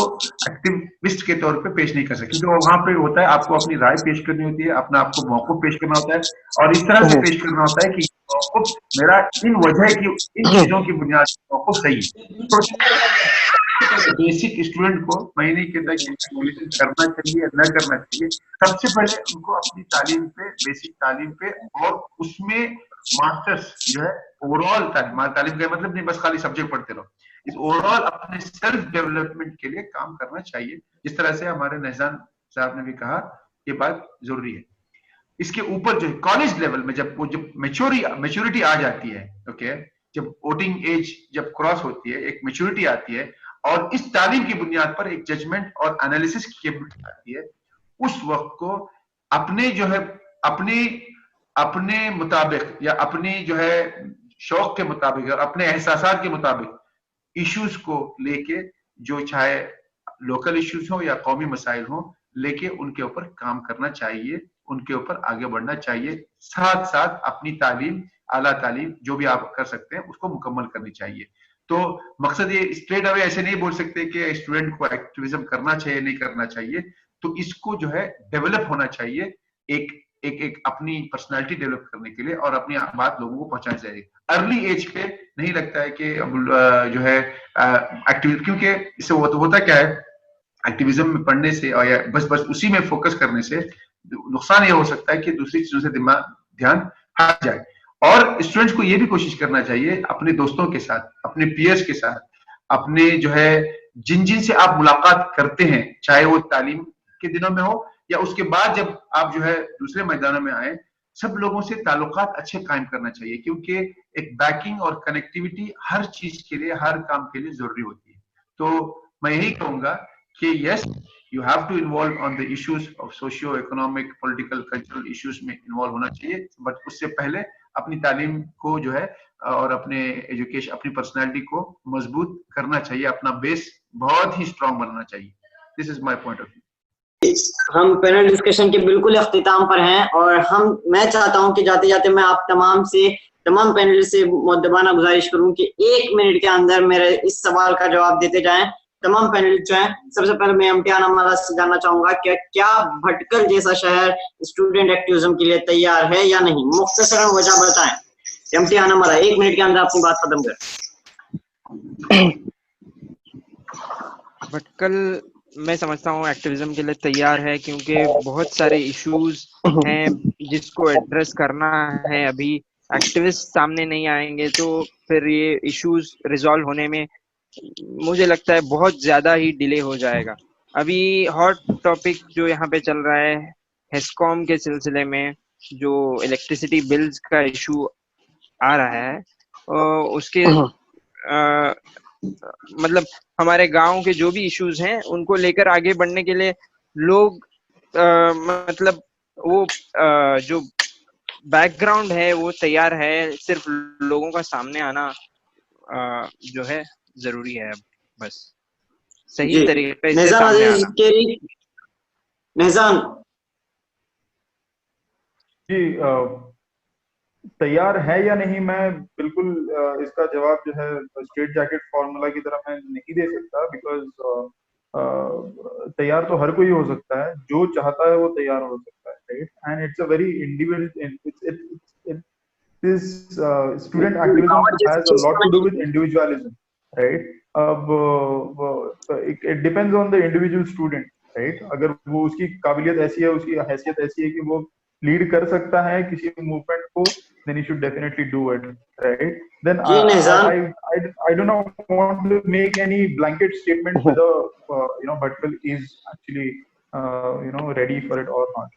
एक्टिविस्ट के तौर पे पेश नहीं कर सकते। तो वहां पे होता है आपको अपनी राय पेश करनी होती है, अपना आपको मौक़िफ़ पेश करना होता है, और इस तरह से पेश करना होता है कि मौक़िफ़ मेरा इन वजह की, इन चीजों की बुनियाद पर मौक़िफ़ सही है। तो बेसिक स्टूडेंट को महीने के तक करना चाहिए, न करना चाहिए, सबसे पहले उनको अपनी तालीम पे, बेसिक तालीम पे, और उसमें मास्टर्स जो है ओवरऑल तालीम का मतलब नहीं बस खाली सब्जेक्ट पढ़ते रहो, इस ओवरऑल अपने सेल्फ डेवलपमेंट के लिए काम करना चाहिए। जिस तरह से हमारे नहजान साहब ने भी कहा, ये बात जरूरी है। इसके ऊपर जो है कॉलेज लेवल में जब मैच्योरिटी आ जाती है, ओके, जब वोटिंग एज जब क्रॉस होती है, एक मैच्योरिटी आती है और इस तालीम की बुनियाद पर एक जजमेंट और एनालिसिस की कैपेबिलिटी आती है, उस वक्त को अपने जो है अपने मुताबिक या अपनी जो है शौक के मुताबिक और अपने एहसासात के मुताबिक इश्यूज को लेके, जो चाहे लोकल इश्यूज हो या कौमी मसाइल हो, लेके उनके ऊपर काम करना चाहिए, उनके ऊपर आगे बढ़ना चाहिए। साथ साथ अपनी तालीम, आला तालीम जो भी आप कर सकते हैं उसको मुकम्मल करनी चाहिए। तो मकसद ये स्ट्रेट अवे ऐसे नहीं बोल सकते कि स्टूडेंट को एक्टिविज्म करना चाहिए नहीं करना चाहिए, तो इसको जो है डेवलप होना चाहिए, एक अपनी पर्सनालिटी डेवलप करने के लिए, और अपनी बात लोगों को पहुंचानी चाहिए। अर्ली एज पे नहीं लगता है कि जो है एक्टिविज्म, क्योंकि इससे होता क्या है, एक्टिविज्म में पढ़ने से और या बस उसी में फोकस करने से नुकसान ये हो सकता है कि दूसरी चीजों से ध्यान हट जाए। और स्टूडेंट्स को ये भी कोशिश करना चाहिए अपने दोस्तों के साथ, अपने पीयर्स के साथ, अपने जो है जिन से आप मुलाकात करते हैं, चाहे वो तालीम के दिनों में हो या उसके बाद जब आप जो है दूसरे मैदानों में आए, सब लोगों से ताल्लुकात अच्छे कायम करना चाहिए, क्योंकि एक बैकिंग और कनेक्टिविटी हर चीज के लिए, हर काम के लिए जरूरी होती है। तो मैं यही कहूंगा कि yes, you have to involve on the issues of socio economic, political, cultural issues में इन्वॉल्व होना चाहिए, बट उससे पहले अपनी तालीम को जो है और अपने एजुकेशन, अपनी पर्सनैलिटी को मजबूत करना चाहिए, अपना बेस बहुत ही स्ट्रांग बनना चाहिए। This is my point of view. हम पैनल डिस्कशन के बिल्कुल अख्तिताम पर हैं, और मैं चाहता हूं कि जाते जाते मैं आप तमाम पैनल से मुद्दबाना गुजारिश करूं कि 1 मिनट के अंदर मेरे इस सवाल का जवाब देते जाएं, तमाम पैनलिस्ट जो हैं। सबसे पहले मैं इम्तिहान हमारा से जानना चाहूंगा कि क्या भटकल जैसा शहर स्टूडेंट एक्टिविज्म के लिए तैयार है या नहीं, मुख्तसरन वजह बताएं। इम्तिहान हमारा 1 मिनट के अंदर अपनी बात खत्म करें। भटकल मैं समझता हूँ एक्टिविज्म के लिए तैयार है, क्योंकि बहुत सारे इश्यूज हैं जिसको एड्रेस करना है। अभी एक्टिविस्ट सामने नहीं आएंगे तो फिर ये इश्यूज रिजॉल्व होने में मुझे लगता है बहुत ज्यादा ही डिले हो जाएगा। अभी हॉट टॉपिक जो यहाँ पे चल रहा है हेस्कॉम के सिलसिले में, जो इलेक्ट्रिसिटी बिल्स का इशू आ रहा है, उसके मतलब हमारे गांव के जो भी इश्यूज हैं उनको लेकर आगे बढ़ने के लिए लोग मतलब वो जो बैकग्राउंड है वो तैयार है, सिर्फ लोगों का सामने आना जो है जरूरी है। बस सही तरीके से सामने आना। नेजान जी, तैयार है या नहीं, मैं बिल्कुल इसका जवाब जो है स्ट्रेट जैकेट फॉर्मूला की तरह मैं नहीं दे सकता, बिकॉज तैयार तो हर कोई हो सकता है, जो चाहता है वो तैयार हो सकता है, right? And it's a very individual, this student activism has a lot to do with individualism, right? अब it depends on the individual student, right? अगर वो उसकी काबिलियत ऐसी है, उसकी हैसियत ऐसी है कि वो लीड कर सकता है किसी मूवमेंट को, then he should definitely do it, right? Then I do not want to make any blanket statement whether Bhatkal is actually ready for it or not.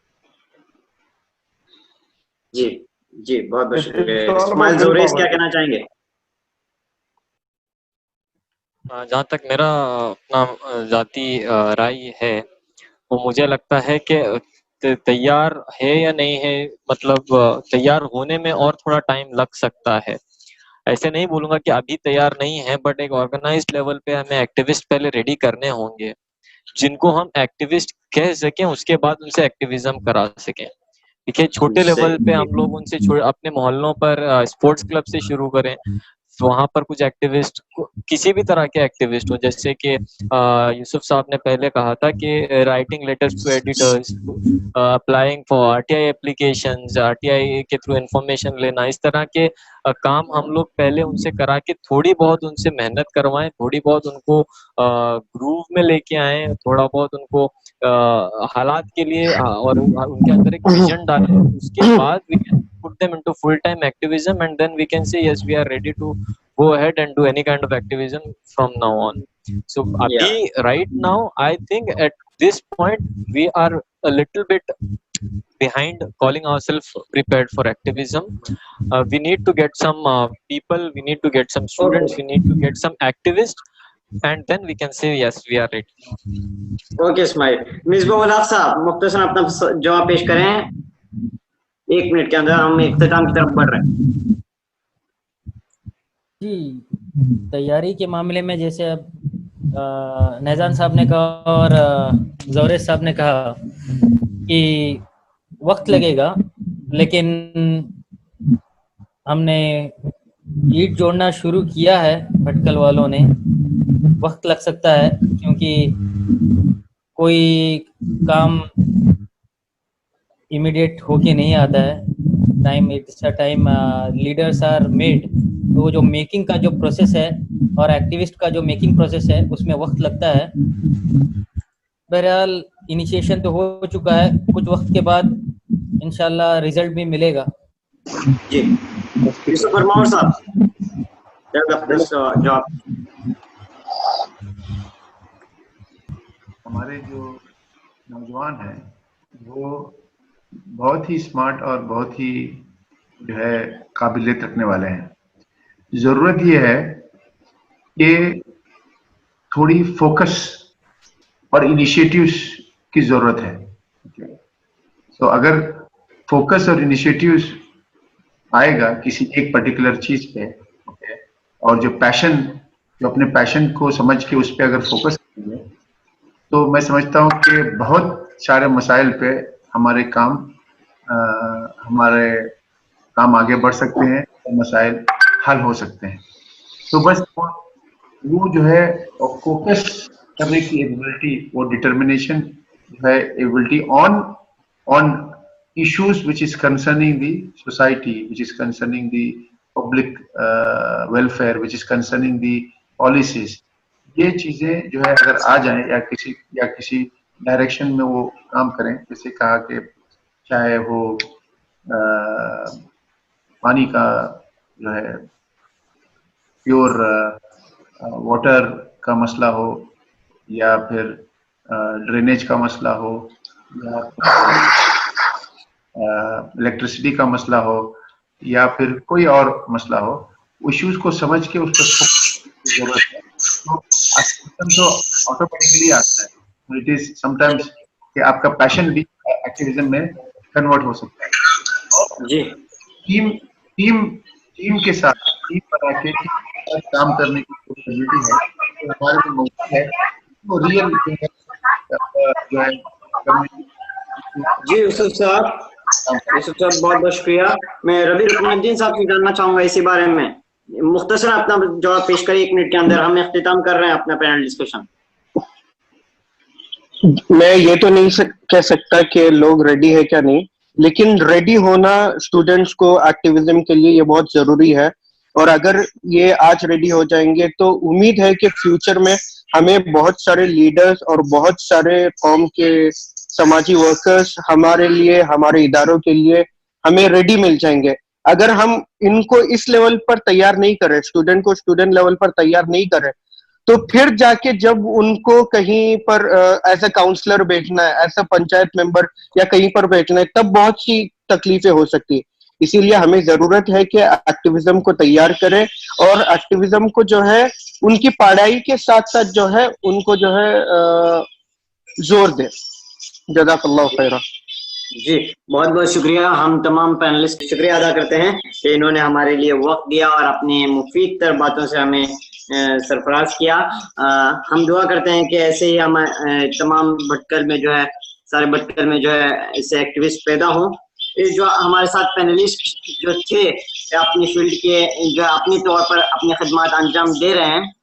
जी जी, बहुत बहुत शुक्रिया। इस्माइल जोरेस क्या कहना चाहेंगे? जहाँ तक मेरा अपना जाती राय है, वो मुझे लगता है कि तैयार है या नहीं है, मतलब तैयार होने में और थोड़ा टाइम लग सकता है। ऐसे नहीं बोलूंगा कि अभी तैयार नहीं है, बट एक ऑर्गेनाइज्ड लेवल पे हमें एक्टिविस्ट पहले रेडी करने होंगे, जिनको हम एक्टिविस्ट कह सकें, उसके बाद उनसे एक्टिविज्म करा सकें। देखिए, छोटे लेवल पे हम लोग उनसे अपने मोहल्लों पर स्पोर्ट्स क्लब से शुरू करें, वहां पर कुछ एक्टिविस्ट, किसी भी तरह के एक्टिविस्ट हो, जैसे कि यूसुफ साहब ने पहले कहा था कि writing letters to editors, applying for RTI applications, RTI के थ्रू इंफॉर्मेशन लेना, इस तरह के काम हम लोग पहले उनसे करा के थोड़ी बहुत उनसे मेहनत करवाएं, थोड़ी बहुत उनको ग्रूव में लेके आए, थोड़ा बहुत उनको हालात के लिए और उनके अंदर एक विजन डालें। उसके बाद we can put them into full time activism, and then we can say yes, we are ready to go ahead and do any kind of activism from now on. So abhi right now I think at this point we are a little bit behind calling ourselves prepared for activism. We need to get some people, we need to get some students, we need to get some activists, and then we can say yes, we are ready. Okay, Ismail. Misbah साहब मुख्तसर अपना जवाब पेश करें 1 minute के अंदर, हम इख्तिताम की तरफ बढ़ रहे हैं। जी, तैयारी के मामले में जैसे अब नैजान साहब ने कहा और जोरेस साहब ने कहा कि वक्त लगेगा, लेकिन हमने ईंट जोड़ना शुरू किया है भटकल वालों ने। वक्त लग सकता है क्योंकि कोई काम इमीडिएट होके नहीं आता है। Time it's a time leaders are made, तो वो जो मेकिंग का जो प्रोसेस है और एक्टिविस्ट का जो मेकिंग प्रोसेस है उसमें वक्त लगता है। बहरहाल इनिशिएशन तो हो चुका है, कुछ वक्त के बाद इंशाल्लाह रिजल्ट भी मिलेगा। जी, यूसुफ फरमाओ साहब, जवाब। हमारे जो नौजवान हैं वो बहुत ही स्मार्ट और बहुत ही जो है काबिलियत रखने वाले हैं। जरूरत ये है कि थोड़ी फोकस और इनिशिएटिव्स की जरूरत है। तो अगर फोकस और इनिशिएटिव्स आएगा किसी एक पर्टिकुलर चीज पे, और जो अपने पैशन को समझ के उस पर अगर फोकस करेंगे, तो मैं समझता हूँ कि बहुत सारे मसाइल पे हमारे काम आगे बढ़ सकते हैं, मसाइल हल हो सकते हैं। तो बस वो जो है फोकस करने की एबिलिटी, वो डिटर्मिनेशन है, ability on issues which is concerning the society, which is concerning the public welfare, which is concerning the policies, ये चीजें जो है अगर आ जाएं या किसी डायरेक्शन में वो काम करें, जैसे कहा कि चाहे वो पानी का जो है प्योर वाटर का मसला हो, या फिर ड्रेनेज का मसला हो, या इलेक्ट्रिसिटी का मसला हो, या फिर कोई और मसला हो, इश्यूज को समझ के उस पर जरूरत है तो ऑटोमेटिकली आता है। इट इज समटाइम्स कि आपका पैशन भी एक्टिविज्म में कन्वर्ट हो सकता है। जी, टीम के साथ टीम बना के काम करने की पॉसिबिलिटी है, तो हमारे जो मौका है वो रियल जो है। जी यूसुफ साहब बहुत बहुत शुक्रिया। मैं रवि रुकनुद्दीन साहब से जानना चाहूंगा इसी बारे में, मुख्तसर अपना जवाब पेश करिए 1 मिनट के अंदर। हम इख्तिताम कर रहे हैं अपना पैनल डिस्कशन। मैं ये तो नहीं कह सकता कि लोग रेडी है क्या नहीं, लेकिन रेडी होना स्टूडेंट्स को एक्टिविज्म के लिए ये बहुत जरूरी है। और अगर ये आज रेडी हो जाएंगे तो उम्मीद है कि फ्यूचर में हमें बहुत सारे लीडर्स और बहुत सारे कौम के समाजी वर्कर्स हमारे लिए, हमारे इदारों के लिए हमें रेडी मिल जाएंगे। अगर हम इनको इस लेवल पर तैयार नहीं करें, स्टूडेंट को स्टूडेंट लेवल पर तैयार नहीं करें, तो फिर जाके जब उनको कहीं पर एज ए काउंसलर बैठना है, एज ए पंचायत मेंबर या कहीं पर बैठना है, तब बहुत सी तकलीफें हो सकती है। इसीलिए हमें जरूरत है कि एक्टिविज्म को तैयार करें और एक्टिविज्म को जो है उनकी पढ़ाई के साथ साथ जो है उनको जो है जोर दें। जज़ाकल्लाहु खैरा। जी बहुत बहुत शुक्रिया। हम तमाम पैनलिस्ट शुक्रिया अदा करते हैं कि इन्होंने हमारे लिए वक्त दिया और अपनी मुफीद तर बातों से हमें सरफराज किया। हम दुआ करते हैं कि ऐसे ही हम तमाम भटकल में जो है, सारे भटकल में जो है ऐसे एक्टिविस्ट पैदा हों। जो हमारे साथ पैनलिस्ट जो थे अपनी फील्ड के जो अपनी तौर पर अपनी खिदमत अंजाम दे रहे हैं,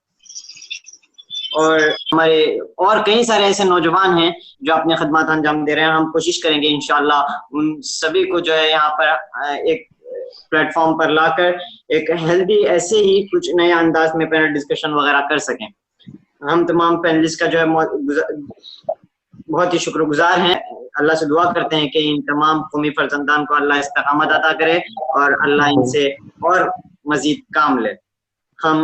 और हमारे और कई सारे ऐसे नौजवान हैं जो अपनी खिदमत अंजाम दे रहे हैं। हम कोशिश करेंगे इंशाल्लाह उन सभी को जो है यहाँ पर एक प्लेटफॉर्म पर लाकर एक हेल्दी ऐसे ही कुछ नए अंदाज में पैनल डिस्कशन वगैरह कर सकें। हम तमाम पैनलिस्ट का जो है बहुत ही शुक्रगुजार हैं। अल्लाह से दुआ करते हैं कि इन तमाम कौमी फर्जंदान को अल्लाह इस्तकामत अता करे और अल्लाह इनसे और मजीद काम ले। हम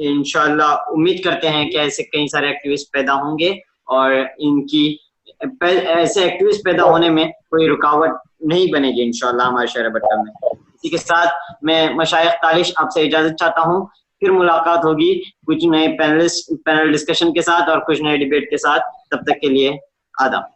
इंशाल्लाह उम्मीद करते हैं कि ऐसे कई सारे एक्टिविस्ट पैदा होंगे और इनकी ऐसे एक्टिविस्ट पैदा होने में कोई रुकावट नहीं बनेगी इंशाल्लाह हमारे शहर भटकल में। इसी के साथ मैं मशाइख तालिश आपसे इजाजत चाहता हूँ। फिर मुलाकात होगी कुछ नए पैनल डिस्कशन के साथ और कुछ नए डिबेट के साथ। तब तक के लिए आदाब।